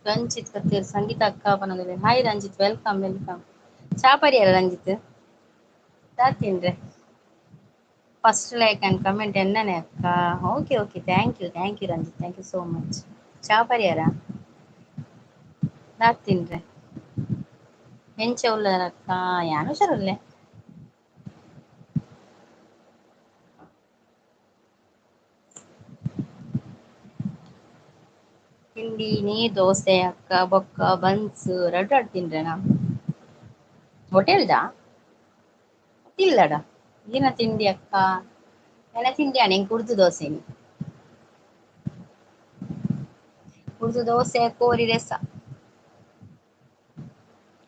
ರಂಜಿತ್ ಕತ್ತೇರ್ ಸಂಗೀತ ಅಕ್ಕ ಪನೊಂದುಲ್ಲೆ. Hi Ranjit, welcome welcome. ಚಾ ಪರಿಯರ ರಂಜಿತ್ ತಾತಿನ್ರೆ ಫಸ್ಟ್ ಲೈಕ್ ಅಂಡ್ ಕಮೆಂಟ್ ಎನ್ನನೆ ಅಕ್ಕ. Okay okay thank you Ranjit, thank you so much. ಚಾ ಪರಿಯರ ದಾತಿನ್ರೆ ಎಂಚ ಉಳ್ಳರಕ್ಕ ಯಾನ್ ಹುಷಾರುಲ್ಲೆ. ತಿಂಡಿ ನೀ ದೋಸೆ ಅಕ್ಕ ಬೊಕ್ಕ ಬನ್ಸ್ ರಡ್ಡ್ ತಿಂದ್ರೆನ ಹೋಟೆಲ್ದ ಇಲ್ಲಡ ದಿನ ತಿಂಡಿ ಅಕ್ಕ ಎನ ತಿಂಡಿ ಆಣೆಂಗ್ ಕುರ್ದು ದೋಸೆನ್ ಕುರ್ದು ದೋಸೆ ಕೋರಿ ರಸ.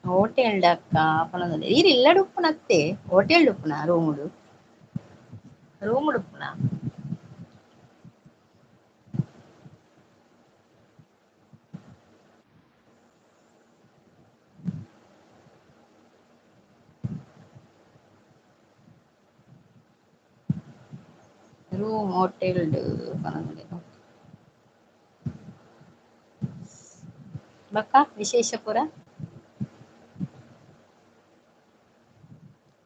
ಹೋಟೆಲ್ಡ ಅಕ್ಕ ಆಪನೊಂದುಲ್ಲೆ ಈರ್ ಇಲ್ಲಡ್ ಉಪ್ಪುನ ಅತ್ತೆ ಹೋಟೆಲ್ಡ್ ಉಪ್ಪುನ ರೂಮ್ಡ್ ಉಪ್ಪುನ. ರೂಮ್ ಹೋಟೆಲ್ಡ್ ಪನೊಂದುಲ್ಲೆ. ಬೊಕ್ಕ ವಿಶೇಷ ಪೂರ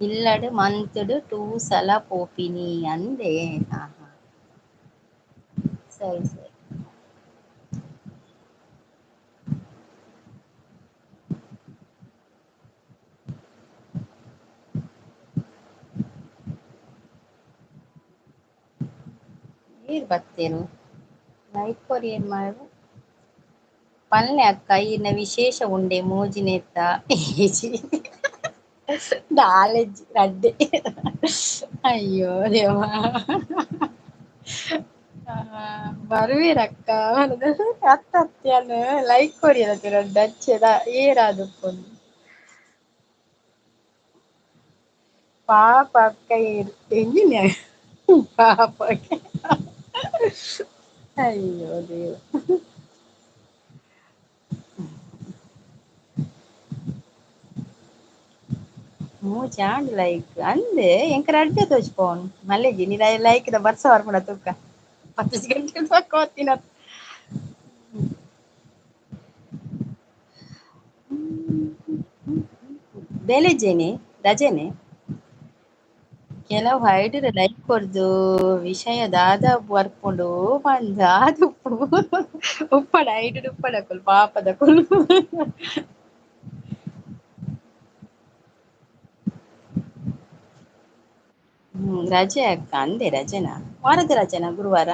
ಇಲ್ಲಡ್ ಮಂತ್ಡ್ 2 ಸಲ ಪೋಪಿನಿ ಅಂದೆ. ಹ ಹ ಸರಿ ಸರಿ. ಈರ್ ಬತ್ತೆರ್ ಲೈಕ್ ಕೊರಿ ಏನ್ ಮಾಡು ಪನ್ನೆ ಅಕ್ಕ ಈರ್ನ ವಿಶೇಷ ಉಂಡೆ ಮೋಜಿನೆತ್ತ ನಾಲೆಜ್ಜಿ ರಡ್ಡೆ ಅಯ್ಯೋ ದೇವ. ಬರುವೆರಕ್ಕ ಅತ್ತ ಅತ್ಯನ್ ಲೈಕ್ ಕೊರಿಯರ ಡಚ್ಚೆದ ಏರಾದುಪ್ಪೊಡು ಪಾಪ ಅಕ್ಕ ಎಂಗಿನ ಪಾಪ ಅಯ್ಯೋ ದೇವ. ಮೂಜಿ ಆಂಡ್ ಲೈಕ್ ಅಂದೆ ಎಂಕ್ ರಡ್ಡೆ ತೋಜ್ಪೋನು ಮಲ್ಲೆಜಿ ನೀ ಲೈಕ್ ದ ಬರ್ಸ ಬರ್ಪುಂಡ ತೂಕ 25 ಗಂಟೆ ತೂಕ ಹೊತ್ತಿನ ಬೇಲೆಜೇನೆ ರಜೆನೆ ಕೆಲವು ಐಡಿಡ್ ಲೈಕ್ ಕೊರ್ದು ವಿಷಯ ದಾದ ಬರ್ಪುಂಡು ಪಂಜ ತುಪ್ಪು ಉಪ್ಪಡ ಐಡಿಡ್ ಉಪ್ಪಡಕುಲು ಪಾಪದಕುಲು. ರಜೆ ಅಕ್ಕ ಅಂದೆ ರಜೆನಾ ವಾರದ ರಜೆನಾ ಗುರುವಾರ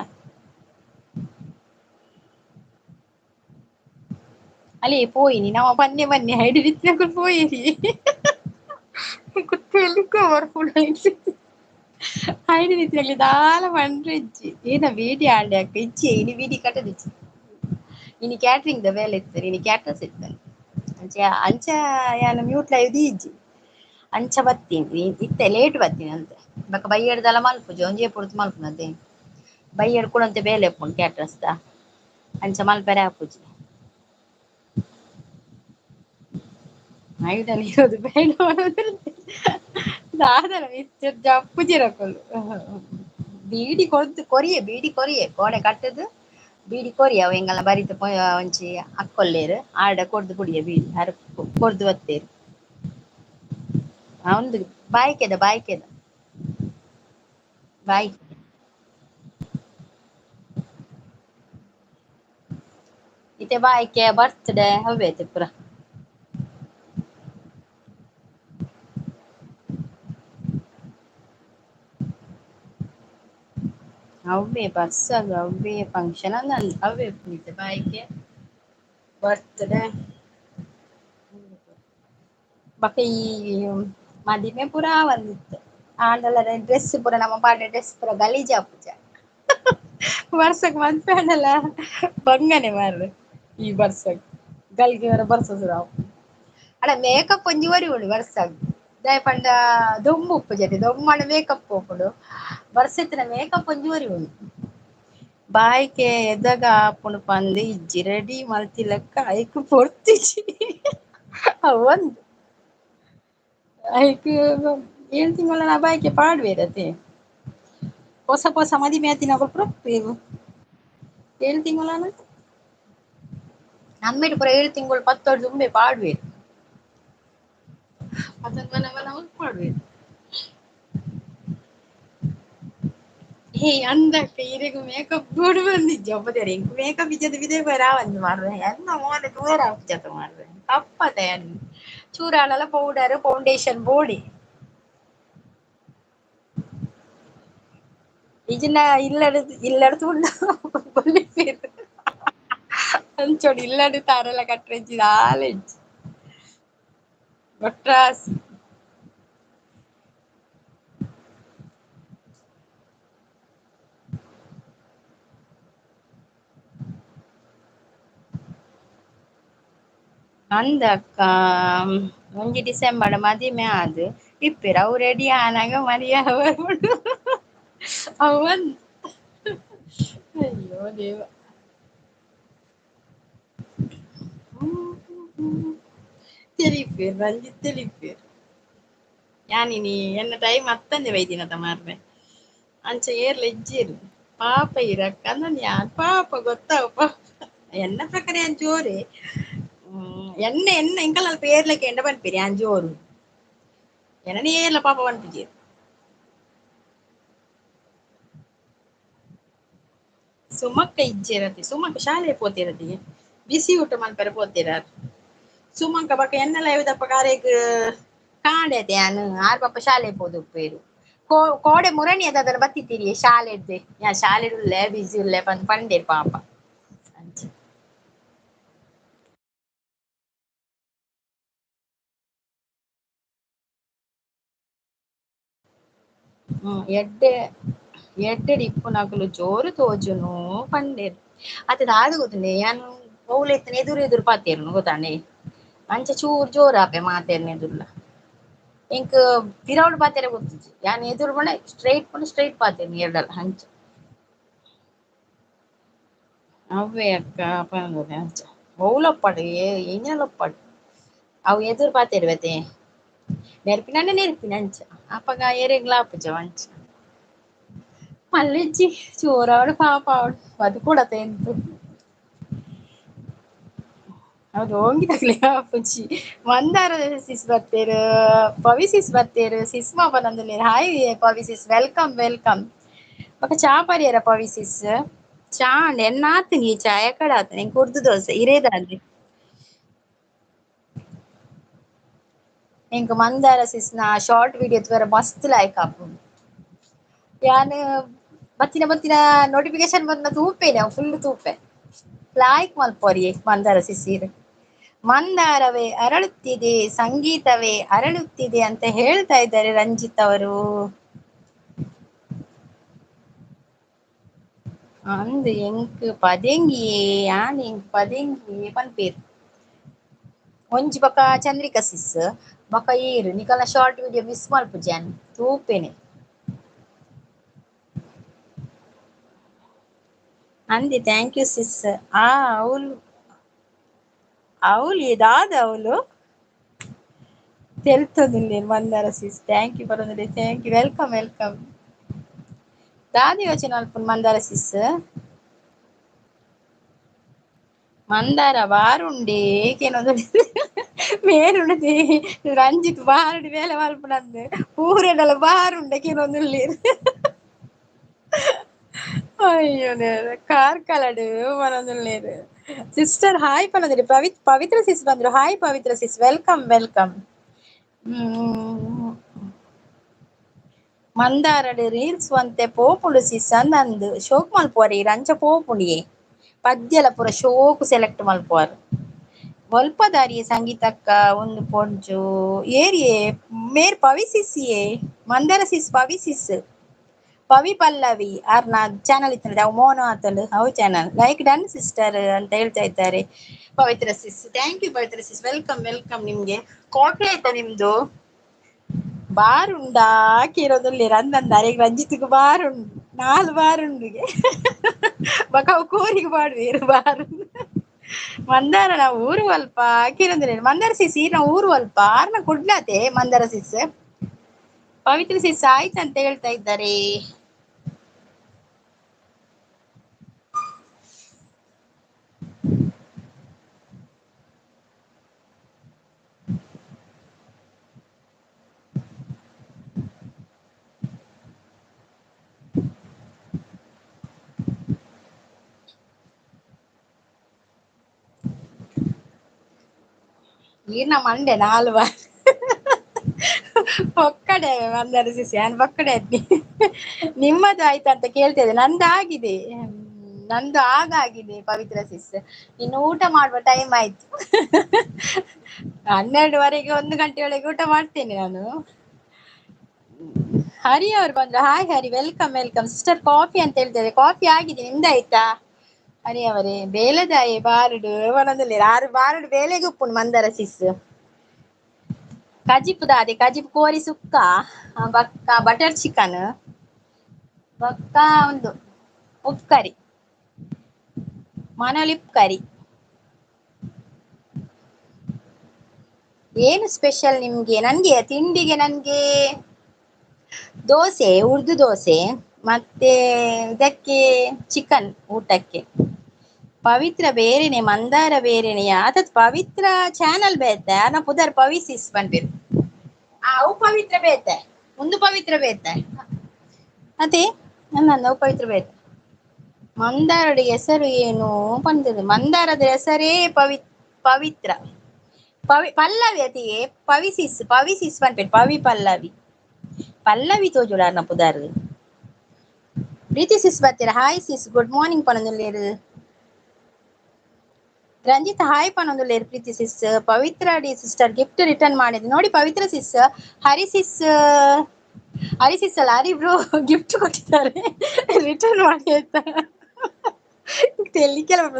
ಅಲ್ಲೇ ಪೋಯಿನಿ ನವ ಬನ್ನೆ ಐಡಿಡ್ ಇತ್ತ್ಂಕುಲು ಪೋಯೆರಿ ಕುತ್ತೆಲ್ಲಿಕ್ಕ ಬರ್ಪುಂಡು ಐಡಿಡ್ ಇತ್ತಿನಕುಲು ದಾಲ ಪಂಡ್ರೆ ಇಜ್ಜಿ ಏನ ಬೇಡಿ ಆಂಡೆ ಅಕ್ಕ ಇಜ್ಜಿ ಇನಿ ಬೀಡಿ ಕಟದಿಜ್ಜಿ ಇನಿ ಕ್ಯಾಟ್ರಿಂಗ್ ದ ಬೇಲೆ ಇತ್ತೆರ್ ಇನಿ ಕ್ಯಾಟ್ರಸ್ ಇತ್ತೆರ್ ಅಂಚ ಯಾನ್ ಮ್ಯೂಟ್ಲ ದೀಜಿ ಅಂಚ ಬತ್ತಿನಿ ಇತ್ತೆ ಲೇಟ್ ಬತ್ತಿನಿ ಅಂತೆ ಬೊಕ ಬೈಯಡ್ದಾಲ ಮಲ್ಪುಜಿ ಒಂಜಿ ಪುರ್ತು ಮಲ್ಪುನದೆ ಬೈಯಡ್ ಕುಡಂತೆ ಬೇಲೆ ಉಪ್ಪುಂಡು ಕ್ಯಾಟ್ರಸ್ ದ ಅಂಚ ಮಲ್ಪರೆ ಆಪುಜಿ. ಐಡಲ್ ಇರೋದು ಬೇಡ ದಾದನ ಮಿಸ್ಚರ್ ಜಪ್ಪುಜಿರಕುಲು ಬೀಡಿ ಬೀಡಿ ಕೊರಿಯೆ ಕೋಣೆ ಕಟ್ಟುದು ಬೀಡಿ ಕೊರಿಯ ಅವು ಎಂಗಲ್ಲ ಬರಿಟ್ ಒಂಜಿ ಅಕ್ಕೊಲ್ಲೆರ್ ಆಂಡ ಕೊರ್ದು ಕುಡಿಯ ಬೀಡಿ ಅರ್ ಕೊರ್ದು ಬತ್ತೆರ್ ಅವಂದು ಬಾಯ್ಕೆದ ಬಾಯ್ ಇತ್ತೆ ಬಾಯ್ಕೆ ಬರ್ತ್ಡೇ ಅವ್ವೆ ಪೂರ. ಅವ್ವೆ ಬರ್ಸಾಗ್ ಅವ್ವೆ ಫಂಕ್ಷನ್ ಅಂದ್ ಅವ್ವೆ ಇತ್ತೆ ಬಾಯ್ಕೆ ಬರ್ತ್ಡೇ ಬೊಕ ಈ ಮದಿಮೆ ಪೂರ ಆವಂದಿತ್ತ್ ಆಂಡಲ ಡ್ರೆಸ್ ಪೂರ ನಮ ಪಾಡ್ರೆ ಡ್ರೆಸ್ ಪೂರ ಗಲೀಜ್ ಆಪುಜಿ ವರ್ಸಗ್ ಮಲ್ಪೆ ಆಂಡಲ ಬಂಗನೆ ಮಾರ್ರೆ ಈ ಬರ್ಸಗ್ ಗಲ್ಗೆವರ ಬರ್ಸ ಸುರು ಆಂಡ ಮೇಕಪ್ ಒಂಜಿ ಒರಿ ಉಂಡು ಬರ್ಸಗ್ ದಾಯೆ ಪಂಡ ದೊಂಬು ಉಪ್ಪುಜೆತೆ ದೊಂಬಾಂಡ ಮೇಕಪ್ ಪೋಪುಂಡು ಬರ್ಸೆತ್ತಿನ ಮೇಕಪ್ ಒಂಜಿ ಒರಿ ಉಂಡು ಬಾಯ್ಕೆ ಎದಗ ಆಪುಂಡು ಪಂದ್ ಇಜ್ಜಿ ರೆಡಿ ಮಲ್ತಿಲಕ್ಕ ಐಕ್ ಪೊರ್ತುಜಿ ಅವೊಂದು ಐಕ್ ಏಳ್ ತಿಂಗಳನ ಬಾಯ್ಕೆ ಪಾಡ್ವೆರ್ ಪೊಸ ಪೊಸ ಮದಿಮೆ ಆತಿನಕುಲು ಪುರ ಉಪ್ಪುವೆರ್ ಏಳ್ ತಿಂಗಳನ ನಮ್ಮಿಟ್ಟು ಪುರ 7 ತಿಂಗಳು 10 ತುಂಬೆ ಪಾಡ್ಬೇಕು ಅದನ್ನ ಮನ ಉಳ್ಕೊಳ್ಬೇಕು. ಹೇ ಅಂದಕ್ಕ ಇರೆಗು ಮೇಕಪ್ ಬೋಡು ಬಂದಿಜ್ಜ ಒಬ್ಬದೇರೆ ಇಂಕು ಮೇಕಪ್ ಇಜ್ಜದ ಬಿದೆ ಬರಾವಂದು ಮಾರ್ರೆ ಎನ್ನ ಮೋನೆ ತೂರ ಆಪುಜತ ಮಾರ್ರೆ ಕಪ್ಪತ ಎನ್ನ ಚೂರಾಲಲ ಪೌಡರ್ ಫೌಂಡೇಶನ್ ಬೋಡಿ ಇಜಿನ ಇಲ್ಲಡ್ ತುಂಡ ಅಂಚೋಡಿ ಇಲ್ಲಡ್ ತಾರಲ ಕಟ್ರೆಜ್ಜಿ ಆಲೆಜ್ಜಿ ಒಟ್ರಾಸ್ ಅಂದ ಅಕ್ಕ ಒಂಜಿ ಡಿಸೆಂಬರ್ ಮದಿಮೆ ಆದ್ ಇಪ್ಪೆರ್ ಅವು ರೆಡಿ ಆನಾಗ ಮರಿಯ ಅವನ್ ಅಯ್ಯೋ ದೇವ ತೆಲಿಪೇರ್ ರಂಜಿತ್ ತೆಲಿಪೇರ್ ಯಾನಿನಿ ಎನ್ನ ಟೈಮ್ ಅತ್ತಂದೆ ಬೈದಿನತ ಮಾರ್ರೆ ಅಂಚ ಏರ್ಲ ಇಜ್ಜೆರ್ ಪಾಪ ಇರಕ್ಕ ನನ್ ಯಾನ್ ಪಾಪ ಗೊತ್ತಾವ ಎನ್ನ ಪ್ರಕಾರ ಯಾನ್ ಜೋರೆ ಎನ್ನ ಎಂಕಲ್ ಅಲ್ಪ ಏರ್ಲಕ್ಕೆ ಎಂಡ ಪನ್ಪೆರ್ ಯಾನ್ ಜೋರು ಎನನಿ ಏರ್ಲ ಪಾಪ ಪನ್ಪುಜೆರ್ ಸುಮಕ್ಕ ಇಜ್ಜೆರತಿ ಸುಮಕ್ಕ ಶಾಲೆ ಪೋತಿರತಿ ಬಿಸಿ ಊಟ ಮಲ್ಪರೆ ಪೋತಿರಾರ್ ಸುಮಂಕ ಬಕ್ಕ ಎನ್ನ ಲೈವ್ ದಪ್ಪ ಕಾರೆಗ್ ಕಾಂಡೆತೆ ಯಾನ್ ಆರ್ ಪಾಪ ಶಾಲೆ ಪೋದು ಕೋಡೆ ಮುರಣಿ ಅದರ ಬತ್ತಿತ್ತಿರಿ ಶಾಲೆಡ್ದೆ ಯಾ ಶಾಲೆಡ್ ಉಲ್ಲೆ ಬಿಸಿ ಉಲ್ಲೆ ಪಂಡೇರ್ ಪಾಪ ಅಂಚ ಎಡ್ಡೆ ಇಪ್ಪುನಕುಲು ಜೋರು ತೋಜುನು ಪಂಡೇರ್ ಅತ್ತೆ ದಾದ ಗೊತ್ತುಂಡೆ ಯಾನ್ ಪೌಲೆತ್ತನ ಎದುರು ಪಾತೆರ್ನು ಗೊತ್ತಾಂಡೆ ಅಂಚ ಚೂರ್ ಜೋರ್ ಆಪೆ ಮಾತೆರ್ನ ಎದುರ್ಲ ಎಂಕ್ ಪಿರವುಡು ಪಾತೆರೆ ಗೊತ್ತಿಜ್ಜಿ ಯಾನ್ ಎದುರು ಪಂಡ ಸ್ಟ್ರೈಟ್ ಪಾತೆರ್ನಿ ಎರ್ಡಲ ಅಂಚ ಅವ್ವೆ ಅಕ್ಕ ಪಂಡದೆ ಅಂಚ ಒವ್ಲೊಪ್ಪಡ್ ಎಂಚಿನಲೊಪ್ಪಡ್ ಅವು ಎದುರು ಪಾತೆರ್ ಬತೆ ನೆರ್ಪಿನಂಡ ಅಂಚ ಅಪಗ ಎರೆಗ್ಲ ಆಪುಜವ ಅಂಚ ಮಲ್ಲಿಜ್ಜಿ ಚೂರಾವಡು ಪಾಪ ಆವಡು ಬದುಕುಡತ ಎಂತು ಹೌದು ಓಂಗಿತಕ್ಲೆ ಆಪುಜಿ ಮಂದಾರ ಸಿಸ್ ಬತ್ತೆರ್ ಪವಿ ಸಿಸ್ ಬತ್ತೆರ್ ಸಿಸ್ಮಾ ಪನೊಂದುಲ್ಲೆರ್ ಹಾಯ್ ಪವಿ ಸಿಸ್ ವೆಲ್ಕಮ್ ವೆಲ್ಕಮ್ ಬೊಕ ಚಾ ಪರಿಯರ ಪವಿ ಸಿಸ್ ಚಾ ಎನ್ನ ಆತಿನಿ ಚಾ ಎಕಡ ಆತಿನಿ ಎಂಕ್ ಉರ್ದು ದೋಸೆ ಇರೇದಾಂದೆ ಎಂಕ್ ಮಂದಾರ ಸಿಸ್ನ ಶಾರ್ಟ್ ವೀಡಿಯೋ ತೂವರೆ ಮಸ್ತ್ ಲಾಯ್ಕ್ ಆಪುಂಡು ಯಾನ್ ಬತ್ತಿನ ನೋಟಿಫಿಕೇಶನ್ ಬಂದ್ನ ತೂಪೆನೆ ಅವು ಫುಲ್ ತೂಪೆ ಲಾಯ್ಕ್ ಮಲ್ಪೊರಿ ಮಂದಾರ ಸಿಸ್ಸಿರ್ ಮಂದಾರವೇ ಅರಳುತ್ತಿದೆ ಸಂಗೀತವೇ ಅರಳುತ್ತಿದೆ ಅಂತ ಹೇಳ್ತಾ ಇದ್ದಾರೆ ರಂಜಿತ್ ಅವರು ಅಂದ್ ಎಂಕ್ ಪದೆಂಗಿಯೇ ಯಾನ್ ಎಂಕ್ ಪದೆಂಗಿ ಪನ್ಪೇರ್ ಒಂಜಿ ಬೊಕ ಚಂದ್ರಿಕಾ ಸಿಸ್ ಬೊಕ ಈರ್ ನಿಕಲ್ನ ಶಾರ್ಟ್ ವೀಡಿಯೋ ಮಿಸ್ ಮಲ್ಪುಜಿ ಯಾನ್ ತೂಪೆನೆ ಅಂದೆ ಥ್ಯಾಂಕ್ ಯು ಸಿಸ್ ಆ ಅವ್ಲು ದಾದ ಅವ್ಲು ತೆಲ್ತೊಂದುಲ್ಲೆರ್ ಮಂದಾರ ಸಿಸ್ ಥ್ಯಾಂಕ್ ಯು ಪರೊಂದುಲ್ಲೆರ್ ಥ್ಯಾಂಕ್ ಯು ವೆಲ್ಕಮ್ ವೆಲ್ಕಮ್ ದಾದ ಯೋಚನೆ ಮಲ್ಪುಂಡು ಮಂದಾರ ಸಿಸ್ ಮಂದಾರ ಬಾರುಂಡೆ ಮೇರುಂಡೆ ರಂಜಿತ್ ಬಾರುಂಡೆ ಬೇಲೆ ಮಲ್ಪುನಂದ್ ಪೂರೆಡಲ ಬಾರುಂಡೆ ಕೆಲವೊಂದುಲ್ಲೆರ್ ಅಯ್ಯೋ ದೇವ್ರೆ ಕಾರ್ಕಳಡ್ ಬರೊಂದುಲ್ಲೆರ್ ಸಿಸ್ಟರ್ ಹಾಯ್ ಪನೊಂದುಲ್ಲೆರ್ ಪವಿತ್ರ ಸಿಸ್ ಬಂದ್ರು ಹಾಯ್ ಪವಿತ್ರ ಸಿಸ್ ವೆಲ್ಕಮ್ ವೆಲ್ಕಮ್ ಮಂದಾರಡ್ ರೀಲ್ಸ್ ಒಂತೆ ಪೋಪುಂಡು ಸಿಸ್ ಅಂದ್ ಶೋಕು ಮಲ್ಪುವೆರ್ ಅಂಚ ಪೋಪುಂಡಿಯೇ ಪದ್ಯಲ ಪೂರ ಶೋಕು ಸೆಲೆಕ್ಟ್ ಮಲ್ಪುವರು ಒಲ್ಪದಾರಿಯೇ ಸಂಗೀತಕ್ಕ ಒಂದು ಪೊಂಜು ಏರಿಯೇ ಮೇರ್ ಪವಿ ಸಿಸ್ಸಿಯೇ ಮಂದಾರ ಸಿಸ್ ಪವಿ ಸಿಸ್ ಪವಿ ಪಲ್ಲವಿ ಆರ್ನ ಚಾನಲ್ ಇತ್ತಂಡೆ ಅವು ಮೋನೋ ಆತಂಡ್ ಅವು ಚಾನಲ್ ಲೈಕ್ ಡನ್ ಸಿಸ್ಟರ್ ಅಂತ ಹೇಳ್ತಾ ಇದ್ದಾರೆ Pavitra sis thank you Pavitra sis welcome welcome ನಿಮ್ಗೆ ಕಾಫಿ ಆಯ್ತಾ ನಿಮ್ದು ಬಾರುಂಡಾ ಕಿರೋದುಲ್ಲೆರ್ ಅಂದಂದ ಅರೆಗ್ ರಂಜಿತ್ಗ್ ಬಾರುಂಡು 4 ಬಾರುಂಡುಗೆ ಬೊಕ ಅವು ಕೋರಿಗೆ ಪಾಡ್ವೆರ್ ಬಾರುಂಡ ಮಂದಾರ ನಾವ್ ಊರು ಅಲ್ಪ ಕಿರಂದುಲ್ಲೆರ್ ಮಂದಾರ ಸಿಸ್ ಈರ್ನ ಊರು ಅಲ್ಪ ಆರ್ನ ಕುಡ್ಲತೆ ಮಂದಾರ ಸಿಸ್ ಪವಿತ್ರ ಸಿಸ್ ಆಯ್ತ ಅಂತ ಹೇಳ್ತಾ ಇದ್ದಾರೆ ಈರ್ನ ಮಂಡೆ ನಾಲ್ವ ಒಕ್ಕಡೆ ಮಂದಾರ ಸಿಸಿ ನಾನು ಒಕ್ಕಡೆ ಆಯ್ತು. ನಿಮ್ಮದು ಆಯ್ತಾ ಅಂತ ಕೇಳ್ತಿದ್ದೆ. ನಂದು ಆಗಿದೆ, ನಂದು ಆಗಿದೆ ಪವಿತ್ರ ಸಿಸ್. ಇನ್ನು ಊಟ ಮಾಡುವ ಟೈಮ್ ಆಯ್ತು. 12ವರೆಗೆ 1 ಗಂಟೆಯೊಳಗೆ ಊಟ ಮಾಡ್ತೇನೆ ನಾನು. ಹರಿ ಅವ್ರು ಬಂದ್ರು. ಹಾಯ್ ಹರಿ, ವೆಲ್ಕಮ್ ವೆಲ್ಕಮ್ ಸಿಸ್ಟರ್. ಕಾಫಿ ಅಂತ ಹೇಳ್ತೇವೆ, ಕಾಫಿ ಆಗಿದೆ, ನಿಮ್ದಾಯ್ತಾ? ಹರಿ ಅವರೇ ಬೇಲೆದಾಯಿ ಬಾರುಡು ಒನೊಂದುಲ್ಲೆ ಆರು ಬಾರುಡು ಬೇಲೆಗೆ ಉಪ್ಪುಂಡು ಮಂದಾರ ಸಿಸ್. ಕಜಿಪು ದಾದೆ ಕಜಿಪು ಕೋರಿ ಸುಕ್ಕ ಬಕ್ಕ ಬಟರ್ ಚಿಕನ್ ಬಕ್ಕ ಒಂದು ಉಪ್ಪು ಕರಿ ಮನೇಲಿ ಉಪ್ಪು ಕರಿ. ಏನು ಸ್ಪೆಷಲ್ ನಿಮ್ಗೆ? ನನ್ಗೆ ತಿಂಡಿಗೆ ನನ್ಗೆ ದೋಸೆ, ಉರ್ದು ದೋಸೆ, ಮತ್ತೆ ಇದಕ್ಕೆ ಚಿಕನ್ ಊಟಕ್ಕೆ. ಪವಿತ್ರ ಬೇರೆನೆ ಮಂದಾರ ಬೇರೆನೆ ಆತತ್ ಪವಿತ್ರ ಚಾನಲ್ ಬೇತೆ ಆನ ಪುದರ್ ಪವಿಸಿಸ್ ಪಂಪೇರು ಅವು ಪವಿತ್ರ ಬೇತೆ ಒಂದು ಪವಿತ್ರ ಬೇತೆ ಅದೇ ನನ್ನ ಪವಿತ್ರ ಬೇತೆ. ಮಂದಾರಡ ಹೆಸರು ಏನು ಬಂದದ್ದು? ಮಂದಾರದ ಹೆಸರೇ ಪವಿತ್ರ ಪಲ್ಲವಿ ಅತಿಗೆ ಪವಿಸಿಸ್ ಪವಿಸಿಸ್ ಪಂಪೇರು ಪವಿ ಪಲ್ಲವಿ ಪಲ್ಲವಿ ತೋಜುಡಾರ್ನ ಪುದಾರ್. ಪ್ರೀತಿ ಸಿಸ್ ಬರ್ತೀರ? ಹಾಯ್ ಸಿಸ್, ಗುಡ್ ಮಾರ್ನಿಂಗ್ ಪನೊಂದುಲ್ಲೇರು. ರಂಜಿತ್ ಹಾಯ್ ಪನೊಂದುಲ್ಲೇರು Preethi sis. Pavitra D sister gift return ಮಾಡಿದ್ರು ನೋಡಿ ಪವಿತ್ರ ಸಿಸ್. ಹರಿ ಸಿಸ್ ಅಲ್ಲ ಹರಿ ಬ್ರೋ ಗಿಫ್ಟ್ ಕೊಟ್ಟಿದ್ದಾರೆ, ರಿಟರ್ನ್ ಮಾಡಿ ಆಯ್ತಾ?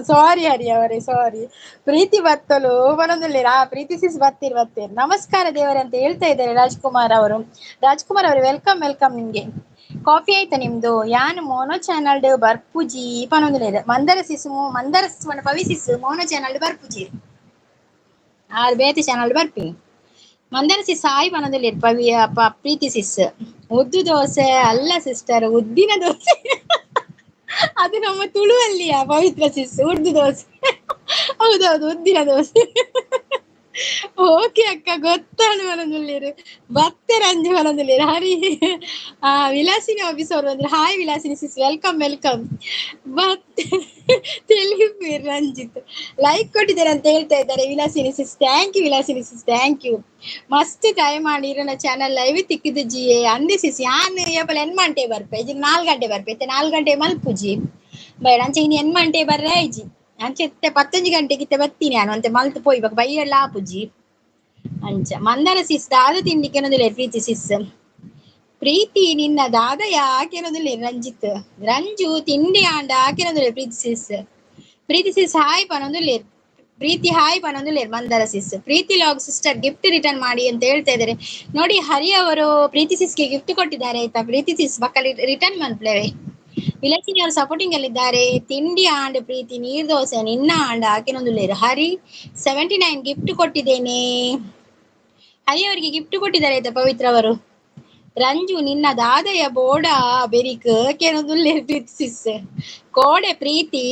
ಸಾರಿ ಹರಿ ಅವರೇ ಸಾರಿ. ಪ್ರೀತಿ ಬತ್ತಲು ಬರೋದಿಲ್ಲ. ಪ್ರೀತಿ ಸಿಸ್ ಬತ್ತೀರಿ. ನಮಸ್ಕಾರ ದೇವರೇ ಅಂತ ಹೇಳ್ತಾ ಇದ್ದಾರೆ ರಾಜ್ಕುಮಾರ್ ಅವರು. ರಾಜ್ಕುಮಾರ್ ಅವರು ವೆಲ್ಕಮ್ ವೆಲ್ಕಮ್. ನಿಮ್ಗೆ ಕಾಫಿ ಆಯ್ತಾ ನಿಮ್ದು? ಯಾನ್ ಮೋನೋ ಚಾನಲ್ ಬರ್ಪುಜಿ ಪನೊಂದುಲೇರು ಮಂದರ ಸಿಸ್ ಪವಿಸಿಸ್ ಮೋನೋ ಚಾನಲ್ ಬರ್ಪುಜಿ ಆರು ಬೇತೆ ಚಾನಲ್ ಬರ್ಪಿ ಮಂದರ ಸಿಸ್ ಹಾಯ್ ಪನೊಂದುಲೇರು ಪ್ರೀತಿ ಸಿಸ್. ಉದ್ದು ದೋಸೆ ಅಲ್ಲ ಸಿಸ್ಟರ್, ಉದ್ದಿನ ದೋಸೆ. ಅದು ನಮ್ಮ ತುಳುವಲ್ಲಿಯ ಪವಿತ್ರ ಸಿಸ್ ಉರ್ದು ದೋಸೆ. ಹೌದೌದು ಉದ್ದಿನ ದೋಸೆ. ಓಕೆ ಅಕ್ಕ ಗೊತ್ತಾണ് ಮನದಲ್ಲಿರು ಬತ್ತೆ ರಂಜು ಮನದಲ್ಲಿರು ಹರಿ. ವಿಲಾಸಿನಿ ಆಫೀಸ್ ಅವರು ಅಂದ್ರೆ hi Vilasini sis, welcome welcome. ಮತ್ತೆ ತೆಲುಗು ರಂಜಿತ್ ಲೈಕ್ ಕೊಟ್ಟಿದ್ದಾರೆ ಅಂತ ಹೇಳ್ತಾ ಇದ್ದಾರೆ Vilasini sis. Thank you Vilasini sis, thank you. ಮಸ್ತ್ ಟೈಮ್ ಮಾಡಿರೋ ಚಾನಲ್ ಲೈವ್ ತಿಕ್ಕಿದ್ದು ಜಿಯೇ ಅಂದಿ ಸಿಸ್. ಯಾನ್ ಏಪಲ್ ಎನ್ಮಂಟೆ ಬರ್ಪೆ ಇಜಿ 4 ಗಂಟೆ ಬರ್ಪೈತೆ 4 ಗಂಟೆ ಮಲ್ಪುಜಿ ಬೇಡ ಅಂಚೆ ಇನ್ನು ಎನ್ಮಂಟೆ ಬರ್ರೆ ಐಜಿ ಅಂಚೆ 15 ಗಂಟೆಗಿತ್ತೆ ಬತ್ತೀನಿ ನಾನು ಅಂತೆ ಮಲ್ತು ಪೋಯಿ ಇವಾಗ ಬೈಯೆಲ್ಲ ಆಪುಜಿ ಅಂಚ. ಮಂದಾರ ಸಿಸ್ ದಾದ ತಿಂಡಿಗೆ ಅನ್ನೋದಿಲ್ಲ ಪ್ರೀತಿ ಸಿಸ್. ಪ್ರೀತಿ ನಿನ್ನ ದಾದ ಯಾಕೆನ್ನೋದಿಲ್ಲ ರಂಜಿತ್. ರಂಜು ತಿಂಡಿ ಆಂಡ ಹಾಕಿರೋದಿಲ್ಲ Preethi sis. Preethi sis hi ಪನೊಂದುಲ್ಲೇರು. ಪ್ರೀತಿ ಹಾಯ್ ಪನೊಂದುಲ್ಲೇರು Mandara sis. Preethi vlog sister gift return ಮಾಡಿ ಅಂತ ಹೇಳ್ತಾ ಇದ್ದಾರೆ ನೋಡಿ. ಹರಿ ಅವರು ಪ್ರೀತಿ ಸಿಸ್ಗೆ ಗಿಫ್ಟ್ ಕೊಟ್ಟಿದ್ದಾರೆ ಆಯ್ತಾ? ಪ್ರೀತಿ ಸಿಸ್ ಮಕ್ಕಳು ರಿಟರ್ನ್ ಮಾಡ್ಲೇವೆ. ವಿಲಾಸಿನಿ ಅವರು ಸಪೋರ್ಟಿಂಗ್ ಅಲ್ಲಿದ್ದಾರೆ. ತಿಂಡಿ ಆಂಡ್ ಪ್ರೀತಿ ನೀರ್ ದೋಸೆ ನಿನ್ನ ಆಂಡ ಹಾಕಿನೊಂದುಲ್ಲೇರು. ಹರಿ 79 ಗಿಫ್ಟ್ ಕೊಟ್ಟಿದ್ದೇನೆ. ಹರಿ ಅವರಿಗೆ ಗಿಫ್ಟ್ ಕೊಟ್ಟಿದ್ದಾರೆ ಆಯ್ತಾ ಪವಿತ್ರ ಅವರು. ರಂಜು ನಿನ್ನ ದಾದಯ ಬೋಡ ಬೆರಿಕ್ ಕೇನೊಂದುಲ್ಲೇರು ಪ್ರೀತಿ ಸಿಸ್. ಕೋಡೆ ಪ್ರೀತಿ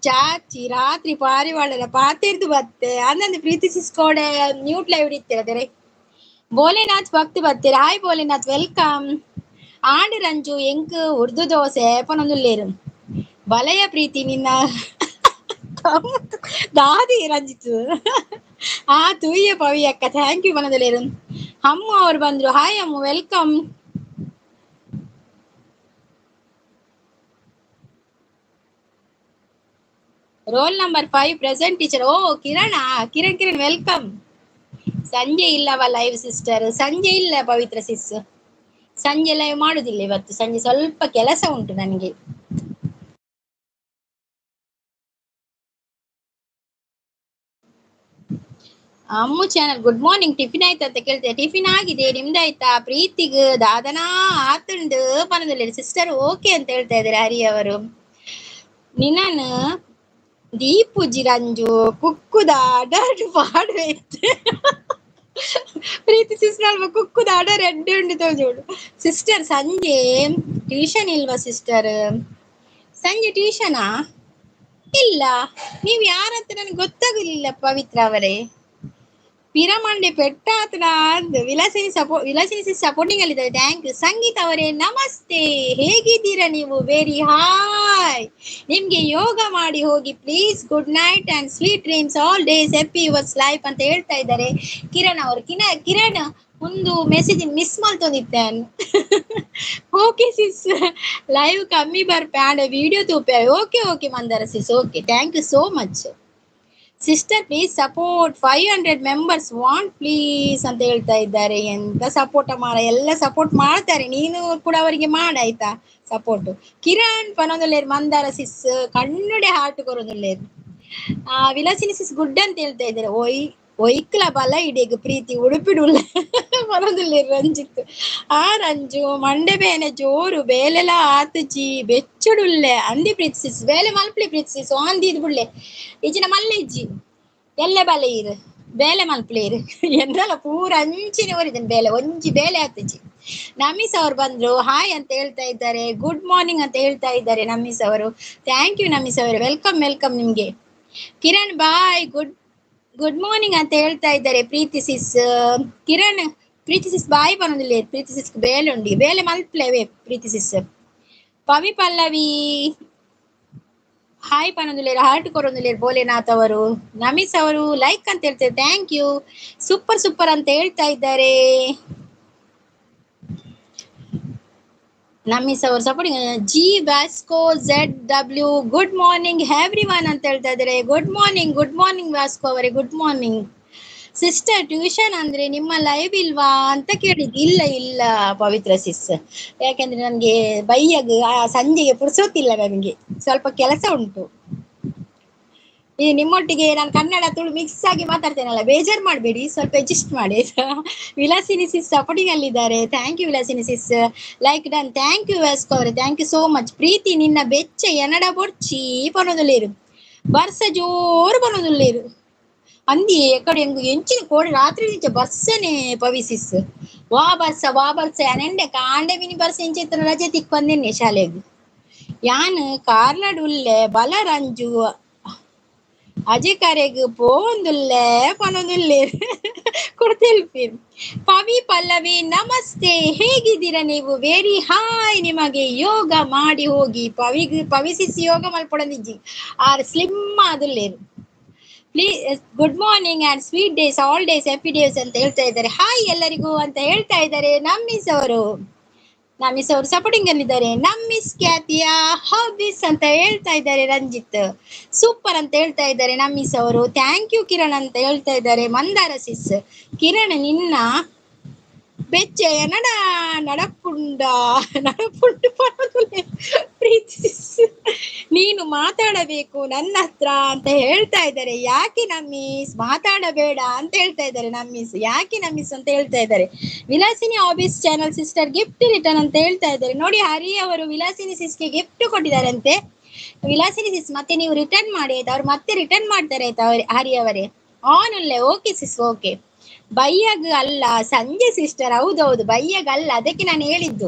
ಚಾಚಿ ರಾತ್ರಿ ಪಾರಿವಾಳರ ಪಾತೆರ್ದು ಬತ್ತೆ ಅಂದಂದು ಪ್ರೀತಿ ಸಿಸ್ ಕೋಡೆ ನ್ಯೂಟ್ ಲೈವ್ ಇಡ್ತೀರದರೆ. ಭೋಲೆನಾಥ್ ಭಕ್ತಿ ಬತ್ತೀರ hi Bholenath welcome. And Ranju ಎಂಕ್ ಉರ್ದು ದೋಸೆ ಪನೊಂದುಲ್ಲೇರು. ಬಲಯ ಪ್ರೀತಿ ನಿನ್ನ ದಾದಿ ರಂಜಿತ್ ತೂಯ್ಯ ಪವಿ ಅಕ್ಕ ಥ್ಯಾಂಕ್ ಯು ಪನೊಂದುಲ್ಲೇರು. ಅಮ್ಮ ಅವ್ರು ಬಂದ್ರು ಹಾಯ್ ಅಮ್ಮ welcome. Roll number 5 present teacher. Oh Kiran welcome. ಸಂಜೆ ಇಲ್ಲವ ಲೈವ್ ಸಿಸ್ಟರ್? ಸಂಜೆ ಇಲ್ಲ ಪವಿತ್ರ ಸಿಸ್, ಸಂಜೆ ಲೈವ್ ಮಾಡುದಿಲ್ಲ ಇವತ್ತು. ಸಂಜೆ ಸ್ವಲ್ಪ ಕೆಲಸ ಉಂಟು ನನಗೆ. ಅಮ್ಮು ಚಾನಲ್ ಗುಡ್ ಮಾರ್ನಿಂಗ್. ಟಿಫಿನ್ ಆಯ್ತಾ ಅಂತ ಕೇಳ್ತೇವೆ. ಟಿಫಿನ್ ಆಗಿದೆ, ನಿಮ್ದಾಯ್ತಾ? ಪ್ರೀತಿಗ್ ದಾದನಾ ಆತುಂಡು ಪನದಲ್ಲಿ ಸಿಸ್ಟರ್ ಓಕೆ ಅಂತ ಹೇಳ್ತಾ ಇದ್ದಾರೆ ಹರಿ ಅವರು. ನಿನ್ನನು ದೀಪುಜಿ ರಂಜು ಕುಕ್ಕುದ ಅಡಾಡು ಪಾಡ್ಬೇಕು. ಪ್ರೀತಿ ಸಿಸ್ಟರ್ ಅಲ್ವಾ ಕುಕ್ಕುದ ಅಡ ರೆಡ್ ಉಂಡು ತೋಜೋಡು ಸಿಸ್ಟರ್. ಸಂಜೆ ಟ್ಯೂಷನ್ ಇಲ್ವಾ ಸಿಸ್ಟರ್? ಸಂಜೆ ಟ್ಯೂಷನಾ ಇಲ್ಲ. ನೀವು ಯಾರಂತ ನನಗೆ ಗೊತ್ತಾಗಲಿಲ್ಲ ಪವಿತ್ರ ಅವರೇ. ಪಿರಮಂಡೆ ಪೆಟ್ಟಾತನ ಅಂದ್ ವಿಲಾಸಿನಿ ಸಪೋರ್ಟಿಂಗ್ ಅಲ್ಲಿದ್ದಾರೆ. Thank you. ಸಂಗೀತ ಅವರೇ ನಮಸ್ತೆ, ಹೇಗಿದ್ದೀರಾ ನೀವು? Very hi. ನಿಮ್ಗೆ ಯೋಗ ಮಾಡಿ ಹೋಗಿ please. Good night and sweet dreams all days happy yours life ಅಂತ ಹೇಳ್ತಾ ಇದ್ದಾರೆ ಕಿರಣ್ ಅವರು. ಕಿರಣ್ ಒಂದು ಮೆಸೇಜ್ ಮಿಸ್ ಮಾಡ್ತೊಂದಿತ್ತೆ. ಓಕೆ ಸಿಸ್, ಲೈವ್ ಕಮ್ಮಿ ಬರ್ಪೆ ಆಂಡ ವಿಡಿಯೋ ತೂಪೆ. Okay okay Mandara sis, okay, thank you so much. Sister please support 500 members want please ಅಂತ ಹೇಳ್ತಾ ಇದ್ದಾರೆ. ಎಂತ ಸಪೋರ್ಟ್ ಮಾರ, ಎಲ್ಲ ಸಪೋರ್ಟ್ ಮಾಡ್ತಾರೆ, ನೀನು ಕೂಡ ಅವರಿಗೆ ಮಾಡಾಯ್ತಾ ಸಪೋರ್ಟ್. ಕಿರಣ್ ಪನೊಂದುಲ್ಲೇರು ಮಂದಾರ ಸಿಸ್, ಕಣ್ಣುಡೆ ಹಾರ್ಟ್ ಕೊರೋದುಲ್ಲೇರು. ವಿಲಾಸಿನಿ ಸಿಸ್ ಗುಡ್ ಅಂತ ಹೇಳ್ತಾ ಇದ್ದಾರೆ. ಒಯ್ಕ್ಲ ಬಲ ಇಡೀಗ ಪ್ರೀತಿ ಉಡುಪಿಡುಲ್ಲ ಬರೋದಿಲ್ಲೇರು ರಂಜಿತ್. ರಂಜು ಮಂಡೆ ಬೇನೆ ಜೋರು ಬೇಲೆಲ್ಲ ಆತಜಿ ಬೆಚ್ಚಡುಲ್ಲೆ ಅಂದಿ ಪ್ರೀತಿ ಸಿಸ್. ಬೇಲೆ ಮಲ್ಪಲಿ ಪ್ರೀತಿ ಸಿಸ್ ಆಂದಿದ್ ಬುಳ್ಳೆ ಇಜಿನ ಮಲ್ಲೆ ಇಜ್ಜಿ ಎಲ್ಲ ಬಲೆ ಇರು ಬೇಲೆ ಮಲ್ಪಲೇರು ಎಂದಲ್ಲ ಪೂರ ಅಂಚಿನ ಓರಿದನ್ ಬೇಲೆ ಒಂಜಿ ಬೇಲೆ ಆತಜಿ. ನಮೀಸ್ ಅವರು ಬಂದ್ರು, ಹಾಯ್ ಅಂತ ಹೇಳ್ತಾ ಇದ್ದಾರೆ, ಗುಡ್ ಮಾರ್ನಿಂಗ್ ಅಂತ ಹೇಳ್ತಾ ಇದ್ದಾರೆ ನಮೀಸ್ ಅವರು. ಥ್ಯಾಂಕ್ ಯು ನಮೀಸ್ ಅವರು, ವೆಲ್ಕಮ್ ವೆಲ್ಕಮ್ ನಿಮ್ಗೆ. ಕಿರಣ್ ಬಾಯ್, ಗುಡ್ ಮಾರ್ನಿಂಗ್ ಅಂತ ಹೇಳ್ತಾ ಇದ್ದಾರೆ ಪ್ರೀತಿ ಸಿಸ್. ಕಿರಣ್ ಪ್ರೀತಿ ಸಿಸ್ ಬಾಯ್ ಬನ್ನೋದಿಲ್ಲ, ಪ್ರೀತಿ ಸಿಸ್ ಬೇಲೆ ಉಂಡಿ ಬೇಲೆ ಮಲ್ಪ್ಲೇವೆ ಪ್ರೀತಿ ಸಿಸ್. ಪವಿ ಪಲ್ಲವಿ ಹಾಯ್ ಪನ್ನೊಂದುಲ್ಲೇರು, ಹಾರ್ಟ್ ಕೊರೊಂದುಲ್ಲೇರು ಭೋಲೆನಾಥ್ ಅವರು. ನಮೀಸ್ ಅವರು ಲೈಕ್ ಅಂತ ಹೇಳ್ತಾರೆ, ಥ್ಯಾಂಕ್ ಯು. ಸೂಪರ್ ಸೂಪರ್ ಅಂತ ಹೇಳ್ತಾ ಇದ್ದಾರೆ ನಮೀಸ್ ಅವರು. Supporting G Vasco ZW good morning everyone ಅಂತ ಹೇಳ್ತಾ ಇದ್ದಾರೆ. ಗುಡ್ ಮಾರ್ನಿಂಗ್ ವ್ಯಾಸ್ಕೋ ಅವರೇ, ಗುಡ್ ಮಾರ್ನಿಂಗ್. ಸಿಸ್ಟರ್ ಟ್ಯೂಷನ್ ಅಂದ್ರೆ ನಿಮ್ಮ ಲೈವ್ ಇಲ್ವಾ ಅಂತ ಕೇಳಿದ್ದು. ಇಲ್ಲ ಪವಿತ್ರ ಸಿಸ್, ಯಾಕೆಂದ್ರೆ ನನ್ಗೆ ಬೈಯಗ್ ಸಂಜೆಗೆ ಪುರ್ಸೋತಿಲ್ಲ, ನನಗೆ ಸ್ವಲ್ಪ ಕೆಲಸ ಉಂಟು. ಈ ನಿಮ್ಮೊಟ್ಟಿಗೆ ನಾನು ಕನ್ನಡ ತುಳು ಮಿಕ್ಸ್ ಆಗಿ ಮಾತಾಡ್ತೇನಲ್ಲ, ಬೇಜಾರು ಮಾಡಬೇಡಿ, ಸ್ವಲ್ಪ ಅಡ್ಜಸ್ಟ್ ಮಾಡಿ. ವಿಲಾಸಿನಿ ಸಿಸ್ ಸಪೋರ್ಟಿಂಗ್ ಅಲ್ಲಿದ್ದಾರೆ. Thank you Vilasini sis, like done. Thank you Vasco ಅವರೇ, thank you so much. Preethi ನಿನ್ನ ಬೆಚ್ಚ ಎನಡ ಬೊಡ್ಚಿ ಪನೋದುಲ್ಲೇರು ಬರ್ಸ ಜೋರು ಪನೋದುಲ್ಲೇರು ಅಂದಿ ಎಕಡೆ ಹೆಂಗು ಎಂಚಿನ ಕೋಡಿ ರಾತ್ರಿ ನಿಂಚ ಬರ್ಸನೆ ಪವಿಸಿಸ್. ವಾ ಬರ್ಸ ಅನೆಂಡೆ ಕಾಂಡೆ ಮಿನಿ ಬರ್ಸ ಎಂಚಿತ್ರ ರಜೆ ತಿಕ್ಕೊಂದೇನೆ ಶಾಲೆಗೆ. ಯಾನ್ ಕಾರ್ನಾಡುಲ್ಲೆ ಬಲ ರಂಜು ಅಜಯ್ ಕರೆಗ್ ಪೋಂದುಲ್ಲೆ ಪನೊಂದುಲ್ಲೆ ಕೊಡ್ತೇಲ್ಪಿ. ಪವಿ ಪಲ್ಲವಿ ನಮಸ್ತೆ, ಹೇಗಿದ್ದೀರಾ ನೀವು? Very hi. ನಿಮಗೆ ಯೋಗ ಮಾಡಿ ಹೋಗಿ ಪವಿಸಿಸ್ ಯೋಗ ಮಲ್ಪೊಡಂದಿಜ್ಜಿ ಆರ್ ಸ್ಲಿಮ್ ಆದುಲ್ಲೇರು. Please good morning and sweet days all days happy days ಅಂತ ಹೇಳ್ತಾ ಇದ್ದಾರೆ. ಹಾಯ್ ಎಲ್ಲರಿಗೂ ಅಂತ ಹೇಳ್ತಾ ಇದ್ದಾರೆ ನಮ್ಮಿಸ್ ಅವರು ಸಪೋರ್ಟಿಂಗ್ ಅಲ್ಲಿದ್ದಾರೆ. ನಮ್ಮಿಸ್ ಖ್ಯಾತಿಯ ಹಾಬೀಸ್ ಅಂತ ಹೇಳ್ತಾ ಇದ್ದಾರೆ ರಂಜಿತ್. ಸೂಪರ್ ಅಂತ ಹೇಳ್ತಾ ಇದ್ದಾರೆ ನಮ್ಮಿಸ್ ಅವರು. ಥ್ಯಾಂಕ್ ಯು ಕಿರಣ್ ಅಂತ ಹೇಳ್ತಾ ಇದ್ದಾರೆ ಮಂದಾರ ಸಿಸ್. ಕಿರಣ್ ನಿನ್ನ ಬೆಚ್ಚೆ ನಡಪುಂಡು ಪ್ರೀತಿ ನೀನು ಮಾತಾಡಬೇಕು ನನ್ನ ಹತ್ರ ಅಂತ ಹೇಳ್ತಾ ಇದ್ದಾರೆ. ಯಾಕೆ ನಮ್ಮೀಸ್ ಮಾತಾಡಬೇಡ ಅಂತ ಹೇಳ್ತಾ ಇದ್ದಾರೆ ನಮ್ಮೀಸ್. ಯಾಕೆ ನಮ್ಮೀಸ್ ಅಂತ ಹೇಳ್ತಾ ಇದ್ದಾರೆ. Vilasini hobbies channel sister gift return ಅಂತ ಹೇಳ್ತಾ ಇದ್ದಾರೆ. ನೋಡಿ, ಹರಿ ಅವರು ವಿಲಾಸಿನಿ ಸಿಸ್ಗೆ ಗಿಫ್ಟ್ ಕೊಟ್ಟಿದ್ದಾರೆ ಅಂತೆ. ವಿಲಾಸಿನಿ ಸಿಸ್ ಮತ್ತೆ ನೀವು ರಿಟರ್ನ್ ಮಾಡಿ ಆಯ್ತಾ, ಅವ್ರು ಮತ್ತೆ ರಿಟರ್ನ್ ಮಾಡ್ತಾರೆ ಆಯ್ತಾ ಹರಿ ಅವರೇ. ಆನ್ ಅಲ್ಲೇ, ಓಕೆ ಸಿಸ್, ಓಕೆ. ಬೈಯಗ್ ಅಲ್ಲ ಸಂಜೆ ಸಿಸ್ಟರ್, ಹೌದೌದು ಬೈಯಗ್ ಅಲ್ಲ, ಅದಕ್ಕೆ ನಾನು ಹೇಳಿದ್ದು.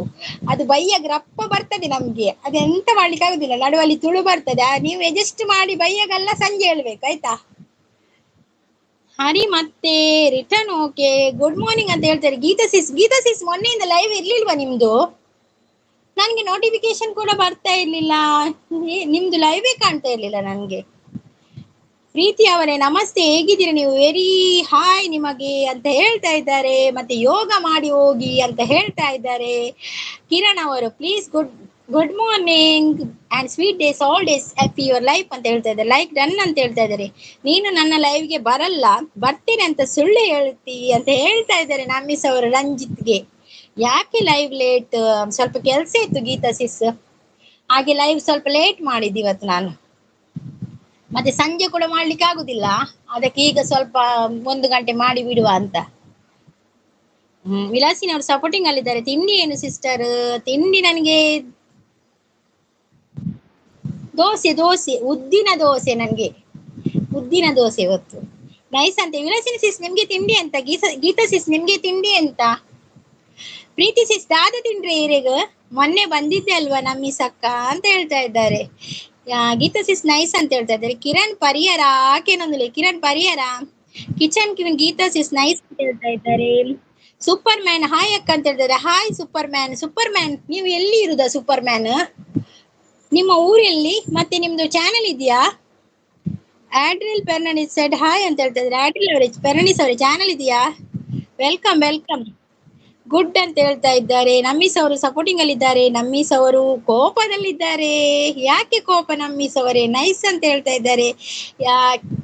ಅದು ಬೈಯಗ್ ರಪ್ಪ ಬರ್ತದೆ ನಮ್ಗೆ, ಅದೆಂತ ಮಾಡ್ಲಿಕ್ಕೆ ಆಗುದಿಲ್ಲ, ನಡುವಲ್ಲಿ ತುಳು ಬರ್ತದೆ. ನೀವು ಅಡ್ಜಸ್ಟ್ ಮಾಡಿ ಬೈಯಗಲ್ಲ ಸಂಜೆ ಹೇಳ್ಬೇಕು ಆಯ್ತಾ. ಹರಿ ಮತ್ತೆ ರಿಟರ್ನ್ ಓಕೆ. ಗುಡ್ ಮಾರ್ನಿಂಗ್ ಅಂತ ಹೇಳ್ತಾರೆ ಗೀತಾ ಸಿಸ್ ಮೊನ್ನೆಯಿಂದ ಲೈವ್ ಇರ್ಲಿಲ್ವಾ ನಿಮ್ದು? ನನ್ಗೆ ನೋಟಿಫಿಕೇಶನ್ ಕೂಡ ಬರ್ತಾ ಇರ್ಲಿಲ್ಲ, ನಿಮ್ದು ಲೈವೇ ಕಾಣ್ತಾ ಇರ್ಲಿಲ್ಲ ನನ್ಗೆ. ಪ್ರೀತಿ ಅವರೇ ನಮಸ್ತೆ, ಹೇಗಿದ್ದೀರಿ ನೀವು? ವೆರಿ ಹಾಯ್ ನಿಮಗೆ ಅಂತ ಹೇಳ್ತಾ ಇದ್ದಾರೆ. ಮತ್ತೆ ಯೋಗ ಮಾಡಿ ಹೋಗಿ ಅಂತ ಹೇಳ್ತಾ ಇದ್ದಾರೆ. ಕಿರಣ್ ಅವರು please good morning and sweet days all days happy your life ಅಂತ ಹೇಳ್ತಾ ಇದ್ದಾರೆ. ಲೈಕ್ ಡನ್ ಅಂತ ಹೇಳ್ತಾ ಇದ್ದಾರೆ. ನೀನು ನನ್ನ ಲೈವ್ಗೆ ಬರಲ್ಲ, ಬರ್ತೀನಿ ಅಂತ ಸುಳ್ಳು ಹೇಳ್ತಿ ಅಂತ ಹೇಳ್ತಾ ಇದ್ದಾರೆ ನಮ್ಮಿಸ್ ಅವರು ರಂಜಿತ್ಗೆ. ಯಾಕೆ ಲೈವ್ ಲೇಟ್? ಸ್ವಲ್ಪ ಕೆಲಸ ಇತ್ತು ಗೀತಾ ಸಿಸ್, ಹಾಗೆ ಲೈವ್ ಸ್ವಲ್ಪ ಲೇಟ್ ಮಾಡಿದ್ದು ಇವತ್ತು ನಾನು. ಮತ್ತೆ ಸಂಜೆ ಕೂಡ ಮಾಡ್ಲಿಕ್ಕೆ ಆಗುದಿಲ್ಲ, ಅದಕ್ಕೆ ಈಗ ಸ್ವಲ್ಪ 1 ಗಂಟೆ ಮಾಡಿ ಬಿಡುವ ಅಂತ. ವಿಲಾಸಿನಿ ಅವರು ಸಪೋರ್ಟಿಂಗ್ ಅಲ್ಲಿದ್ದಾರೆ. ತಿಂಡಿ ಏನು ಸಿಸ್ಟರ್? ತಿಂಡಿ ನನಗೆ ದೋಸೆ ಉದ್ದಿನ ದೋಸೆ, ನನಗೆ ಉದ್ದಿನ ದೋಸೆ ಇವತ್ತು. ನೈಸ್ ಅಂತೆ. ವಿಲಾಸಿನಿ ಸಿಸ್ ನಿಮ್ಗೆ ತಿಂಡಿ ಅಂತ? ಗೀತಾ ಸಿಸ್ ನಿಮ್ಗೆ ತಿಂಡಿ ಅಂತ? ಪ್ರೀತಿ ಸಿಸ್ ದಾದ ತಿಂಡ್ರಿ ಈರೆಗ ಮೊನ್ನೆ ಬಂದಿದ್ದೆ ಅಲ್ವಾ ನಮ್ಮೀಸ್ ಅಕ್ಕ ಅಂತ ಹೇಳ್ತಾ ಇದ್ದಾರೆ. ಗೀತಾ ಸಿಸ್ ನೈಸ್ ಅಂತ ಹೇಳ್ತಾ ಇದ್ದಾರೆ. ಕಿರಣ್ ಪರಿಹರ ಆಕೆನೊಂದಿಲ್ಲ, ಕಿರಣ್ ಪರಿಹರ kitchen queen Geetha is nice ಅಂತ ಹೇಳ್ತಾ ಇದ್ದಾರೆ. ಸೂಪರ್ ಮ್ಯಾನ್ ಹಾಯ್ ಅಕ್ಕ ಅಂತ ಹೇಳ್ತಾರೆ. Hi Superman. Superman ನೀವು ಎಲ್ಲಿ ಇರುದಾ ಸೂಪರ್ ಮ್ಯಾನ್? ನಿಮ್ಮ ಊರೆಲ್ಲಿ? ಮತ್ತೆ ನಿಮ್ದು ಚಾನೆಲ್ ಇದೆಯಾ? ಆಡ್ರಿಲ್ ಪೆರ್ನಾಂಡಿಸ್ ಸೆಡ್ ಹಾಯ್ ಅಂತ ಹೇಳ್ತಾ ಇದ್ದಾರೆ. ಆಡ್ರಿಲ್ ಅವರೇ, ಪೆರ್ನಾಂಡಿಸ್ ಅವರೇ ಚಾನೆಲ್ ಇದೆಯಾ? Welcome welcome. ಗುಡ್ ಅಂತ ಹೇಳ್ತಾ ಇದ್ದಾರೆ. ನಮ್ಮೀಸ್ ಅವರು ಸಪೋರ್ಟಿಂಗ್ ಅಲ್ಲಿ ಇದ್ದಾರೆ. ನಮ್ಮೀಸ್ ಅವರು ಕೋಪದಲ್ಲಿದ್ದಾರೆ. ಯಾಕೆ ಕೋಪ ನಮ್ಮೀಸ್ ಅವರೇ? ನೈಸ್ ಅಂತ ಹೇಳ್ತಾ ಇದ್ದಾರೆ.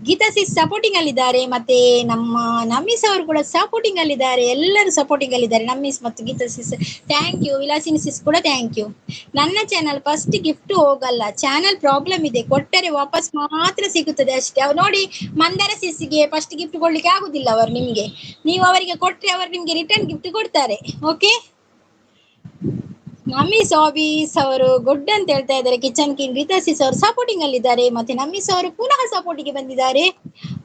ಗೀತಾ ಸಿಸ್ ಸಪೋರ್ಟಿಂಗ್ ಅಲ್ಲಿ ಇದ್ದಾರೆ. ಮತ್ತೆ ನಮ್ಮ ನಮ್ಮೀಸ್ ಅವರು ಕೂಡ ಸಪೋರ್ಟಿಂಗ್ ಅಲ್ಲಿ ಇದ್ದಾರೆ. ಎಲ್ಲರೂ ಸಪೋರ್ಟಿಂಗ್ ಅಲ್ಲಿ ಇದ್ದಾರೆ, ನಮ್ಮೀಸ್ ಮತ್ತು Geetha sis. Thank you. Vilasini sis ಕೂಡ ಥ್ಯಾಂಕ್ ಯು. ನನ್ನ ಚಾನಲ್ ಫಸ್ಟ್ ಗಿಫ್ಟ್ ಹೋಗಲ್ಲ, ಚಾನಲ್ ಪ್ರಾಬ್ಲಮ್ ಇದೆ, ಕೊಟ್ಟರೆ ವಾಪಸ್ ಮಾತ್ರ ಸಿಗುತ್ತದೆ ಅಷ್ಟೇ. ಅವ್ರು ನೋಡಿ, ಮಂದಾರ ಸಿಸ್ಗೆ ಫಸ್ಟ್ ಗಿಫ್ಟ್ ಕೊಡ್ಲಿಕ್ಕೆ ಆಗುದಿಲ್ಲ ಅವರು ನಿಮ್ಗೆ. ನೀವು ಅವರಿಗೆ ಕೊಟ್ರೆ ಅವರು ನಿಮ್ಗೆ ರಿಟರ್ನ್ ಗಿಫ್ಟ್ ಕೊಡ್ತಾರೆ. ಓಕೆ. ನಮ್ಮೀಸ್ ಆಬೀಸ್ ಅವರು ಗುಡ್ ಅಂತ ಹೇಳ್ತಾ ಇದ್ದಾರೆ. ಕಿಚನ್ ಕಿಂಗ್ ಗೀತಾ ಸಿಸ್ ಅವರು ಸಪೋರ್ಟಿಂಗ್ ಅಲ್ಲಿ ಇದ್ದಾರೆ. ಮತ್ತೆ ನಮ್ಮೀಸ್ ಅವರು ಪುನಃ ಸಪೋರ್ಟಿಗೆ ಬಂದಿದ್ದಾರೆ.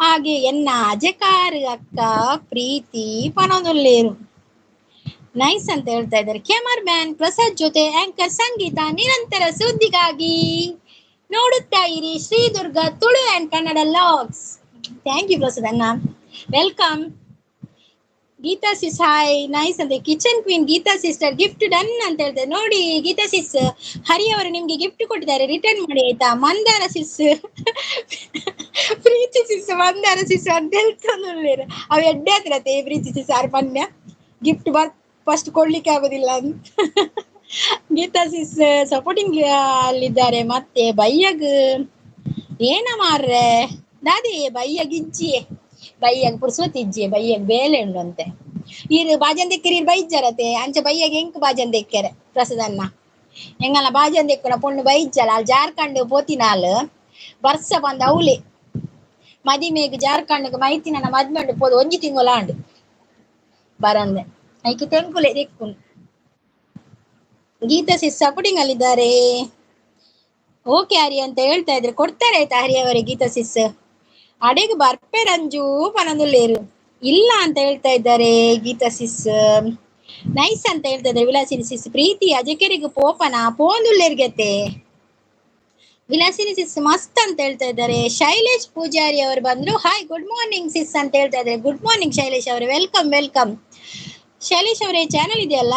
ಹಾಗೆ ಎನ್ನ ಅಜಕಾರ್ ಅಕ್ಕ ಪ್ರೀತಿ ಪನೊಂದುಲ್ಲೇರು ನೈಸ್ ಅಂತ ಹೇಳ್ತಾ ಇದ್ದಾರೆ. ಕ್ಯಾಮರ್ ಮ್ಯಾನ್ ಪ್ರಸಾದ್ ಜೊತೆ ಆಂಕರ್ ಸಂಗೀತ ನಿರಂತರ ಸುದ್ದಿಗಾಗಿ ನೋಡುತ್ತಾ ಇರಿ Sridurga Tulu and Kannada vlogs. Thank you Prasad ಅಣ್ಣ, welcome. Geetha sis hi nice ಅಂತ. Kitchen queen Geetha sister gift done ಅಂತ ಹೇಳ್ತಾರೆ. ನೋಡಿ ಗೀತಾ ಸಿಸ್, ಹರಿ ಅವರು ನಿಮ್ಗೆ ಗಿಫ್ಟ್ ಕೊಟ್ಟಿದ್ದಾರೆ, ರಿಟರ್ನ್ ಮಾಡಿ ಆಯ್ತಾ. ಮಂದಾರ ಸಿಸ್ ಪ್ರೀತಿ ಸಿಸ್ ಮಂದಾರ ಸಿಸ್ ಅಂತ ಹೇಳ್ತಾರೆ. ಅವು ಎಡ್ಡೆ ಹತ್ರತೆ ಪ್ರೀತಿ ಸಿಸ್ ಆರು ಪನ್ಯ ಗಿಫ್ಟ್ ಫಸ್ಟ್ ಕೊಡ್ಲಿಕ್ಕೆ ಆಗೋದಿಲ್ಲ ಅಂತ. ಗೀತಾ ಸಿಸ್ ಸಪೋರ್ಟಿಂಗ್ ಅಲ್ಲಿದ್ದಾರೆ. ಮತ್ತೆ ಬಯ್ಯಗ್ ಏನ ಮಾರ್ರೆ ದಾದಿ ಬಯ್ಯಗ್ ಇಜ್ಜಿಯೇ ಬಯ್ಯಗ್ ಪುರ್ಸೋತ್ ಇಜ್ಜಿಯೇ ಬಯ್ಯಗ್ ಬೇಲೆ ಉಂಡಂತೆ ಇರು ಬಾಜನ್ ದೆಕ್ಕರಿ ಬೈಜ್ಜರತೆ ಅಂಚ ಬಯ್ಯಗ್ ಎಂಕ್ ಬಾಜನ್ ದೆಕ್ಕರೆ ಪ್ರಸದನ್ನ ಎಂಗಲ್ಲ ಬಾಜನ್ ದೆಕ್ಕನ ಪೊಣ್ಣು ಬೈಜ್ಜಲ ಅಲ್ಲಿ ಜಾರ್ಖಂಡ್ ಪೋತಿನಾಲ್ ಬರ್ಸ ಬಂದ ಅವಳಿ ಮದಿಮೇಗ್ ಜಾರ್ಖಂಡ್ ಮೈತಿ ನನ್ನ ಮದ್ಮೆಂಡು ಪೋದು ಒಂಜಿ ತಿಂಗಳ ಆಂಡ್ ಬರಂದೆ ಐಕಿ ತೆಂಕುಲೆ ದೆಕ್ಕುನ್. ಗೀತಾ ಸಿಸ್ ಸಪೋರ್ಟಿಂಗ್ ಅಲ್ಲಿದ್ದಾರೆ. ಓಕೆ ಹರಿ ಅಂತ ಹೇಳ್ತಾ ಇದ್ರೆ ಕೊಡ್ತಾರೆ ಆಯ್ತಾ ಹರಿ ಅವರಿಗೆ. ಗೀತಾ ಸಿಸ್ ಅಡೆಗೆ ಬರ್ಪೆ ರಂಜು ಪನಂದುಲ್ಲೇರು ಇಲ್ಲ ಅಂತ ಹೇಳ್ತಾ ಇದ್ದಾರೆ. ಗೀತಾ ಸಿಸ್ ನೈಸ್ ಅಂತ ಹೇಳ್ತಾ ಇದ್ದಾರೆ. ವಿಲಾಸಿನಿ ಸಿಸ್ ಪ್ರೀತಿ ಅಜಕೆರೆಗೆ ಪೋಪನ ಪೋಂದುಲ್ಲೇರ್ಗೆತೆ. ವಿಲಾಸಿನಿ ಸಿಸ್ ಮಸ್ತ್ ಅಂತ ಹೇಳ್ತಾ ಇದ್ದಾರೆ. ಶೈಲೇಶ್ ಪೂಜಾರಿ ಅವರು ಬಂದ್ರು. ಹಾಯ್ ಗುಡ್ ಮಾರ್ನಿಂಗ್ ಸಿಸ್ ಅಂತ ಹೇಳ್ತಾ ಇದ್ದಾರೆ. ಗುಡ್ ಮಾರ್ನಿಂಗ್ ಶೈಲೇಶ್ ಅವರೇ, ವೆಲ್ಕಮ್ ವೆಲ್ಕಮ್. ಶೈಲೇಶ್ ಅವರೇ ಚಾನಲ್ ಇದೆಯಲ್ಲ?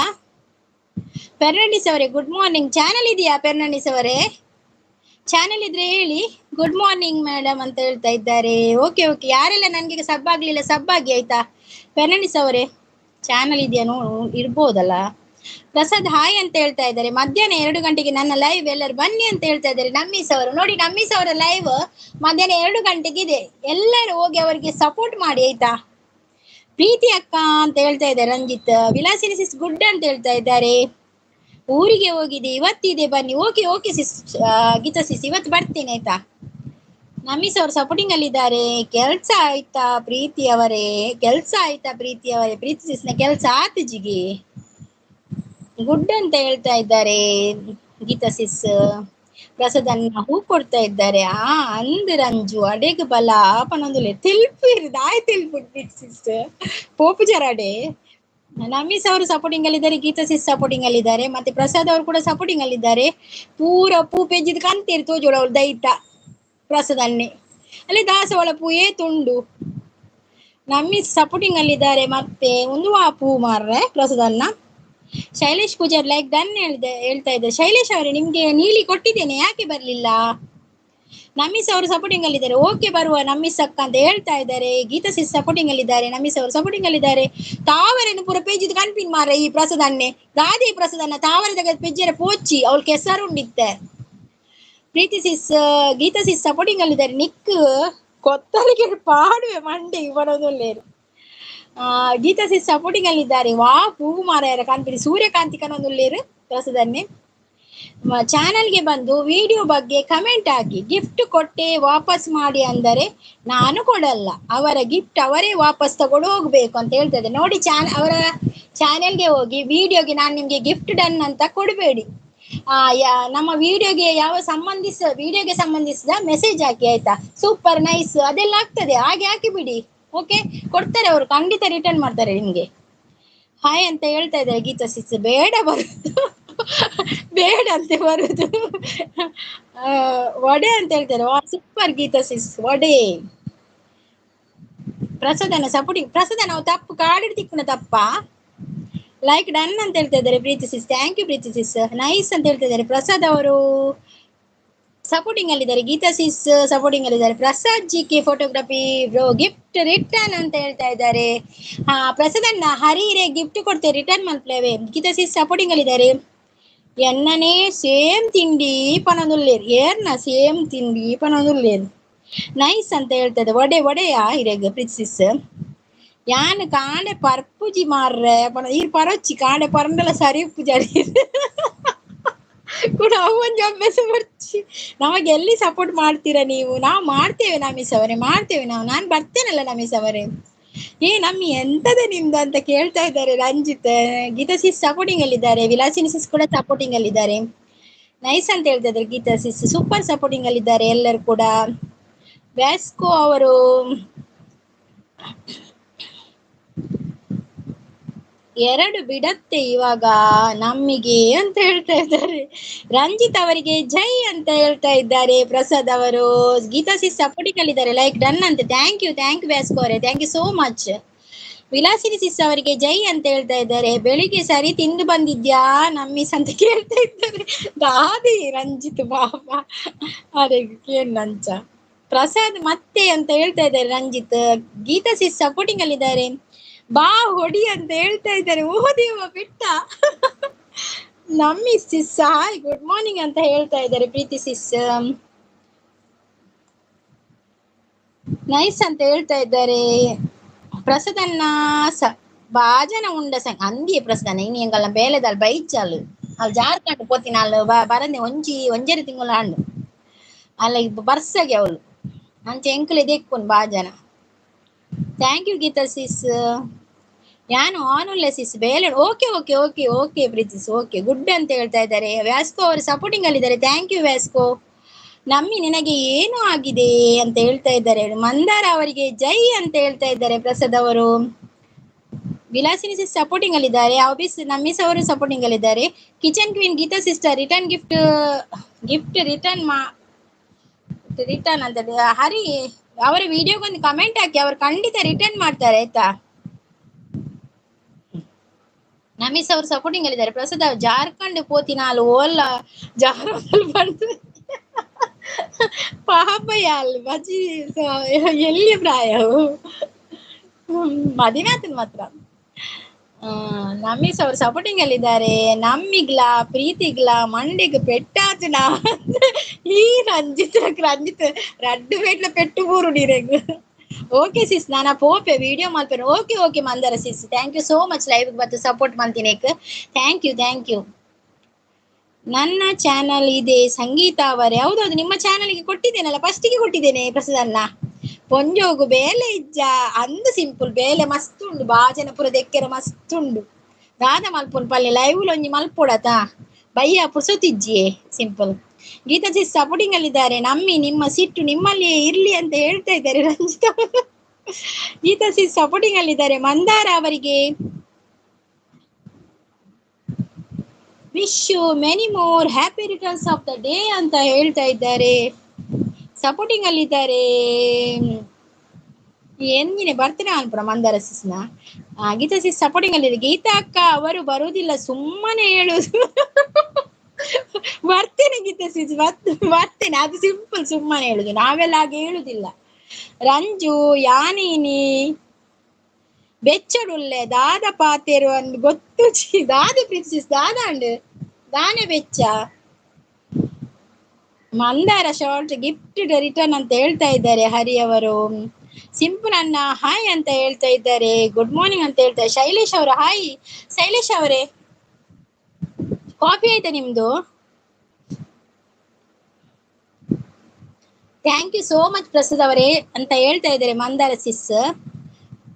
ಪೆರ್ನಾಂಡಿಸ್ ಅವರೇ ಗುಡ್ ಮಾರ್ನಿಂಗ್. ಚಾನಲ್ ಇದೆಯಾ ಪೆರ್ನಾಂಡಿಸ್ ಅವರೇ? ಚಾನೆಲ್ ಇದ್ರೆ ಹೇಳಿ. ಗುಡ್ ಮಾರ್ನಿಂಗ್ ಮೇಡಮ್ ಅಂತ ಹೇಳ್ತಾ ಇದ್ದಾರೆ. ಓಕೆ ಓಕೆ, ಯಾರೆಲ್ಲ ನನ್ಗೆ ಸಬ್ ಆಗ್ಲಿಲ್ಲ ಸಬ್ ಆಗಿ ಆಯ್ತಾ. ಪೆರ್ನಾಂಡಿಸ್ ಅವರೇ ಚಾನಲ್ ಇದೆಯಾ ಇರ್ಬೋದಲ್ಲ. ಪ್ರಸಾದ್ ಹಾಯ್ ಅಂತ ಹೇಳ್ತಾ ಇದ್ದಾರೆ. ಮಧ್ಯಾಹ್ನ 2 ಗಂಟೆಗೆ ನನ್ನ ಲೈವ್, ಎಲ್ಲರೂ ಬನ್ನಿ ಅಂತ ಹೇಳ್ತಾ ಇದ್ದಾರೆ. ನಮ್ಮೀಸ್ ಅವರು ನೋಡಿ, ನಮ್ಮೀಸ್ ಅವರ ಲೈವ್ ಮಧ್ಯಾಹ್ನ 2 ಗಂಟೆಗೆ ಇದೆ. ಎಲ್ಲರೂ ಹೋಗಿ ಅವರಿಗೆ ಸಪೋರ್ಟ್ ಮಾಡಿ ಆಯ್ತಾ. ಪ್ರೀತಿ ಅಕ್ಕ ಅಂತ ಹೇಳ್ತಾ ಇದ್ದಾರೆ ರಂಜಿತ್. ವಿಲಾಸಿನಿ ಸಿಸ್ ಗುಡ್ ಅಂತ ಹೇಳ್ತಾ ಇದ್ದಾರೆ. ಊರಿಗೆ ಹೋಗಿದೆ ಇವತ್ತಿದೆ ಬನ್ನಿ. ಓಕೆ ಓಕೆ ಸಿಸ್ ಗೀತಾ ಸಿಸ್ ಇವತ್ತು ಬರ್ತೇನೆ ಆಯ್ತಾ. ನಮ್ಮೀಸ್ ಅವರು ಸಪೋರ್ಟಿಂಗ್ ಅಲ್ಲಿ ಇದ್ದಾರೆ. ಕೆಲ್ಸ ಆಯ್ತಾ ಪ್ರೀತಿ ಅವರೇ? ಕೆಲ್ಸ ಆಯ್ತಾ ಪ್ರೀತಿ ಅವರೇ? ಪ್ರೀತಿ ಸಿಸ್ನ ಕೆಲ್ಸ ಆತಜಿಗೆ ಗುಡ್ ಅಂತ ಹೇಳ್ತಾ ಇದ್ದಾರೆ. ಗೀತಾ ಸಿಸ್ ಪ್ರಸಾದ್ ಅನ್ನ ಹೂ ಕೊಡ್ತಾ ಇದ್ದಾರೆ. ಅಂದ್ ರಂಜು ಅಡೆಗ್ ಬಲ ಪನೊಂದುಲೆ ತಿಲ್ಪು ಇರುದು ಆಯ್ ತಿಲ್ಪು ಸಿಸ್ ಪೋಪು ಜರಾಡೆ. ನಮ್ಮೀಸ್ ಅವರು ಸಪೋರ್ಟಿಂಗ್ ಅಲ್ಲಿದ್ದಾರೆ. ಗೀತಾ ಸಿಸ್ ಸಪೋರ್ಟಿಂಗ್ ಅಲ್ಲಿದ್ದಾರೆ. ಮತ್ತೆ ಪ್ರಸಾದ್ ಅವರು ಕೂಡ ಸಪೋರ್ಟಿಂಗ್ ಅಲ್ಲಿದ್ದಾರೆ. ಪೂರ ಪೂ ಪೆಜ್ಜಿದ್ ಕಂತೀರಿ ತೋಜೋಳ ಅವ್ರು ದೈತ ಪ್ರಸಾದ್ ಅನ್ನೆ ಅಲ್ಲಿ ದಾಸವಾಳ ಪೂ ತುಂಡು. ನಮ್ಮೀಸ್ ಸಪೋರ್ಟಿಂಗ್ ಅಲ್ಲಿದ್ದಾರೆ. ಮತ್ತೆ ಒಂದು ಆ ಪೂ ಮಾರ್ರೆ ಪ್ರಸಾದ್ ಅನ್ನ. ಶೈಲೇಶ್ ಪೂಜಾರ್ ಲೈಕ್ ಡನ್ ಹೇಳ್ತಾ ಇದ್ದಾರೆ. ಶೈಲೇಶ್ ಅವರೇ ನಿಮ್ಗೆ ನೀಲಿ ಕೊಟ್ಟಿದ್ದೇನೆ, ಯಾಕೆ ಬರ್ಲಿಲ್ಲ? ನಮ್ಮೀಸ್ ಅವರು ಸಪೋರ್ಟಿಂಗ್ ಅಲ್ಲಿದ್ದಾರೆ. ಓಕೆ ಬರುವ ನಮ್ಮೀಸ್ ಅಕ್ಕ ಅಂತ ಹೇಳ್ತಾ ಇದ್ದಾರೆ. Geetha sis supporting ಅಲ್ಲಿದ್ದಾರೆ. ನಮ್ಮೀಸ್ ಅವರು ಸಪೋರ್ಟಿಂಗ್ ಅಲ್ಲಿದ್ದಾರೆ. ತಾವರೇನು ಪೂರ ಪೇಜಿದ್ ಕನ್ಪಿನ್ ಮಾರ ಈ ಪ್ರಸಾದ್ ಅನ್ನೆ ದಾದಿ ಪ್ರಸಾದ್ ಅನ್ನ ತಾವರೆ ತೆಗೆದು ಪೆಜ್ಜರ ಪೋಚಿ ಅವಳು ಕೆಸರುಂಡಿತ್ತೆ. ಪ್ರೀತಿ ಸಿಸ್ ಗೀತಾ ಸಿಸ್ ಸಪೋರ್ಟಿಂಗ್ ಅಲ್ಲಿದ್ದಾರೆ. ನಿಕ್ ಕೊತ್ತಲಿಗೆ ಪಾಡುವೆ ಮಂಡೆ ಬರೋದಲ್ಲೇರು. Geetha sis supporting ಅಲ್ಲಿದ್ದಾರೆ. ವಾ ಪೂ ಮಾರಾಯರ ಕಾಣ್ತೀರಿ ಸೂರ್ಯಕಾಂತಿ ಕನೊಂದುಲ್ಲೇರು ಪ್ರಸಾದನ್ನೇ. ಚಾನಲ್ಗೆ ಬಂದು ವಿಡಿಯೋ ಬಗ್ಗೆ ಕಮೆಂಟ್ ಹಾಕಿ, ಗಿಫ್ಟ್ ಕೊಟ್ಟೆ ವಾಪಸ್ ಮಾಡಿ ಅಂದರೆ ನಾನು ಕೊಡಲ್ಲ, ಅವರ ಗಿಫ್ಟ್ ಅವರೇ ವಾಪಸ್ ತಗೊಂಡು ಹೋಗ್ಬೇಕು ಅಂತ ಹೇಳ್ತದೆ. ನೋಡಿ ಅವರ ಚಾನೆಲ್ಗೆ ಹೋಗಿ ವಿಡಿಯೋಗೆ ನಾನು ನಿಮ್ಗೆ ಗಿಫ್ಟ್ ಡನ್ ಅಂತ ಕೊಡಬೇಡಿ. ನಮ್ಮ ವಿಡಿಯೋಗೆ ವಿಡಿಯೋಗೆ ಸಂಬಂಧಿಸಿದ ಮೆಸೇಜ್ ಹಾಕಿ ಆಯ್ತಾ. ಸೂಪರ್ ನೈಸ್ ಅದೆಲ್ಲ ಆಗ್ತದೆ, ಹಾಗೆ ಹಾಕಿ ಬಿಡಿ. ಓಕೆ, ಕೊಡ್ತಾರೆ ಅವರು, ಖಂಡಿತ ರಿಟರ್ನ್ ಮಾಡ್ತಾರೆ ನಿಮ್ಗೆ. ಹಾಯ್ ಅಂತ ಹೇಳ್ತಾ ಇದ್ದಾರೆ. ಗೀತಾ ಸಿಸ್ ಬೇಡ ಬರುದು ಬೇಡ ಅಂತೆ ಬರುದು ವಡೆ ಅಂತ ಹೇಳ್ತಾರೆ. ಸೂಪರ್ ಗೀತಾ ಸಿಸ್ ವಡೆ. ಪ್ರಸಾದನ ಸಪೋರ್ಟಿಂಗ್ ಪ್ರಸಾದ ನಾವು ತಪ್ಪು ಕಾಡಿಡ್ ತಿಕ್ಕುನ ತಪ್ಪ ಲೈಕ್ ಡನ್ ಅಂತ ಹೇಳ್ತಾ ಇದ್ದಾರೆ Preethi sis. Thank you Preethi sis. Nice ಅಂತ ಹೇಳ್ತಾ ಇದ್ದಾರೆ ಪ್ರಸಾದ್ ಅವರು ಸಪೋರ್ಟಿಂಗ್ ಅಲ್ಲಿದ್ದಾರೆ. ಗೀತಾ ಸಿಸ್ ಸಪೋರ್ಟಿಂಗ್ ಅಲ್ಲಿದ್ದಾರೆ. Prasad G K photography bro gift return ಅಂತ ಹೇಳ್ತಾ ಇದ್ದಾರೆ. ಪ್ರಸಾದಣ್ಣ ಹರಿರೆ ಗಿಫ್ಟ್ ಕೊಡ್ತೇವೆ ರಿಟರ್ನ್ ಮಲ್ಪ್ಲೇವೆ. ಗೀತಾ ಸಿಸ್ ಸಪೋರ್ಟಿಂಗ್ ಅಲ್ಲಿದ್ದಾರೆ. ಎನ್ನನೇ ಸೇಮ್ ತಿಂಡಿ ಪನದುಲ್ಲೇರು ಏರ್ನ ಸೇಮ್ ತಿಂಡಿ ಪನದುಲ್ಲೇರು ನೈಸ್ ಅಂತ ಹೇಳ್ತಾ ಇದೆ. ಒಡೆಯಾ ಹಿರೇಗ ಪ್ರೀತಿ ಸಿಸ್ ಯಾನ್ ಕಾಂಡೆ ಪರ್ಪುಜಿ ಮಾರ್ರೆ ಈ ಪರೊಚ್ಚಿ ಕಾಂಡೆ ಪರಂದೆಲ್ಲ ಸರಿ ಪೂಜಾರಿ ಕೂಡ ಅವೊಂದು ಅಭ್ಯಾಸ ಬರ್ಚಿ ನಮಗೆ ಎಲ್ಲಿ ಸಪೋರ್ಟ್ ಮಾಡ್ತೀರಾ ನೀವು? ನಾವು ಮಾಡ್ತೇವೆ ನಮಿಸ್ ಅವರೇ, ಮಾಡ್ತೇವೆ ನಾವು. ನಾನು ಬರ್ತೇನಲ್ಲ ನಮಿಸ್ ಅವರೇ. ನಮ್ಮಿ ಎಂತದ ನಿಮ್ದು ಅಂತ ಕೇಳ್ತಾ ಇದ್ದಾರೆ ರಂಜಿತ್. ಗೀತಾ ಸಿಸ್ ಸಪೋರ್ಟಿಂಗ್ ಅಲ್ಲಿದ್ದಾರೆ. ವಿಲಾಸಿನಿ ಸಿಸ್ ಕೂಡ ಸಪೋರ್ಟಿಂಗ್ ಅಲ್ಲಿದ್ದಾರೆ. ನೈಸ್ ಅಂತ ಹೇಳ್ತಾ ಇದ್ದಾರೆ ಗೀತಾ ಸಿಸ್. ಸೂಪರ್ ಸಪೋರ್ಟಿಂಗ್ ಅಲ್ಲಿದ್ದಾರೆ ಎಲ್ಲರೂ ಕೂಡ. ವ್ಯಾಸ್ಕೋ ಅವರು ಎರಡು ಬಿಡತ್ತೆ ಇವಾಗ ನಮ್ಮಿಗೆ ಅಂತ ಹೇಳ್ತಾ ಇದ್ದಾರೆ. ರಂಜಿತ್ ಅವರಿಗೆ ಜೈ ಅಂತ ಹೇಳ್ತಾ ಇದ್ದಾರೆ ಪ್ರಸಾದ್ ಅವರು. Geetha sis supporting ಅಲ್ಲಿದ್ದಾರೆ. Like done ಅಂತ. ಥ್ಯಾಂಕ್ ಯು ವ್ಯಾಸ್ಕೋ ಅವರೇ, thank you so much. Vilasini ಸಿಸ್ ಅವರಿಗೆ ಜೈ ಅಂತ ಹೇಳ್ತಾ ಇದ್ದಾರೆ. ಬೆಳಿಗ್ಗೆ ಸರಿ ತಿಂದು ಬಂದಿದ್ಯಾ ನಮ್ಮಿಸ್ ಅಂತ ಕೇಳ್ತಾ ಇದ್ದಾರೆ. ದಾದಿ ರಂಜಿತ್ ಬಾಬಾ ಅದೇ ಕೇಳಂಚ ಪ್ರಸಾದ್ ಮತ್ತೆ ಅಂತ ಹೇಳ್ತಾ ಇದ್ದಾರೆ ರಂಜಿತ್. Geetha sis supporting ಅಲ್ಲಿದ್ದಾರೆ. ಬಾ ಹೊಡಿ ಅಂತ ಹೇಳ್ತಾ ಇದ್ದಾರೆ. ಓದಿವ ಬಿಟ್ಟ ನಮ್ಮಿ ಸಿಸ್ ಹಾಯ್ ಗುಡ್ ಮಾರ್ನಿಂಗ್ ಅಂತ ಹೇಳ್ತಾ ಇದ್ದಾರೆ ಪ್ರೀತಿ ಸಿಸ್. ನೈಸ್ ಅಂತ ಹೇಳ್ತಾ ಇದ್ದಾರೆ. ಪ್ರಸಾದನ್ನ ಬಾಜನ ಉಂಡ ಸಂಗ್ ಅಂದಿಯ ಪ್ರಸಾದನ ಇನ್ನು ಎಂಗಲ್ಲ ಬೇಲೆದಲ್ ಬೈಚಾಲು ಅಲ್ಲಿ ಜಾರ್ಕಂಡು ಪೋತಿನ ಅಲ್ಲಿ ಬರಂದೆ ಒಂಜೇರಿ ತಿಂಗಳು ಹಣ್ಣು ಅಲ್ಲ ಇಬ್ಬ ಬರ್ಸಗೆ ಅವಳು ಅಂಚೆ ಎಂಕಲೆ ದೆಕ್ಕುನ್ ಬಾಜನ. Thank you Geetha sis. ಯಾನು ಆನುಲ್ಲ ಸಿಸ್ ಬೇಲೆ ಓಕೆ ಪ್ರೀತಿಸ್ ಓಕೆ ಗುಡ್ ಅಂತ ಹೇಳ್ತಾ ಇದ್ದಾರೆ. ವ್ಯಾಸ್ಕೋ ಅವರು ಸಪೋರ್ಟಿಂಗ್ ಅಲ್ಲಿದ್ದಾರೆ. Thank you Vasco. ನಮ್ಮಿ ನಿನಗೆ ಏನು ಆಗಿದೆ ಅಂತ ಹೇಳ್ತಾ ಇದ್ದಾರೆ. ಮಂದಾರ ಅವರಿಗೆ ಜೈ ಅಂತ ಹೇಳ್ತಾ ಇದ್ದಾರೆ ಪ್ರಸಾದ್ ಅವರು. Vilasini sis supporting ಅಲ್ಲಿದ್ದಾರೆ. ಆಫೀಸ್ ನಮ್ಮಿಸ್ ಅವರು ಸಪೋರ್ಟಿಂಗ್ ಅಲ್ಲಿದ್ದಾರೆ. Kitchen queen Geetha sister return gift return ಅಂತ ಹರಿ ಅವರ ವಿಡಿಯೋಗೊಂದು ಕಮೆಂಟ್ ಹಾಕಿ, ಅವರು ಖಂಡಿತ ರಿಟರ್ನ್ ಮಾಡ್ತಾರೆ ಆಯ್ತಾ. ನಮಿಸ್ ಅವರು ಸಪೋರ್ಟಿಂಗ್ ಅಲ್ಲಿದ್ದಾರೆ. ಪ್ರಸಾದ್ ಅವರು ಜಾರ್ಖಂಡ್ ಪೋತಿನಾಲು ಓಲ್ಲ ಜಾರಲ್ಲಿ ಬಂದು ಪಾಪಯಾಲ್ ಬಜಿ ಎಲ್ಲಿ ಪ್ರಾಯವು ಮದಿನಾಥನ್ ಮಾತ್ರ. ನಮ್ಮಿಸ್ ಅವರು ಸಪೋರ್ಟಿಂಗ್ ಅಲ್ಲಿದ್ದಾರೆ. ನಮ್ಮಿಗ್ಲ ಪ್ರೀತಿಗ್ಲ ಮಂಡಿಗ್ ಪೆಟ್ಟಾಚನ ಈ ರಂಜಿತ್ ರಡ್ಡು ಬೇಟ್ಲ ಪೆಟ್ಟು ಬೂರು ನೀರೆಗ್. ಓಕೆ ಸಿಸ್ ನಾನು ಪೋಪೆ ವಿಡಿಯೋ ಮಾಡ್ತೇನೆ. Okay Mandara sis thank you so much live ಬಂದು ಸಪೋರ್ಟ್ ಮಾಡ್ತೀನಿ. Thank you. ನನ್ನ ಚಾನಲ್ ಇದೆ ಸಂಗೀತ ಅವರೇ. ಹೌದೌದು ನಿಮ್ಮ ಚಾನಲ್ಗೆ ಕೊಟ್ಟಿದ್ದೇನಲ್ಲ, ಫಸ್ಟಿಗೆ ಕೊಟ್ಟಿದ್ದೇನೆ ಪ್ರಸಾದನ್ನ. ಪೊಂಜೋಗು ಬೇಲೆ ಇಜ್ಜ ಅಂದು ಸಿಂಪಲ್ ಬೇಲೆ ಮಸ್ತ್ ಉಂಡು. ಬಾಜನಪುರ ದೆಕ್ಕೆರ ಮಸ್ತ್ ಉಂಡು. ರಾಧ ಮಲ್ಪುನ್ ಪಲ್ಲೆ ಲೈವ್ ಒಂಜಿ ಮಲ್ಪೊಡತಾ ಬಯ್ಯ ಪುರ್ಸೊತಿಜ್ಜಿಯೇ ಸಿಂಪಲ್. ಗೀತಾ ಸಿಸ್ ಸಪೋರ್ಟಿಂಗ್ ಅಲ್ಲಿದ್ದಾರೆ. ನಮ್ಮಿ ನಿಮ್ಮ ಸಿಟ್ಟು ನಿಮ್ಮಲ್ಲಿಯೇ ಇರ್ಲಿ ಅಂತ ಹೇಳ್ತಾ ಇದ್ದಾರೆ ರಂಜಿತ್. ಗೀತಾ ಸಿಸ್ ಸಪೋರ್ಟಿಂಗ್ ಅಲ್ಲಿದ್ದಾರೆ. ಮಂದಾರ ಅವರಿಗೆ wish you many more happy returns of the day ಅಂತ ಹೇಳ್ತಾ ಇದ್ದಾರೆ. ಸಪೋರ್ಟಿಂಗ್ ಅಲ್ಲಿದ್ದಾರೆ. ಎಂದಿನ ಬರ್ತೀರಾ ಅನ್ಪುರ ಮಂದಾರ ಸಿಸ್ನ. ಗೀತಾ ಸಿಸ್ ಸಪೋರ್ಟಿಂಗ್ ಅಲ್ಲಿದೆ. ಗೀತಾ ಅಕ್ಕ ಅವರು ಬರುವುದಿಲ್ಲ ಸುಮ್ಮನೆ ಹೇಳುದು. ಬರ್ತೇನೆ ಗೀತಾ ಸಿಸ್ ಬರ್ತೇನೆ, ಅದು ಸಿಂಪಲ್ ಸುಮ್ಮನೆ ಹೇಳುದು, ನಾವೆಲ್ಲ ಹಾಗೆ ಹೇಳುದಿಲ್ಲ. ರಂಜು ಯಾನೀನಿ ಬೆಚ್ಚಡುಲ್ಲೆ ದಾದ ಪಾತೇರು ಅಂದ್ ಗೊತ್ತು ದಾದ ಪ್ರಿನ್ಸಿಸ್ ದಾದ ಅಂಡ್ ದಾನೆ ಬೆಚ್ಚ. ಮಂದಾರ ಶಾರ್ಟ್ ಗಿಫ್ಟ್ ರಿಟರ್ನ್ ಅಂತ ಹೇಳ್ತಾ ಇದ್ದಾರೆ ಹರಿ ಅವರು. ಸಿಂಪಲ್ ಅನ್ನ ಹಾಯ್ ಅಂತ ಹೇಳ್ತಾ ಇದ್ದಾರೆ. ಗುಡ್ ಮಾರ್ನಿಂಗ್ ಅಂತ ಹೇಳ್ತಾರೆ. ಶೈಲೇಶ್ ಅವರು ಹಾಯ್. ಶೈಲೇಶ್ ಅವರೇ ಕಾಫಿ ಆಯ್ತಾ ನಿಮ್ದು? Thank you so much Prasad ಅವರೇ ಅಂತ ಹೇಳ್ತಾ ಇದ್ದಾರೆ ಮಂದಾರ ಸಿಸ್.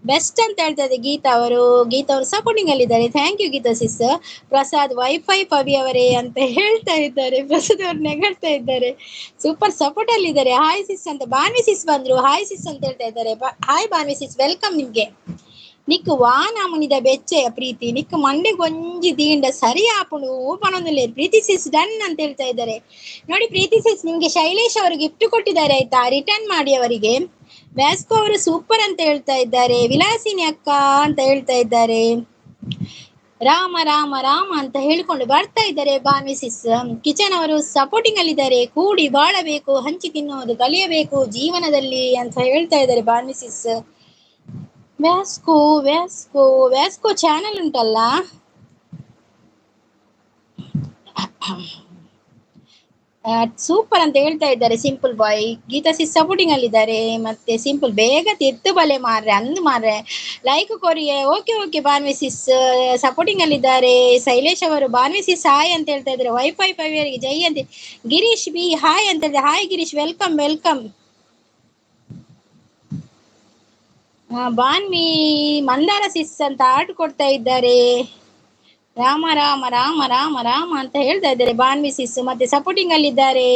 ಬೆಸ್ಟ್ ಅಂತ ಹೇಳ್ತಾ ಇದ್ದಾರೆ ಗೀತಾ ಅವರು ಸಪೋರ್ಟಿಂಗ್ ಅಲ್ಲಿದ್ದಾರೆ. Thank you Geetha sis. Prasad wifey Pavi ಅವರೇ ಅಂತ ಹೇಳ್ತಾ ಇದ್ದಾರೆ. ಪ್ರಸಾದ್ ಅವರು ನೆಗಡ್ತಾ ಇದ್ದಾರೆ. ಸೂಪರ್ ಸಪೋರ್ಟ್ ಅಲ್ಲಿ ಇದ್ದಾರೆ. ಹಾಯ್ ಸಿಸ್ ಅಂತ ಬಾನ್ವಿ ಸಿಸ್ ಬಂದ್ರು. ಹಾಯ್ ಸಿಸ್ ಅಂತ ಹೇಳ್ತಾ ಇದ್ದಾರೆ. ಹಾಯ್ ಬಾನ್ವಿ ಸಿಸ್ ವೆಲ್ಕಮ್ ನಿಮ್ಗೆ. ನಿಕ್ಕು ವಾನ ಮುನಿದ ಬೆಚ್ಚೆಯ ಪ್ರೀತಿ ನಿಕ್ಕು ಮಂಡೆ ಗೊಂಜಿ ದೀಂಡ ಸರಿ ಆಪುಂಡು ಪನೊಂದುಲ್ಲೇರು. ಪ್ರೀತಿ ಸಿಸ್ ಡನ್ ಅಂತ ಹೇಳ್ತಾ ಇದ್ದಾರೆ. ನೋಡಿ ಪ್ರೀತಿ ಸಿಸ್ ನಿಮ್ಗೆ ಶೈಲೇಶ್ ಅವರು ಗಿಫ್ಟ್ ಕೊಟ್ಟಿದ್ದಾರೆ ಆಯ್ತಾ, ರಿಟರ್ನ್ ಮಾಡಿ ಅವರಿಗೆ. ವ್ಯಾಸ್ಕೋ ಅವರು ಸೂಪರ್ ಅಂತ ಹೇಳ್ತಾ ಇದ್ದಾರೆ. ವಿಲಾಸಿನಿ ಅಕ್ಕ ಅಂತ ಹೇಳ್ತಾ ಇದ್ದಾರೆ. ರಾಮ ರಾಮ ರಾಮ ಅಂತ ಹೇಳಿಕೊಂಡು ಬರ್ತಾ ಇದ್ದಾರೆ ಬಾನ್ವಿ ಸಿಸ್. ಕಿಚನ್ ಅವರು ಸಪೋರ್ಟಿಂಗ್ ಅಲ್ಲಿ ಇದ್ದಾರೆ. ಕೂಡಿ ಬಾಳಬೇಕು, ಹಂಚಿ ತಿನ್ನುವುದು ಕಲಿಯಬೇಕು ಜೀವನದಲ್ಲಿ ಅಂತ ಹೇಳ್ತಾ ಇದ್ದಾರೆ ಬಾನ್ವಿ ಸಿಸ್. ವ್ಯಾಸ್ಕೋ ವ್ಯಾಸ್ಕೋ ವ್ಯಾಸ್ಕೋ ಚಾನಲ್ ಉಂಟಲ್ಲ, ಸೂಪರ್ ಅಂತ ಹೇಳ್ತಾ ಇದ್ದಾರೆ ಸಿಂಪಲ್ ಬಾಯ್. ಗೀತಾ ಸಿಸ್ ಸಪೋರ್ಟಿಂಗ್ ಅಲ್ಲಿ ಇದ್ದಾರೆ. ಮತ್ತೆ ಸಿಂಪಲ್ ಬೇಗ ತಿರ್ತು ಬಲೆ ಮಾರ್ರೆ ಅಂದು ಮಾರ್ರೆ like ಕೊರಿಯೆ. Okay okay ಬಾನ್ವಿ sis supporting ಅಲ್ಲಿ ಇದ್ದಾರೆ. ಶೈಲೇಶ್ ಅವರು ಬಾನ್ವಿ ಸಿಸ್ ಹಾಯ್ ಅಂತ ಹೇಳ್ತಾ ಇದ್ದಾರೆ. ವೈಫೈ 5 ಗೆ ಜೈ ಅಂತ. ಗಿರೀಶ್ ಬಿ ಹಾಯ್ ಅಂತ ಹೇಳಿದ್ರೆ hi Girish, welcome welcome. Bhanvi Mandara sis ಅಂತ ಆರ್ಟ್ ಕೊಡ್ತಾ ಇದ್ದಾರೆ. ರಾಮ ರಾಮ ರಾಮ ರಾಮ ರಾಮ ಅಂತ ಹೇಳ್ತಾ ಇದ್ದಾರೆ ಬಾನ್ವಿ ಸಿಸ್. ಮತ್ತೆ ಸಪೋರ್ಟಿಂಗ್ ಅಲ್ಲಿ ಇದ್ದಾರೆ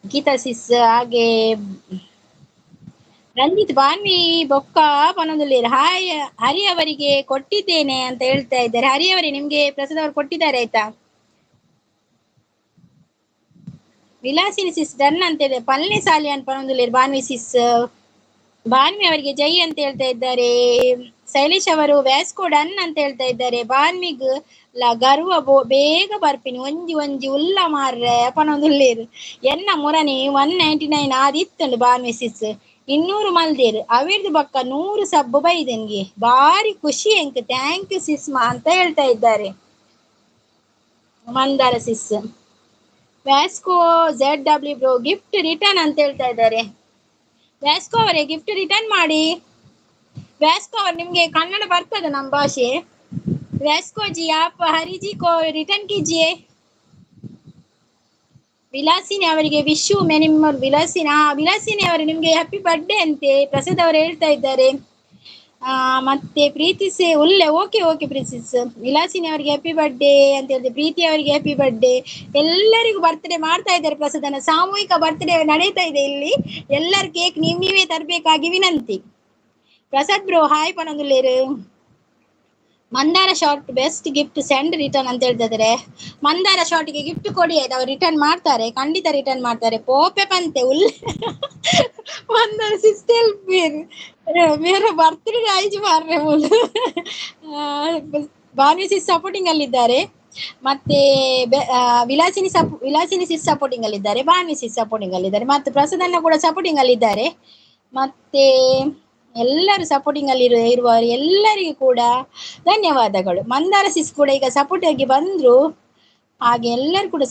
ಗೀತಾ ಸಿಸ್. ಹಾಗೆ ರಂಜಿತ್ ಬಾನ್ವಿ ಬೊಕ್ಕ ಪನೊಂದಲ್ಲಿ ಹಾಯ್ ಹರಿ ಅವರಿಗೆ ಕೊಟ್ಟಿದ್ದೇನೆ ಅಂತ ಹೇಳ್ತಾ ಇದ್ದಾರೆ. ಹರಿ ಅವರೇ ನಿಮ್ಗೆ ಪ್ರಸಾದ್ ಅವರು ಕೊಟ್ಟಿದ್ದಾರೆ ಆಯ್ತಾ. ವಿಲಾಸಿನಿ ಸಿಸ್ ಡನ್ ಅಂತ ಹೇಳಿದ್ರೆ ಪಲ್ಲೆ ಸಾಲಿಯಾನ್ ಪನೊಂದಲ್ಲಿ ಬಾನ್ವಿ ಸಿಸ್. ಬಾನ್ವಿ ಅವರಿಗೆ ಜೈ ಅಂತ ಹೇಳ್ತಾ ಇದ್ದಾರೆ. ಶೈಲೇಶ್ ಅವರು ವ್ಯಾಸ್ಕೋ ಡನ್ ಅಂತ ಹೇಳ್ತಾ ಇದ್ದಾರೆ. ಬಾನ್ವಿಗ್ ಗರ್ವ ಬೇಗ ಬರ್ಪಿನಿ ಒಂಜಿ ಒಂಜಿ ಉಲ್ಲ ಮಾರ್ರೆ ಪನೊಂದುಲ್ಲೇರು ಎನ್ನ ಮುರನಿ 199 ಆದಿತ್ತಂಡು ಬಾನ್ವಿ ಸಿಸ್. 200 ಮಲ್ದೇರು ಅವಿರ್ದು ಬಕ್ಕ 100 ಸಬ್ಬು ಬೈದೆನ್ಗೆ ಬಾರಿ ಖುಷಿ ಎಂಕ್. ಥ್ಯಾಂಕ್ ಯು ಸಿಸ್ಮಾ ಅಂತ ಹೇಳ್ತಾ ಇದ್ದಾರೆ Mandara sis. Vasco ZW bro gift return ಅಂತ ಹೇಳ್ತಾ ಇದ್ದಾರೆ. ವ್ಯಾಸ್ಕೋ ಅವರೇ ಗಿಫ್ಟ್ ರಿಟರ್ನ್ ಮಾಡಿ. ವ್ಯಾಸ್ಕೋ ಅವ್ರು ನಿಮ್ಗೆ ಕನ್ನಡ ಬರ್ತದ ನಮ್ಮ ಭಾಷೆ. ವ್ಯಾಸ್ಕೋ ಜಿ ಆಪ್ ಹರಿಜಿ ಕೋ ರಿಟರ್ನ್ ಕೀಜಿಯೇ. ವಿಲಾಸಿನಿ ಅವರಿಗೆ ವಿಶು ಮೆನಿಮಲ್ ವಿಲಾಸಿನಿ ಅವರು ನಿಮ್ಗೆ ಹ್ಯಾಪಿ ಬರ್ಡೇ ಅಂತೆ ಪ್ರಸಾದ್ ಅವರು ಹೇಳ್ತಾ ಇದ್ದಾರೆ. ಮತ್ತೆ ಪ್ರೀತಿ ಉಲ್ಲೆ ಓಕೆ ಓಕೆ ಪ್ರೀತಿಸ್. ವಿಲಾಸಿನಿ ಅವರಿಗೆ ಹ್ಯಾಪಿ ಬರ್ಡೇ ಅಂತ ಹೇಳಿದ್ರೆ ಪ್ರೀತಿ ಅವರಿಗೆ ಹ್ಯಾಪಿ ಬರ್ಡೇ. ಎಲ್ಲರಿಗೂ ಬರ್ತ್ಡೇ ಮಾಡ್ತಾ ಇದ್ದಾರೆ ಪ್ರಸಾದನ. ಸಾಮೂಹಿಕ ಬರ್ತ್ಡೇ ನಡೀತಾ ಇದೆ ಇಲ್ಲಿ. ಎಲ್ಲರ ಕೇಕ್ ನೀವೇ ತರಬೇಕಾಗಿ ವಿನಂತಿ. ಪ್ರಸಾದ್ ಬ್ರೋ ಹಾಯ್ ಪನೊಂದುಲ್ಲೇರು. Mandara short best gift send return ಅಂತ ಹೇಳ್ತಿದ್ದಾರೆ. ಮಂದಾರ ಶಾರ್ಟ್ಗೆ ಗಿಫ್ಟ್ ಕೊಡಿ ಆಯ್ತು, ಅವ್ರು ರಿಟರ್ನ್ ಮಾಡ್ತಾರೆ, ಖಂಡಿತ ರಿಟರ್ನ್ ಮಾಡ್ತಾರೆ. ಪೋಪೆ ಪಂತೆ ಉಲ್ಲೆ ಮಂದಾರ ಸಿಸ್ಟೆಲ್ ಮೇರೆ ಬರ್ತ್ಡೇ ಆಯ್ತು ಮಾರ್ರೆ ಮುಲ್. ಬಾನ್ವಿ ಸಿಸ್ ಸಪೋರ್ಟಿಂಗ್ ಅಲ್ಲಿದ್ದಾರೆ. ಮತ್ತೆ Vilasini sis supporting ಅಲ್ಲಿದ್ದಾರೆ. ಬಾನ್ವಿ sis supporting ಅಲ್ಲಿದ್ದಾರೆ. ಮತ್ತೆ ಪ್ರಸಾದನ್ನ ಕೂಡ ಸಪೋರ್ಟಿಂಗ್ ಅಲ್ಲಿದ್ದಾರೆ. ಮತ್ತೆ ಎಲ್ಲರೂ ಸಪೋರ್ಟಿಂಗ್ ಅಲ್ಲಿ ಇರುವವರು ಎಲ್ಲರಿಗೂ ಕೂಡ ಧನ್ಯವಾದಗಳು. ಮಂದಾರ ಸಿಸ್ ಕೂಡ ಈಗ ಸಪೋರ್ಟ್ ಆಗಿ ಬಂದ್ರು. ಹಾಗೆ ಎಲ್ಲರೂ ಕೂಡ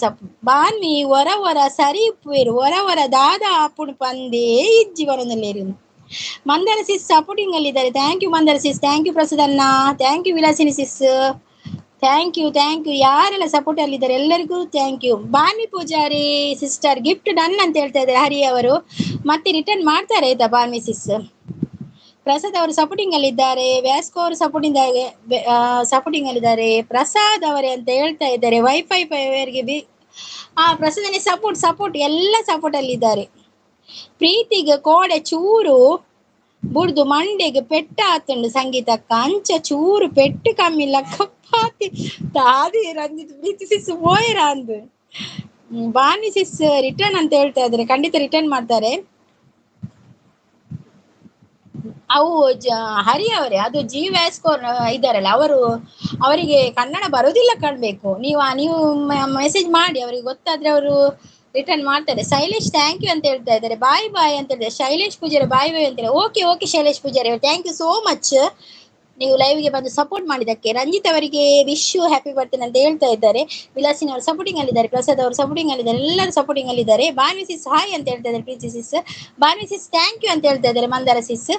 ಬಾನ್ವಿ ಹೊರ ಸರಿ ಉಪ್ಪುವೇರು ಹೊರ ದಾದ ಅಪ್ಪುಡು ಪಂದೇ ಇಜ್ಜಿ ಬರೋದಲ್ಲಿ. ಮಂದಾರ ಸಿಸ್ ಸಪೋರ್ಟಿಂಗ್ ಅಲ್ಲಿ ಇದ್ದಾರೆ. Thank you Mandara sis, thank you ಪ್ರಸಾದನ್ನ, thank you Vilasini sis, thank you ಯಾರೆಲ್ಲ ಸಪೋರ್ಟ್ ಅಲ್ಲಿ ಇದ್ದಾರೆ ಎಲ್ಲರಿಗೂ thank you. Bhanvi Poojari sister gift done ಅಂತ ಹೇಳ್ತಾ ಇದ್ದಾರೆ ಹರಿ ಅವರು. ಮತ್ತೆ ರಿಟರ್ನ್ ಮಾಡ್ತಾರೆ ಆಯ್ತಾ ಬಾನ್ವಿ ಸಿಸ್. ಪ್ರಸಾದ್ ಅವರು ಸಪೋರ್ಟಿಂಗ್ ಅಲ್ಲಿ ಇದ್ದಾರೆ. ವ್ಯಾಸ್ಕೋ ಅವರು ಸಪೋರ್ಟಿಂಗ್ ಅಲ್ಲಿ ಇದ್ದಾರೆ. ಪ್ರಸಾದ್ ಅವರೇ ಅಂತ ಹೇಳ್ತಾ ಇದ್ದಾರೆ. ವೈಫೈ 5 ಗೆ ಪ್ರಸಾದನೇ ಸಪೋರ್ಟ್ ಎಲ್ಲ ಸಪೋರ್ಟ್ ಅಲ್ಲಿ ಇದ್ದಾರೆ. ಪ್ರೀತಿಗೆ ಕೋಡೆ ಚೂರು ಬುಡ್ದು ಮಂಡೆಗೆ ಪೆಟ್ಟ ಆತುಂಡು ಸಂಗೀತಕ್ಕ ಅಂಚ ಚೂರು ಪೆಟ್ಟು ಕಮ್ಮಿಲ್ಲ ಕಪ್ಪಾತಿ ತಾದಿ ರಂಜಿತ್ ಪ್ರೀತಿ ಸಿಸ್ ಮೋಯರ ಅಂದು. ಬಾನ್ವಿ ಸಿಸ್ ರಿಟರ್ನ್ ಅಂತ ಹೇಳ್ತಾ ಇದ್ದಾರೆ, ಖಂಡಿತ ರಿಟರ್ನ್ ಮಾಡ್ತಾರೆ. ಅವು ಹರಿ ಅವರೇ ಅದು ಜಿ ವ್ಯಾಸ್ಕೋರ್ ಇದ್ದಾರಲ್ಲ ಅವರಿಗೆ ಕನ್ನಡ ಬರೋದಿಲ್ಲ ಕಾಣ್ಬೇಕು. ನೀವು ಮೆಸೇಜ್ ಮಾಡಿ, ಅವರಿಗೆ ಗೊತ್ತಾದ್ರೆ ಅವರು ರಿಟರ್ನ್ ಮಾಡ್ತಾರೆ. ಶೈಲೇಶ್ ಥ್ಯಾಂಕ್ ಯು ಅಂತ ಹೇಳ್ತಾ ಇದ್ದಾರೆ. ಬಾಯ್ ಅಂತ ಹೇಳಿದ್ದಾರೆ. ಶೈಲೇಶ್ ಪೂಜಾರಿ ಬಾಯ್ ಅಂತಾರೆ. Okay Shailesh Pujari thank you so much ನೀವು ಲೈವ್ಗೆ ಬಂದು ಸಪೋರ್ಟ್ ಮಾಡಿದ್ದಕ್ಕೆ. ರಂಜಿತ್ ಅವರಿಗೆ ವಿಶ್ ಯು ಹ್ಯಾಪಿ ಬರ್ತ್ಡೇ ಅಂತ ಹೇಳ್ತಾ ಇದ್ದಾರೆ. ವಿಲಾಸಿನಿ ಅವರು ಸಪೋರ್ಟಿಂಗ್ ಅಲ್ಲಿದ್ದಾರೆ. ಪ್ರಸಾದ್ ಅವರು ಸಪೋರ್ಟಿಂಗ್ ಅಲ್ಲಿದ್ದಾರೆ. ಎಲ್ಲರೂ ಸಪೋರ್ಟಿಂಗ್ ಅಲ್ಲಿದ್ದಾರೆ. ಬಾನ್ವಿ ಸಿಸ್ ಹಾಯ್ ಅಂತ ಹೇಳ್ತಾ ಇದ್ದಾರೆ. ಪ್ರೀತಿ ಸಿಸ್ ಬಾನ್ವಿ ಸಿಸ್ ಥ್ಯಾಂಕ್ ಯು ಅಂತ ಹೇಳ್ತಾ ಇದ್ದಾರೆ. ಮಂದಾರ ಸಿಸ್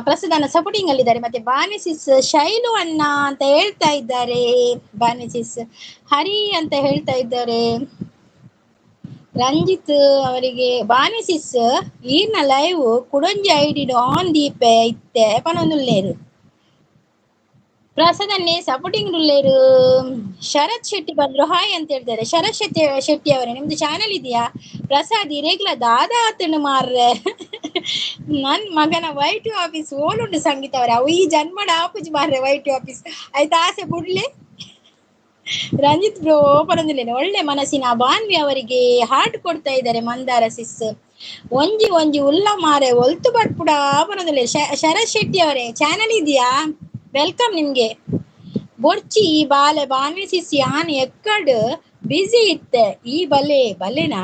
ಪ್ರಸಾದನ ಸಪೋರ್ಟಿಂಗ್ ಅಲ್ಲಿದ್ದಾರೆ. ಮತ್ತೆ ಬಾನ್ವಿ ಸಿಸ್ ಶೈಲು ಅಣ್ಣ ಅಂತ ಹೇಳ್ತಾ ಇದ್ದಾರೆ. ಬಾನ್ವಿ ಸಿಸ್ ಹರಿ ಅಂತ ಹೇಳ್ತಾ ಇದ್ದಾರೆ. ರಂಜಿತ್ ಅವರಿಗೆ ಬಾನ್ವಿ ಸಿಸ್ ಈರ್ನ ಲೈವ್ ಕುಡಂಜಿ ಐಡಿ ಆನ್ ದೀಪೆ ಇತ್ತೆ ಪನೊಂದುಲ್ಲೇರು. ಪ್ರಸಾದನ್ನೇ ಸಪೋರ್ಟಿಂಗ್ ಉಳ್ಳೇರು. ಶರತ್ ಶೆಟ್ಟಿ ಬಂದ್ರು ಹಾಯ್ ಅಂತ ಹೇಳ್ತಾರೆ. ಶರತ್ ಶೆಟ್ಟಿ ಅವರೇ ನಿಮ್ದು ಚಾನೆಲ್ ಇದೆಯಾ? ಪ್ರಸಾದ್ ಇರೇಗ್ಲ ದಾದಾ ಆತನು ಮಾರ್ರೆ ನನ್ ಮಗನ ವೈಟಿ ಆಫೀಸ್ ಓಲುಂಡು ಸಂಗೀತ ಅವರೇ ಅವು ಈ ಜನ್ಮಡ ಆಪುಜಿ ಮಾರ್ರೆ ವೈಟಿ ಆಫೀಸ್ ಆಯ್ತು ಆಸೆ ಬುಡ್ಲೆ. ರಂಜಿತ್ ಬ್ರೋ ಪರೊಂದಿಲ್ಲೇನೆ ಒಳ್ಳೆ ಮನಸ್ಸಿನ ಬಾನ್ವಿ ಅವರಿಗೆ ಹಾರ್ಟ್ ಕೊಡ್ತಾ ಇದ್ದಾರೆ ಮಂದಾರ ಸಿಸ್. ಒಂಜಿ ಒಂಜಿ ಉಲ್ಲ ಮಾರೆ ಒಲ್ತು ಬಟ್ಪುಡ ಬರೋದಿಲ್ಲ. ಶರತ್ ಶೆಟ್ಟಿ ಅವರೇ ಚಾನಲ್ ಇದೆಯಾ? ವೆಲ್ಕಮ್ ನಿಮ್ಗೆ. ಬೊರ್ಚಿ ಈ ಬಾಲೆ ಬಾನ್ವಿ ಸಿಸಿ ಆನ್ ಎಕ್ಕಡ್ ಬಿಸಿ ಇತ್ತೆ ಈ ಬಲೆನಾ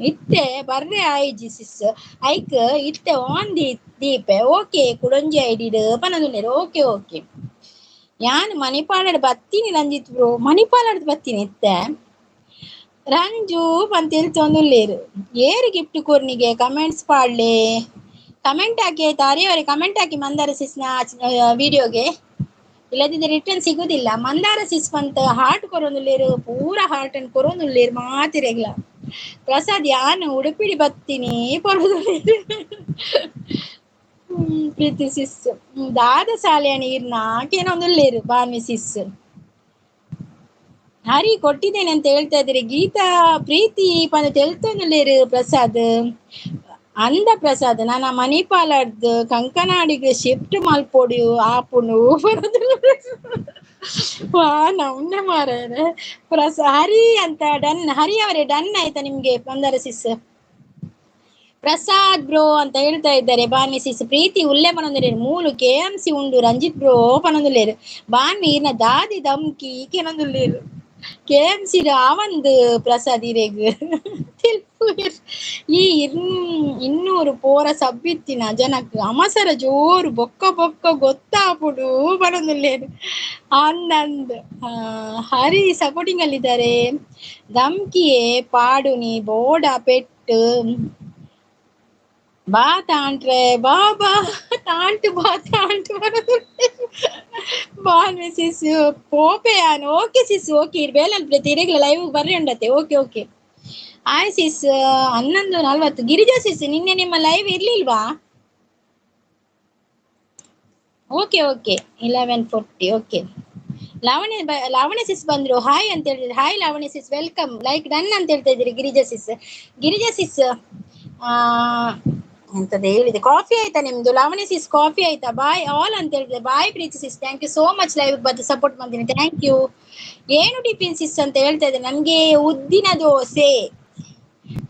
ಇತ್ತೆ ಬರ್ರೆ ಆಯ್ಜಿ ಸಿಸ್ ಐಕ್ ಇತ್ತೆ ಆನ್ ದೀಪೆ ಓಕೆ ಕುಡೊಂಜಿ ಐಡಿಡ್ ಪನದುಂಡೆರ್. ಓಕೆ ಓಕೆ ಯಾನ್ ಮಣಿಪಾಲಡ್ ಬತ್ತೀನಿ ರಂಜಿತ್ ಬ್ರೋ. ಮಣಿಪಾಲಡ್ ಬತ್ತೀನಿ ಇತ್ತೆ ರಂಜು ಪಂತ ಹೇಳ್ತೊಂದುಲ್ಲೇರು. ಏರು ಗಿಫ್ಟ್ ಕೊರ್ನಿಗೆ ಕಮೆಂಟ್ಸ್ ಪಾಡ್ಲೆ ಕಮೆಂಟ್ ಹಾಕಿ ಆಯ್ತಾ? ಅರಿಯವರೆ ಕಮೆಂಟ್ ಹಾಕಿ ಮಂದಾರ ಸಿಸ್ನ ವಿಡಿಯೋಗೆ, ಇಲ್ಲದಿದ್ದರೆ ರಿಟರ್ನ್ ಸಿಗುದಿಲ್ಲ. ಮಂದಾರ ಸಿಸ್ ಪಂತ ಹಾರ್ಟ್ ಕೊರೊಂದುಲ್ಲೇರು, ಪೂರ ಹಾರ್ಟ್ ಅನ್ನು ಕೊರೊಂದುಲ್ಲೇರು ಮಾತಿರೆಗ್ಲ. ಪ್ರಸಾದ್ ಯಾನು ಉಡುಪಿಡಿ ಬತ್ತೀನಿ ಪೊರದುಲ್ಲೇರು. ಪ್ರೀತಿ ಸಿಸ್ ದಾದ ಸಾಲೆಯಣಿ ಇರ್ನ ಕೇನೊಂದುಲ್ಲೇರು ಬಾನ್ವಿ ಸಿಸ್. ಹರಿ ಕೊಟ್ಟಿದ್ದೇನೆ ಅಂತ ಹೇಳ್ತಾ ಇದ್ದೀರಿ. ಗೀತಾ ಪ್ರೀತಿ ಪಂದ ತೆಲ್ತೊಂದುಲ್ಲೇರು ಪ್ರಸಾದ್. ಅಂದ ಪ್ರಸಾದ್ ನನ್ನ ಮಣಿಪಾಲರ್ದು ಕಂಕನಾಡಿಗೆ ಶಿಫ್ಟ್ ಮಲ್ಪೊಡು ಆಪುನು ವಾ ನಮ್ನೆ ಮಾರೇನೆ. ಹರಿ ಅಂತ ಡನ್. ಹರಿ ಅವರೇ ಡನ್ ಆಯ್ತಾ ನಿಮ್ಗೆ ಮಂದಾರ ಸಿಸ್? ಪ್ರಸಾದ್ ಬ್ರೋ ಅಂತ ಹೇಳ್ತಾ ಇದ್ದಾರೆ ಬಾನ್ವಿ ಸಿಸ್. ಪ್ರೀತಿ ಉಲ್ಲೆ ಪನೊಂದುಲ್ಲೇರು ಮೂಲು KMC ಉಂಡು ರಂಜಿತ್ ಬ್ರೋ ಪನೊಂದುಲ್ಲೇರು. ಬಾನ್ವಿ ಇರ್ನ ದಾದಿ ದಮ್ಕಿ ಕೆನೊಂದುಲ್ಲೇರು. KMC ಆವಂದು ಪ್ರಸಾದ್ ಇರೆಗ್ ಈ 200 ಪೋರ ಸಬ್ಬಿತ್ತಿನ ಜನಕ್ ಅಮಸರ ಜೋರು ಬೊಕ್ಕ ಬೊಕ್ಕ ಗೊತ್ತಾಪುಡು ಪನೊಂದುಲ್ಲೇರು. ಅಂದಂದ್ ಹರಿ ಸಪೋರ್ಟಿಂಗ್ ಅಲ್ಲಿದ್ದಾರೆ. ದಮ್ಕಿಯೇ ಪಾಡುನಿ ಬೋಡ ಪೆಟ್ಟು ಬಾ ತಾಂಟ್ರೆ ಬಾಬಾ ತಾಂಟು ಬಾ ತಾಂಟು ಬಾನ್ವಿ ಸಿಸ್ ಪೋಪೆಯಾನು. ಓಕೆ ಸಿಸ್ ಓಕೆ ಇರ್ಬೇಲಲ್ ತಿರೆಗ್ಲ ಲೈವ್ ಬರ್ರಿ ಉಂಡತೆ. Okay okay hi sis 11:40. Girija sis ನಿನ್ನೆ ನಿಮ್ಮ ಲೈವ್ ಇರ್ಲಿಲ್ವಾ? Okay okay 11:40. Okay Lavanya sis ಬಂದ್ರು. ಹಾಯ್ ಅಂತ ಹೇಳಿದ್ರೆ hi Lavanya sis welcome. Like done ಅಂತ ಹೇಳ್ತಾ ಇದ್ದೀರಿ ಗಿರಿಜಾ ಸಿಸ್. ಗಿರಿಜಾ ಸಿಸ್ ಎಂತದ ಹೇಳಿದೆ, ಕಾಫಿ ಆಯ್ತಾ ನಿಮ್ದು? ಲಾವಣ್ಯ ಸಿಸ್ ಕಾಫಿ ಆಯ್ತಾ? ಬಾಯ್ ಆಲ್ ಅಂತ ಹೇಳಿದೆ. Bye Preethi sis, thank you so much live ಬಂದು ಸಪೋರ್ಟ್ ಮಾಡ್ತೀನಿ. Thank you. ಏನು ಟಿಫಿನ್ ಸಿಸ್ ಅಂತ ಹೇಳ್ತಾ ಇದ್ದೆ. ನನ್ಗೆ ಉದ್ದಿನ ದೋಸೆ.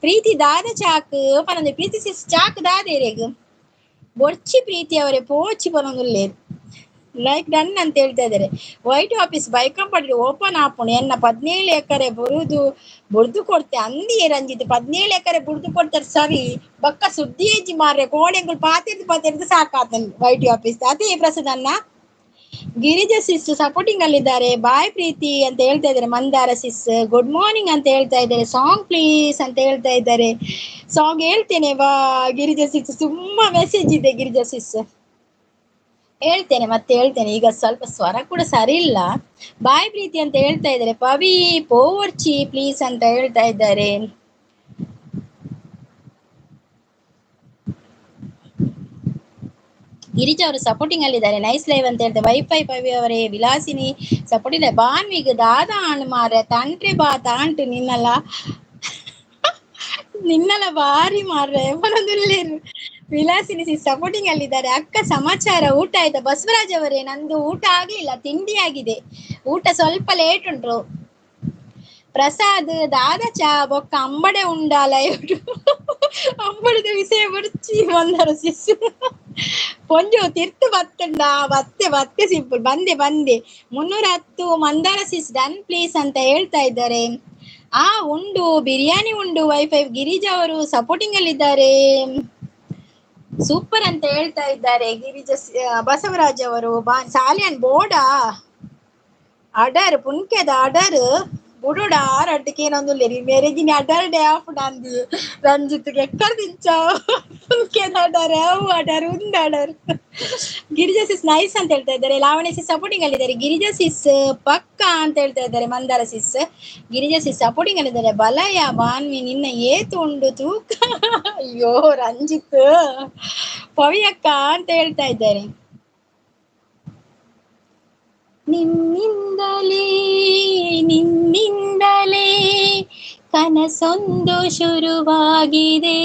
ಪ್ರೀತಿ ದಾದ ಚಾಕ್ ಪನಂದೆ. ಪ್ರೀತಿ ಸಿಸ್ ಚಾಕ್ ದಾದೇರೆಗ್ ಬೊರ್ಚಿ ಪ್ರೀತಿ ಅವರೇ ಪೋಚಿ ಪನೊಂದುಲ್ಲೇರು. ಲೈಕ್ ಡನ್ ಅಂತ ಹೇಳ್ತಾ ಇದ್ದಾರೆ. ವೈಟ್ ಆಫೀಸ್ ಬೈಕಂಪಡಿ ಓಪನ್ ಆಪುಣು ಎನ್ನ 17 ಎಕರೆ ಬುರ್ದು ಕೊಡ್ತೆ ಅಂದಿಯೇ ರಂಜಿತ್. 17 ಎಕರೆ ಬುರ್ದು ಕೊಡ್ತಾರೆ ಸರಿ, ಬಕ್ಕ ಸುದ್ದಿ ಹೆಜ್ಜಿ ಮಾರ್ರೆ ಕೋಣೆಗಳು ಪಾತಿರ್ದು ಸಾಕಾತನ್ ವೈಟ್ ಆಫೀಸ್. ಅದೇ ಪ್ರಸಾದ್ ಅನ್ನ. Girija sis supporting ಅಲ್ಲಿದ್ದಾರೆ. ಬಾಯ್ ಪ್ರೀತಿ ಅಂತ ಹೇಳ್ತಾ ಇದ್ದಾರೆ. ಮಂದಾರ ಸಿಸ್ ಗುಡ್ ಮಾರ್ನಿಂಗ್ ಅಂತ ಹೇಳ್ತಾ ಇದ್ದಾರೆ. ಸಾಂಗ್ ಪ್ಲೀಸ್ ಅಂತ ಹೇಳ್ತಾ ಇದ್ದಾರೆ. ಸಾಂಗ್ ಹೇಳ್ತೇನೆ ಬಾ ಗಿರಿಜಾ ಸಿಸ್. ತುಂಬಾ ಮೆಸೇಜ್ ಇದೆ ಗಿರಿಜಾ ಸಿಸ್, ಹೇಳ್ತೇನೆ ಮತ್ತೆ ಹೇಳ್ತೇನೆ. ಈಗ ಸ್ವಲ್ಪ ಸ್ವರ ಕೂಡ ಸರಿ ಇಲ್ಲ. ಬಾಯ್ ಪ್ರೀತಿ ಅಂತ ಹೇಳ್ತಾ ಇದ್ದಾರೆ. ಪವಿ ಪೋವರ್ಚಿ ಪ್ಲೀಸ್ ಅಂತ ಹೇಳ್ತಾ ಇದ್ದಾರೆ. ಗಿರಿಜಾ ಅವರು ಸಪೋರ್ಟಿಂಗ್ ಅಲ್ಲಿದ್ದಾರೆ. ನೈಸ್ ಲೈವ್ ಅಂತ ಹೇಳ್ತಾರೆ. ವೈಫೈ ಪವಿ ಅವರೇ ವಿಲಾಸಿನಿ ಸಪೋರ್ಟಿಂಗ್. ಬಾನ್ವಿಗ್ ದಾದ ಆಣ್ ಮಾರ ತಂಟ್ರೆ ಬಾ ತಾಂಟು ನಿನ್ನಲ ಬಾರಿ ಮಾರ್ರೆ ಮನದುಲ್ಲೇರು. ವಿಲಾಸಿನಿ ಸಪೋರ್ಟಿಂಗ್ ಅಲ್ಲಿದ್ದಾರೆ. ಅಕ್ಕ ಸಮಾಚಾರ ಊಟ ಆಯ್ತಾ? ಬಸವರಾಜ್ ಅವರೇ ನಂದು ಊಟ ಆಗ್ಲಿಲ್ಲ, ತಿಂಡಿ ಆಗಿದೆ. ಊಟ ಸ್ವಲ್ಪ ಲೇಟ್ ಉಂಟು. ಪ್ರಸಾದ್ ದಾದ ಚಾ ಬೊಕ್ಕ ಅಂಬಡೆ ಉಂಡಾಲ ಅಂಬಡದ ವಿಷಯ ಬರ್ಚಿ ಬಂದರು ಸಿಸ್ಸು ಪೊಂಜು ತಿರ್ತು ಬತ್ತುಂಡ ಬತ್ತೆ ಸಿಂಪಲ್ ಬಂದೆ 310 ಮಂದಾರ ಸಿಸ್ ಡನ್ ಪ್ಲೀಸ್ ಅಂತ ಹೇಳ್ತಾ ಇದ್ದಾರೆ. ಉಂಡು ಬಿರಿಯಾನಿ ಉಂಡು. ವೈಫೈ ಗಿರಿಜಾ ಅವರು ಸಪೋರ್ಟಿಂಗ್ ಅಲ್ಲಿದ್ದಾರೆ. ಸೂಪರ್ ಅಂತ ಹೇಳ್ತಾ ಇದ್ದಾರೆ ಗಿರಿಜಾ ಬಸವರಾಜ್ ಅವರು. ಸಾಲಿಯನ್ ಬೋರ್ಡ ಅಡರ್ ಪುನ್ಕೆದ ಅಡರ್ ಬುಡುಡ ರಡ್ಡಕ್ಕೆ ಏನೊಂದುಲ್ಲೇರಿ ಮೇರೆಜಿನಿ ಅಡರ್ ಡೇ ಆಫ್ ನಂದಿ ರಂಜಿತ್ಗೆ ಎಕ್ಕರ್ ದಿಂಚ ಪುನ್ಕೆದ ಅಡರ್ ಅವು ಅಡರ್ ಉಂಡ ಅಡರ್. ಗಿರಿಜಾ ಸಿಸ್ ನೈಸ್ ಅಂತ ಹೇಳ್ತಾ ಇದ್ದಾರೆ. ಲಾವಣ್ಯ ಸಿಸ್ ಸಪೋರ್ಟಿಂಗ್ ಅಲ್ಲಿದ್ದಾರೆ. ಗಿರಿಜಾ ಸಿಸ್ ಪಕ್ಕ ಅಂತ ಹೇಳ್ತಾ ಇದ್ದಾರೆ. Mandara sis Girija sis supporting ಅಲ್ಲಿದ್ದಾರೆ. ಬಲಯ ಬಾನ್ವಿ ನಿನ್ನ ಏತು ಉಂಡು ತೂಕ ಅಯ್ಯೋ ರಂಜಿತ್ ಪವಿಯಕ್ಕ ಅಂತ ಹೇಳ್ತಾ ಇದ್ದಾರೆ. ನಿನ್ನಿಂದಲೇ ಕನಸೊಂದು ಶುರುವಾಗಿದೆ,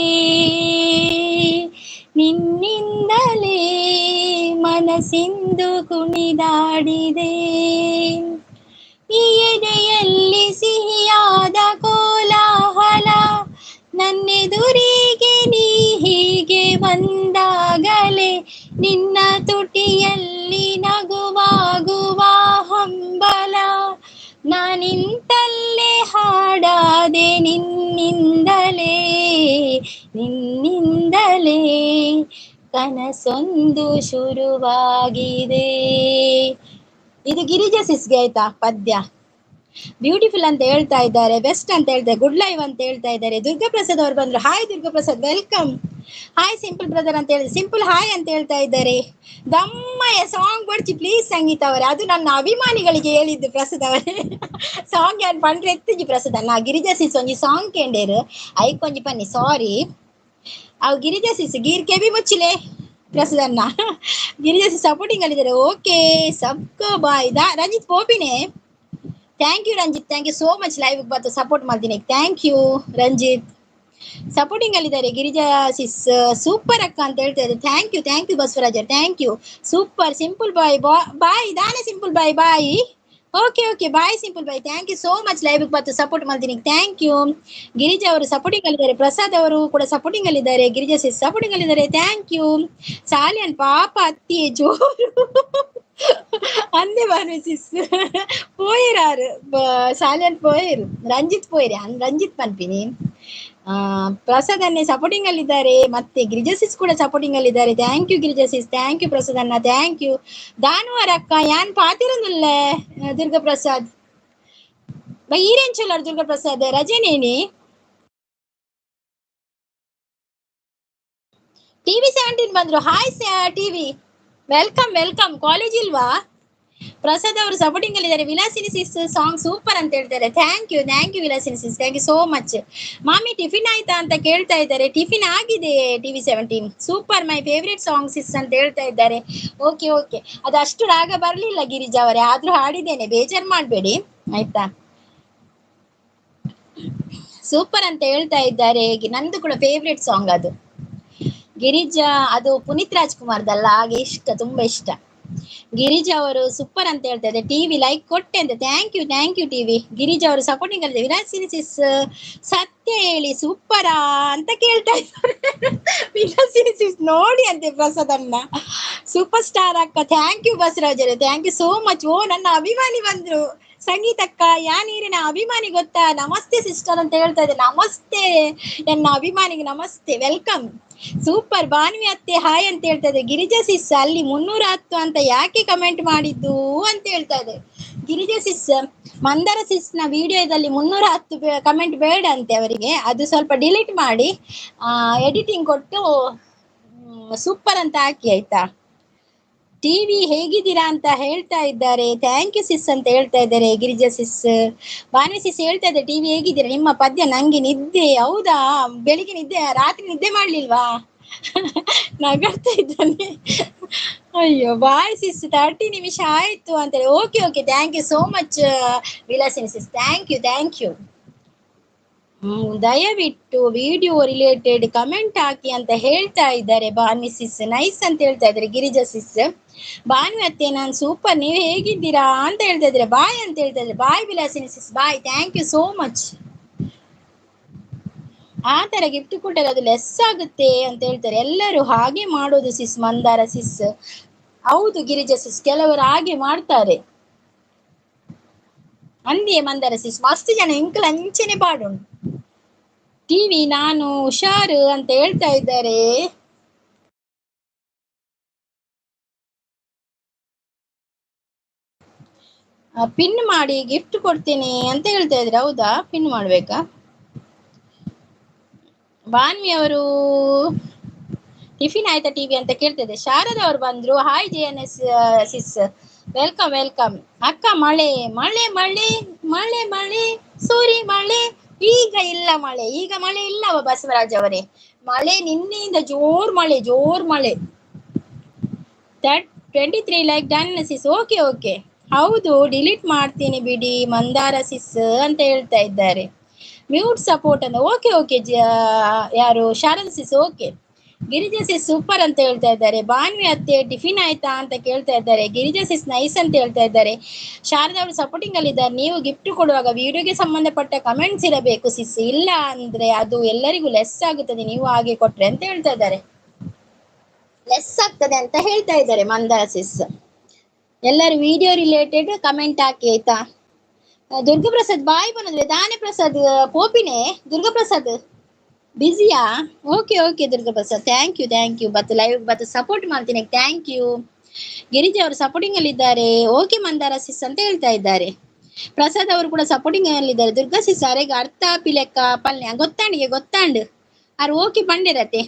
ನಿನ್ನಿಂದಲೇ ಮನಸ್ಸಿಂದು ಕುಣಿದಾಡಿದೆ, ಈ ಎದೆಯಲ್ಲಿ ಸಿಹಿಯಾದ ಕೋಲಾಹಲ, ನನ್ನೆದುರಿಗೆ ನೀ ನಾನಿಂತಲ್ಲೇ ಹಾಡಾದೆ ನಿನ್ನಿಂದಲೇ ನಿನ್ನಿಂದಲೇ ಕನಸೊಂದು ಶುರುವಾಗಿದೆ. ಇದು ಗಿರಿಜಾ ಸಿಸ್ಗೆ ಆಯ್ತಾ ಪದ್ಯ. ಬ್ಯೂಟಿಫುಲ್ ಅಂತ ಹೇಳ್ತಾ ಇದ್ದಾರೆ, ಬೆಸ್ಟ್ ಅಂತ ಹೇಳ್ತಾರೆ, ಗುಡ್ ಲೈವ್ ಅಂತ ಹೇಳ್ತಾ ಇದ್ದಾರೆ. ದುರ್ಗಾಪ್ರಸಾದ್ ಅವರು ಬಂದ್ರು, hi Durgaprasad welcome. Hi simple brother ಅಂತ ಹೇಳಿ ಸಿಂಪಲ್ ಹಾಯ್ ಅಂತ ಹೇಳ್ತಾ ಇದ್ದಾರೆ. ದಮ್ಮಯ್ಯ ಸಾಂಗ್ ಬಡ್ಚಿ ಪ್ಲೀಸ್ ಸಂಗೀತ ಅವರೇ, ಅದು ನನ್ನ ಅಭಿಮಾನಿಗಳಿಗೆ ಹೇಳಿದ್ದು ಪ್ರಸಾದ್ ಅವರೇ. ಸಾಂಗ್ ಯಾರು ಪಂಡ್ರೆ ಎತ್ತಿಜಿ ಪ್ರಸಾದ್ ನಾ ಗಿರಿಜಾ ಸಿಸ್ ಒಂಜಿ ಸಾಂಗ್ ಕೇಂಡೇರು ಐಕೊಂಜಿ ಪನ್ನಿ ಸಾರಿ ಅವು ಗಿರಿಜಾ ಸಿಸ್ ಗೀರ್ ಕೆಬಿ ಮುಚ್ಚಿಲೆ ಪ್ರಸಾದನ್ನ ಗಿರಿಜಾ ಸಿಸ್ ಸಪೋರ್ಟಿಂಗ್ ಅಲ್ಲಿದ್ದಾರೆ. ಓಕೆ ಸಬ್ಕೋ ಬಾಯ್ ದಾ ರಂಜಿತ್ ಪೋಪಿನೇ. Thank you Ranjit, thank you so much live ಬಂದು ಸಪೋರ್ಟ್ ಮಾಡ್ತೀನಿ. Thank you Ranjith. ಸಪೋರ್ಟಿಂಗ್ ಅಲ್ಲಿದ್ದಾರೆ ಗಿರಿಜಾ ಸಿಸ್, ಸೂಪರ್ ಅಕ್ಕ ಅಂತ ಹೇಳ್ತಾ ಇದ್ದಾರೆ. Thank you Basavaraja, thank you super. Simple boy boy ಇದಾನೆ simple boy boy. Okay boy simple boy, thank you so much live ಬಂದು support ಮಾಡ್ತೀನಿ. Thank you. ಗಿರಿಜಾ ಅವರು ಸಪೋರ್ಟಿಂಗ್ ಅಲ್ಲಿದ್ದಾರೆ, ಪ್ರಸಾದ್ ಅವರು ಕೂಡ ಸಪೋರ್ಟಿಂಗ್ ಅಲ್ಲಿದ್ದಾರೆ, ಗಿರಿಜಾ ಸಿಸ್ ಸಪೋರ್ಟಿಂಗ್ ಅಲ್ಲಿದ್ದಾರೆ. Thank you. ಸಾಲಿಯನ್ ಪಾಪ ಅತ್ತಿ ಜೋರು ಅಂದೆ ಬಾನು ಸಿಸ್ போயிறாரு சாலியன் போயிರು. ರಂಜಿತ್ போயிರಿ ರಂಜಿತ್ ಪನ್ಪಿನಿ. ಪ್ರಸಾದ್ ಅನ್ನೆ ಸಪೋರ್ಟಿಂಗ್ ಅಲ್ಲಿದ್ದಾರೆ, ಮತ್ತೆ ಗಿರಿಜಾಸಿಸ್ ಕೂಡ ಸಪೋರ್ಟಿಂಗ್ ಅಲ್ಲಿದ್ದಾರೆ. Thank you Girija sis, thank you Prasad ಅನ್ನ, ಥ್ಯಾಂಕ್ ಯು. ದಾನುವಾರ ಅಕ್ಕ ಯಾನ್ ಪಾತಿರೊಂದುಲ್ಲ ದುರ್ಗಾ ಪ್ರಸಾದ್ ಬೈ ಈರೇನ್ ಚೊಲ್ಲರು ದುರ್ಗಾ ಪ್ರಸಾದ್ ರಜೆನೇನಿ. ಟಿವಿ 17 ಬಂದ್ರು, hi TV welcome welcome. College ಇಲ್ವಾ? ಪ್ರಸಾದ್ ಅವರು ಸಪೋರ್ಟಿಂಗ್ ಅಲ್ಲಿದ್ದಾರೆ. ವಿಲಾಸಿನಿ ಸಿಸ್ ಸಾಂಗ್ ಸೂಪರ್ ಅಂತ ಹೇಳ್ತಾರೆ. Thank you Vilasini sis, thank you so much. ಮಾಮಿ ಟಿಫಿನ್ ಆಯ್ತಾ ಅಂತ ಕೇಳ್ತಾ ಇದ್ದಾರೆ. ಟಿಫಿನ್ ಆಗಿದೆ TV 17. Super my favourite song sis ಅಂತ ಹೇಳ್ತಾ ಇದ್ದಾರೆ. ಓಕೆ ಅದು ಅಷ್ಟು ರಾಗ ಬರ್ಲಿಲ್ಲ ಗಿರಿಜಾ ಅವರೇ, ಆದ್ರೂ ಹಾಡಿದ್ದೇನೆ, ಬೇಜಾರು ಮಾಡ್ಬೇಡಿ ಆಯ್ತಾ. ಸೂಪರ್ ಅಂತ ಹೇಳ್ತಾ ಇದ್ದಾರೆ. ನಂದು ಕೂಡ ಫೇವ್ರೇಟ್ ಸಾಂಗ್ ಅದು ಗಿರಿಜಾ, ಅದು ಪುನೀತ್ ರಾಜ್ಕುಮಾರ್ದಲ್ಲ, ಹಾಗೆ ಇಷ್ಟ, ತುಂಬಾ ಇಷ್ಟ. ಗಿರಿಜಾ ಅವರು ಸೂಪರ್ ಅಂತ ಹೇಳ್ತಾ ಇದ್ದಾರೆ. ಟಿವಿ ಲೈಕ್ ಕೊಟ್ಟೆ ಅಂತ, ಥ್ಯಾಂಕ್ ಯು ಟಿವಿ. ಗಿರಿಜಾ ಅವರು ಸಪೋರ್ಟಿಂಗ್ ಅಲ್ಲಿ ವಿಲಾಸಿನಿ ಸಿಸ್ ಸತ್ಯ ಹೇಳಿ ಸೂಪರಾ ಅಂತ ಕೇಳ್ತಾ ಇದ್ದಾರೆ. ವಿಲಾಸಿನಿ ಸಿಸ್ ನೋಡಿ ಅಂತೆ ಪ್ರಸಾದನ್ನ, ಸೂಪರ್ ಸ್ಟಾರ್ ಅಕ್ಕ. ಥ್ಯಾಂಕ್ ಯು ಬಸವರಾಜರು, ಥ್ಯಾಂಕ್ ಯು ಸೋ ಮಚ್. ಓ ನನ್ನ ಅಭಿಮಾನಿ ಬಂದ್ರು, ಸಂಗೀತಕ್ಕ ಯಾ ನೀರಿನ ಅಭಿಮಾನಿ ಗೊತ್ತಾ, ನಮಸ್ತೆ ಸಿಸ್ಟರ್ ಅಂತ ಹೇಳ್ತಾ ಇದೆ. ನಮಸ್ತೆ ನನ್ನ ಅಭಿಮಾನಿಗೆ ನಮಸ್ತೆ, ವೆಲ್ಕಮ್. ಸೂಪರ್. ಭಾನುವಿ ಅತ್ತೆ ಹಾಯ್ ಅಂತ ಹೇಳ್ತಾ ಇದೆ. ಗಿರಿಜಾ ಸಿಸ್ ಅಲ್ಲಿ 310 ಅಂತ ಯಾಕೆ ಕಮೆಂಟ್ ಮಾಡಿದ್ದು ಅಂತ ಹೇಳ್ತಾ ಇದೆ. ಗಿರಿಜಾ ಸಿಸ್ ಮಂದಾರ ಸಿಸ್ ನ ವಿಡಿಯೋದಲ್ಲಿ 310 ಕಮೆಂಟ್ ಬೇಡ ಅಂತೆ ಅವರಿಗೆ, ಅದು ಸ್ವಲ್ಪ ಡಿಲೀಟ್ ಮಾಡಿ ಎಡಿಟಿಂಗ್ ಕೊಟ್ಟು ಸೂಪರ್ ಅಂತ ಹಾಕಿ ಆಯ್ತಾ. ಟಿವಿ ಹೇಗಿದ್ದೀರಾ ಅಂತ ಹೇಳ್ತಾ ಇದ್ದಾರೆ. ಥ್ಯಾಂಕ್ ಯು ಸಿಸ್ ಅಂತ ಹೇಳ್ತಾ ಇದ್ದಾರೆ ಗಿರಿಜಾ ಸಿಸ್. ಭಾನುವಿ ಸಿಸ್ ಹೇಳ್ತಾ ಇದ್ದಾರೆ, ಟಿವಿ ಹೇಗಿದ್ದೀರಾ, ನಿಮ್ಮ ಪದ್ಯ ನಂಗೆ ನಿದ್ದೆ. ಹೌದಾ, ಬೆಳಿಗ್ಗೆ ನಿದ್ದೆ, ರಾತ್ರಿ ನಿದ್ದೆ ಮಾಡ್ಲಿಲ್ವಾ? ನಗಾಡ್ತಾ ಇದ್ದಾನೆ. ಅಯ್ಯೋ ಬಾಯ್ ಸಿಸ್, 30 ನಿಮಿಷ ಆಯ್ತು ಅಂತೇಳಿ. Okay thank you so much Vilasini sis, thank you. ದಯವಿಟ್ಟು ವಿಡಿಯೋ ರಿಲೇಟೆಡ್ ಕಮೆಂಟ್ ಹಾಕಿ ಅಂತ ಹೇಳ್ತಾ ಇದ್ದಾರೆ ಭಾನುವಿ ಸಿಸ್. ನೈಸ್ ಅಂತ ಹೇಳ್ತಾ ಇದ್ದಾರೆ ಗಿರಿಜಾ ಸಿಸ್. ಭಾನುವಿ ಅತ್ತೆ ನಾನು ಸೂಪರ್, ನೀವು ಹೇಗಿದ್ದೀರಾ ಅಂತ ಹೇಳ್ತಾ ಇದ್ದಾರೆ. ಬಾಯ್ ಅಂತ ಹೇಳ್ತಾ ಇದ್ದಾರೆ. ಬಾಯ್ ವಿಲಾಸಿನಿ ಸಿಸ್, ಬಾಯ್, ಥ್ಯಾಂಕ್ ಯು ಸೋ ಮಚ್. ಆ ತರ ಗಿಫ್ಟ್ ಕೊಟ್ಟರೆ ಅದು ಲೆಸ್ ಆಗುತ್ತೆ ಅಂತ ಹೇಳ್ತಾರೆ. ಎಲ್ಲರೂ ಹಾಗೆ ಮಾಡೋದು ಸಿಸ್. ಮಂದಾರ ಸಿಸ್ ಹೌದು ಗಿರಿಜಾ ಸಿಸ್, ಕೆಲವರು ಹಾಗೆ ಮಾಡ್ತಾರೆ ಅಂದಿಯೇ ಮಂದಾರ ಸಿಸ್. ಮಸ್ತ್ ಜನ ಇಂಕಲ್ ಅಂಚೆನೆ ಪಾಡುಂಟು. ಟಿವಿ ನಾನು ಹುಷಾರು ಅಂತ ಹೇಳ್ತಾ ಇದ್ದಾರೆ. ಪಿನ್ ಮಾಡಿ ಗಿಫ್ಟ್ ಕೊಡ್ತೀನಿ ಅಂತ ಹೇಳ್ತಾ ಇದ್ರೆ, ಹೌದಾ? ಪಿನ್ ಮಾಡ್ಬೇಕಾ? ಭಾನ್ವಿ ಅವರು ಟಿಫಿನ್ ಆಯ್ತಾ ಟಿವಿ ಅಂತ ಕೇಳ್ತಿದ್ದೆ. ಶಾರದಾ ಅವರು ಬಂದ್ರು, ಹಾಯ್ JNS ಸಿಸ್, ವೆಲ್ಕಮ್. ಅಕ್ಕ ಮಳೆ ಮಳೆ ಮಳೆ ಮಳೆ ಮಳೆ ಸೂರಿ ಮಳೆ. ಈಗ ಇಲ್ಲ ಮಳೆ, ಈಗ ಮಳೆ ಇಲ್ಲವ ಬಸವರಾಜ್ ಅವರೇ. ಮಳೆ ನಿನ್ನೆಯಿಂದ ಜೋರ್ ಮಳೆ 23 ಲೈಕ್ ಡನ್ ಸಿಸ್. ಓಕೆ ಹೌದು, ಡಿಲೀಟ್ ಮಾಡ್ತೀನಿ ಬಿಡಿ ಮಂದಾರ ಸಿಸ್ ಅಂತ ಹೇಳ್ತಾ ಇದ್ದಾರೆ. ಮ್ಯೂಟ್ ಸಪೋರ್ಟ್ ಅಂತ. ಓಕೆ ಯಾರು ಶಾರದಾ ಸಿಸ್. ಓಕೆ ಗಿರಿಜಾ ಸಿಸ್ ಸೂಪರ್ ಅಂತ ಹೇಳ್ತಾ ಇದ್ದಾರೆ. ಭಾನ್ವಿ ಅತ್ತೆ ಟಿಫಿನ್ ಆಯ್ತಾ ಅಂತ ಕೇಳ್ತಾ ಇದ್ದಾರೆ. ಗಿರಿಜಾ ಸಿಸ್ ನೈಸ್ ಅಂತ ಹೇಳ್ತಾ ಇದ್ದಾರೆ. ಶಾರದಾ ಅವರು ಸಪೋರ್ಟಿಂಗ್ ಅಲ್ಲಿ ಇದ್ದಾರೆ. ನೀವು ಗಿಫ್ಟ್ ಕೊಡುವಾಗ ವಿಡಿಯೋಗೆ ಸಂಬಂಧಪಟ್ಟ ಕಮೆಂಟ್ಸ್ ಇರಬೇಕು ಸಿಸ್, ಇಲ್ಲ ಅಂದ್ರೆ ಅದು ಎಲ್ಲರಿಗೂ ಲೆಸ್ ಆಗುತ್ತದೆ ನೀವು ಹಾಗೆ ಕೊಟ್ರೆ ಅಂತ ಹೇಳ್ತಾ ಇದ್ದಾರೆ. ಲೆಸ್ ಆಗ್ತದೆ ಅಂತ ಹೇಳ್ತಾ ಇದ್ದಾರೆ ಮಂದಾರ ಸಿಸ್. ಎಲ್ಲರೂ ವಿಡಿಯೋ ರಿಲೇಟೆಡ್ ಕಮೆಂಟ್ ಹಾಕಿ ಆಯ್ತಾ. ದುರ್ಗಾಪ್ರಸಾದ್ ಬಾಯ್ ಬಂದ್ರೆ ದಾನೆ ಪ್ರಸಾದ್ ಪೋಪಿನೇ ದುರ್ಗಾಪ್ರಸಾದ್ ಬಿಸಿಯಾ. Okay okay Durgaprasad thank you ಬತ್ತು ಲೈವ್ ಬತ್ತು ಸಪೋರ್ಟ್ ಮಾಡ್ತೀನಿ ಥ್ಯಾಂಕ್ ಯು. ಗಿರಿಜಾ ಅವರು ಸಪೋರ್ಟಿಂಗ್ ಅಲ್ಲಿ ಇದ್ದಾರೆ. ಓಕೆ ಮಂದಾರ ಸಿಸ್ ಅಂತ ಹೇಳ್ತಾ ಇದ್ದಾರೆ. ಪ್ರಸಾದ್ ಅವರು ಕೂಡ ಸಪೋರ್ಟಿಂಗ್ ಅಲ್ಲಿ ಇದ್ದಾರೆ. ದುರ್ಗಾ ಸಿಸ್ ಅರೆಗ ಅರ್ಥ ಪಿಲೆಕ್ಕ ಪಲ್ಯ ಗೊತ್ತಾಂಡಿಗೆ ಗೊತ್ತಾಂಡು ಅರ್ ಓಕೆ ಪಂಡಿರತ್ತೆ.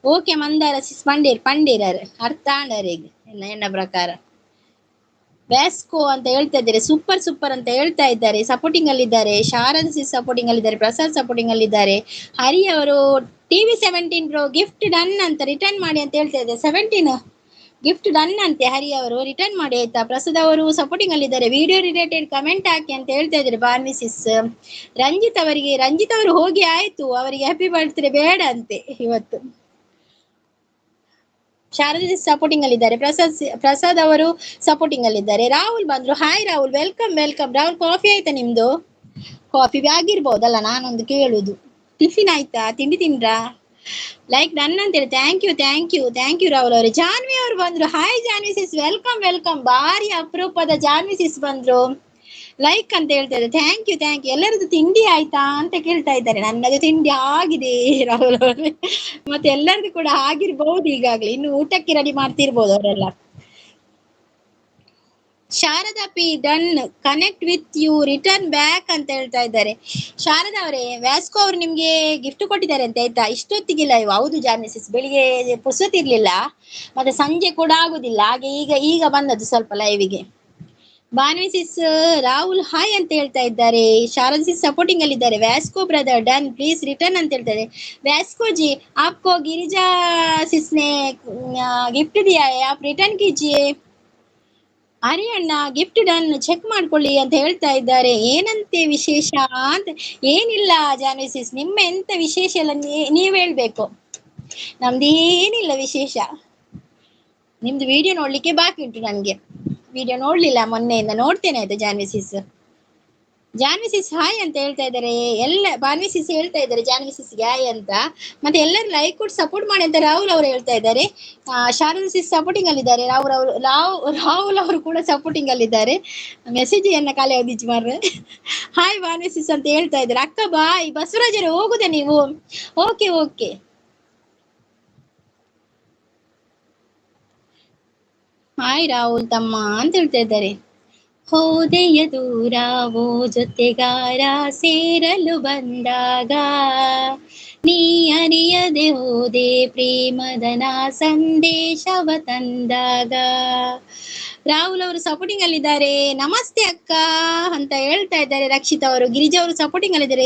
ಓಕೆ ಮಂದಾರ ಸಿಸ್ ಪಂಡೀರರ್ ಅರ್ಥ ಆಂಡರೆಗ್ ಎನ್ನ ಪ್ರಕಾರ ವ್ಯಾಸ್ಕೋ ಅಂತ ಹೇಳ್ತಾ ಇದ್ದಾರೆ. ಸೂಪರ್ ಅಂತ ಹೇಳ್ತಾ ಇದ್ದಾರೆ. ಸಪೋರ್ಟಿಂಗ್ ಅಲ್ಲಿ ಇದ್ದಾರೆ. ಶಾರದಾ ಸಿಸ್ ಸಪೋರ್ಟಿಂಗ್ ಅಲ್ಲಿ ಇದ್ದಾರೆ. ಪ್ರಸಾದ್ ಸಪೋರ್ಟಿಂಗ್ ಅಲ್ಲಿ ಇದ್ದಾರೆ. ಹರಿ ಅವರು ಟಿವಿ 17 ಪ್ರೋ ಗಿಫ್ಟ್ ಡನ್ ಅಂತ ರಿಟರ್ನ್ ಮಾಡಿ ಅಂತ ಹೇಳ್ತಾ ಇದ್ದಾರೆ. 17 ಗಿಫ್ಟ್ ಡನ್ ಅಂತೆ. ಹರಿ ಅವರು ರಿಟರ್ನ್ ಮಾಡಿ ಆಯ್ತಾ. ಪ್ರಸಾದ್ ಅವರು ಸಪೋರ್ಟಿಂಗ್ ಅಲ್ಲಿ ಇದ್ದಾರೆ. ವಿಡಿಯೋ ರಿಲೇಟೆಡ್ ಕಮೆಂಟ್ ಹಾಕಿ ಅಂತ ಹೇಳ್ತಾ ಇದ್ದಾರೆ. ಬಾನ್ವಿ ಸಿಸ್ ರಂಜಿತ್ ಅವರು ಹೋಗಿ ಆಯ್ತು. ಅವರಿಗೆ ಹ್ಯಾಪಿ ಬರ್ತ್ಡೇ ಬೇಡ ಅಂತೆ ಇವತ್ತು. ಶಾರದಾ ಸಪೋರ್ಟಿಂಗ್ ಅಲ್ಲಿ ಇದ್ದಾರೆ. ಪ್ರಸಾದ್ ಅವರು ಸಪೋರ್ಟಿಂಗ್ ಅಲ್ಲಿ ಇದ್ದಾರೆ. ರಾಹುಲ್ ಬಂದ್ರು. Hi Rahul, welcome. Rahul coffee ಆಯ್ತಾ ನಿಮ್ದು? ಕಾಫಿ ಆಗಿರ್ಬೋದಲ್ಲ, ನಾನೊಂದು ಕೇಳುದು. ಟಿಫಿನ್ ಆಯ್ತಾ? ತಿಂಡಿ ತಿಂದ್ರಾ? ಲೈಕ್ ಡನ್ ಅಂತೇಳಿ ಥ್ಯಾಂಕ್ ಯು ರಾಹುಲ್ ಅವರೇ. ಜಾನ್ವಿ ಅವರು ಬಂದ್ರು. Hi Janvi sis, welcome. ಬಾರಿ ಅಪರೂಪದ ಜಾನ್ವಿ ಸಿಸ್ ಬಂದ್ರು. ಲೈಕ್ ಅಂತ ಹೇಳ್ತಾ ಇದ್ದಾರೆ. Thank you. ಎಲ್ಲರದ್ದು ತಿಂಡಿ ಆಯ್ತಾ ಅಂತ ಕೇಳ್ತಾ ಇದ್ದಾರೆ. ನನ್ನದು ತಿಂಡಿ ಆಗಿದೆ ರಾಹುಲ್ ಅವರೇ. ಮತ್ತೆ ಎಲ್ಲರದ್ದು ಕೂಡ ಆಗಿರ್ಬಹುದು ಈಗಾಗ್ಲೇ. ಇನ್ನು ಊಟಕ್ಕೆ ರೆಡಿ ಮಾಡ್ತಿರ್ಬೋದು ಅವರೆಲ್ಲ. Sharada P done connect with you return back ಅಂತ ಹೇಳ್ತಾ ಇದ್ದಾರೆ. ಶಾರದಾ ಅವರೇ, ವ್ಯಾಸ್ಕೋ ಅವರು ನಿಮ್ಗೆ ಗಿಫ್ಟ್ ಕೊಟ್ಟಿದ್ದಾರೆ ಅಂತ ಆಯ್ತಾ. ಇಷ್ಟೊತ್ತಿಗಿಲ್ಲ ಇವು. ಹೌದು ಜಾನ್ವಿಸಿಸ್, ಬೆಳಿಗ್ಗೆ ಪುರ್ಸೊತ್ತಿರ್ಲಿಲ್ಲ, ಮತ್ತೆ ಸಂಜೆ ಕೂಡ ಆಗುದಿಲ್ಲ, ಹಾಗೆ ಈಗ ಬಂದದ್ದು ಸ್ವಲ್ಪ ಲೈವಿಗೆ. ಬಾನ್ವಿಸಿಸ್ ರಾಹುಲ್ ಹಾಯ್ ಅಂತ ಹೇಳ್ತಾ ಇದ್ದಾರೆ. ಶಾರದಾ ಸಿಸ್ ಸಪೋರ್ಟಿಂಗ್ ಅಲ್ಲಿ ಇದ್ದಾರೆ. ವ್ಯಾಸ್ಕೋ ಬ್ರದರ್ ಡನ್ ಪ್ಲೀಸ್ ರಿಟರ್ನ್ ಅಂತ ಹೇಳ್ತಾರೆ. ವ್ಯಾಸ್ಕೋ ಜಿ आपको ಗಿರಿಜಾ ಸಿಸ್ ने ಗಿಫ್ಟ್ दिया है, आप रिटर्न कीजिए. ಅರೆ ಅಣ್ಣ ಗಿಫ್ಟ್ ಡನ್ ಚೆಕ್ ಮಾಡ್ಕೊಳ್ಳಿ ಅಂತ ಹೇಳ್ತಾ ಇದ್ದಾರೆ. ಏನಂತೆ ವಿಶೇಷ ಅಂತ? ಏನಿಲ್ಲ ಜಾನ್ವಿ ಸಿಸ್, ನಿಮ್ಮ ಎಂತ ವಿಶೇಷ ಎಲ್ಲ ನೀವ್ ಹೇಳ್ಬೇಕು. ನಮ್ದು ಏನಿಲ್ಲ ವಿಶೇಷ. ನಿಮ್ದು ವಿಡಿಯೋ ನೋಡ್ಲಿಕ್ಕೆ ಬಾಕಿ ಉಂಟು ನನ್ಗೆ. ವಿಡಿಯೋ ನೋಡ್ಲಿಲ್ಲ, ಮೊನ್ನೆಯಿಂದ ನೋಡ್ತೇನೆ ಆಯ್ತು. ಜಾನ್ವಿ ಸಿಸ್ ಹಾಯ್ ಅಂತ ಹೇಳ್ತಾ ಇದ್ದಾರೆ. ಎಲ್ಲ ಬಾನ್ವಿ ಸಿಸ್ ಹೇಳ್ತಾ ಇದ್ದಾರೆ ಜಾನ್ವಿ ಸಿಸ್ಗೆ ಹಾಯ್ ಅಂತ. ಮತ್ತೆ ಎಲ್ಲರೂ ಲೈಕ್ ಕೊಟ್ಟು ಸಪೋರ್ಟ್ ಮಾಡಿ ಅಂತ ರಾಹುಲ್ ಅವರು ಹೇಳ್ತಾ ಇದ್ದಾರೆ. ಶಾರದಾ ಸಿಸ್ ಸಪೋರ್ಟಿಂಗ್ ಅಲ್ಲಿ ಇದ್ದಾರೆ. ರಾಹುಲ್ ಅವರು ಕೂಡ ಸಪೋರ್ಟಿಂಗ್ ಅಲ್ಲಿ ಇದ್ದಾರೆ. ಮೆಸೇಜ್ ಅನ್ನ ಖಾಲಿ ಓದಿಜ್ ಮಾರ್ರೆ. ಹಾಯ್ ಬಾನ್ವಿ ಸಿಸ್ ಅಂತ ಹೇಳ್ತಾ ಇದ್ದಾರೆ. ಅಕ್ಕ ಬಾಯ್. ಬಸವರಾಜರು ಹೋಗುದ ನೀವು? ಓಕೆ. ಹಾಯ್ ರಾಹುಲ್ ತಮ್ಮ ಅಂತ ಹೇಳ್ತಾ ಇದ್ದಾರೆ. ಹೋದೆಯ ದೂರವೋ ಜೊತೆಗಾರ ಸೇರಲು ಬಂದಾಗ, ನೀ ಅರಿಯದೆ ಹೋದೆ ಪ್ರೇಮದನ ಸಂದೇಶವ ತಂದಾಗ. ರಾಹುಲ್ ಅವರು ಸಪೋರ್ಟಿಂಗ್ ಅಲ್ಲಿ ಇದ್ದಾರೆ. ನಮಸ್ತೆ ಅಕ್ಕ ಅಂತ ಹೇಳ್ತಾ ಇದ್ದಾರೆ. ರಕ್ಷಿತ್ ಅವರು, ಗಿರಿಜಾ ಅವರು ಸಪೋರ್ಟಿಂಗ್ ಅಲ್ಲಿ ಇದ್ದಾರೆ.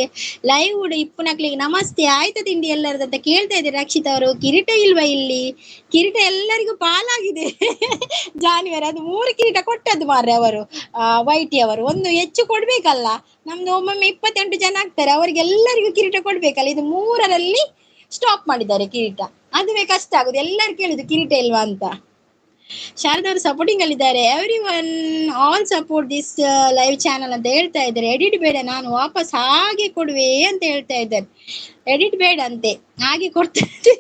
ಲೈವ್ ಕೂಡ ಇಪ್ಪುನಕ್ಲಿಗೆ ನಮಸ್ತೆ ಆಯ್ತಾ ತಿಂಡಿ ಎಲ್ಲರದ್ದು ಅಂತ ಕೇಳ್ತಾ ಇದ್ದಾರೆ. ರಕ್ಷಿತ್ ಅವರು, ಕಿರೀಟ ಇಲ್ವಾ ಇಲ್ಲಿ? ಕಿರೀಟ ಎಲ್ಲರಿಗೂ ಪಾಲಾಗಿದೆ. ಜಾನ್ವರಿ ಅದು 3 ಕಿರೀಟ ಕೊಟ್ಟದ್ದು ಮಾರ್ರೆ ಅವರು. ವೈಟಿ ಅವರು ಒಂದು ಹೆಚ್ಚು ಕೊಡ್ಬೇಕಲ್ಲ. ನಮ್ದು ಒಮ್ಮೊಮ್ಮೆ 28 ಜನ ಆಗ್ತಾರೆ, ಅವರಿಗೆಲ್ಲರಿಗೂ ಕಿರೀಟ ಕೊಡ್ಬೇಕಲ್ಲ. ಇದು 3ರಲ್ಲಿ ಸ್ಟಾಪ್ ಮಾಡಿದ್ದಾರೆ ಕಿರೀಟ. ಅದುವೇ ಕಷ್ಟ ಆಗುದು. ಎಲ್ಲರೂ ಕೇಳುದು ಕಿರೀಟ ಇಲ್ವಾ ಅಂತ. ಶಾರದಾ ಅವರು ಸಪೋರ್ಟಿಂಗ್ ಅಲ್ಲಿ ಇದ್ದಾರೆ. Every one all support this live channel ಅಂತ ಹೇಳ್ತಾ ಇದ್ದಾರೆ. ಎಡಿಟ್ ಬೇಡ, ನಾನು ವಾಪಸ್ ಹಾಗೆ ಕೊಡುವೆ ಅಂತ ಹೇಳ್ತಾ ಇದ್ದಾರೆ. ಎಡಿಟ್ ಬೇಡ ಅಂತೆ, ಹಾಗೆ ಕೊಡ್ತಾರೆ.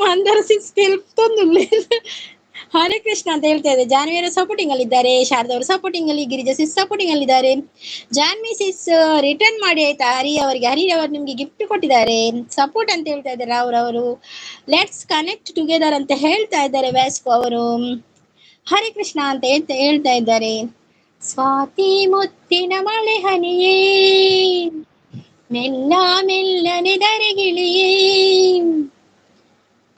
ಮಂದರ ಸಿಕ್ಸ್ ತೊಂದ್ರೆ. ಹರೇ ಕೃಷ್ಣ ಅಂತ ಹೇಳ್ತಾ ಇದ್ದಾರೆ. ಜಾನ್ವಿ ಅವರು ಸಪೋರ್ಟಿಂಗ್ ಅಲ್ಲಿ ಇದ್ದಾರೆ. ಶಾರದಾ ಅವರು ಸಪೋರ್ಟಿಂಗ್ ಅಲ್ಲಿ, ಗಿರಿಜಾ ಸಿಸ್ ಸಪೋರ್ಟಿಂಗ್ ಅಲ್ಲಿ ಇದ್ದಾರೆ. ಜಾನ್ವಿ ಸಿಸ್ ರಿಟರ್ನ್ ಮಾಡಿ ಆಯ್ತಾ. ಹರಿ ಅವರು ನಿಮ್ಗೆ ಗಿಫ್ಟ್ ಕೊಟ್ಟಿದ್ದಾರೆ ಸಪೋರ್ಟ್ ಅಂತ ಹೇಳ್ತಾ ಇದ್ದಾರೆ. ಅವರು ಲೆಟ್ಸ್ ಕನೆಕ್ಟ್ ಟುಗೆದರ್ ಅಂತ ಹೇಳ್ತಾ ಇದ್ದಾರೆ. ವ್ಯಾಸ್ಕೋ ಅವರು ಹರೇ ಕೃಷ್ಣ ಅಂತ ಹೇಳ್ತಾ ಇದ್ದಾರೆ. ಸ್ವಾತಿ ಮುತ್ತಿನ ಮಳೆ ಹನಿಯೇ ಮೆಲ್ಲನೆ ಧರೆಗಿಳಿಯೇ,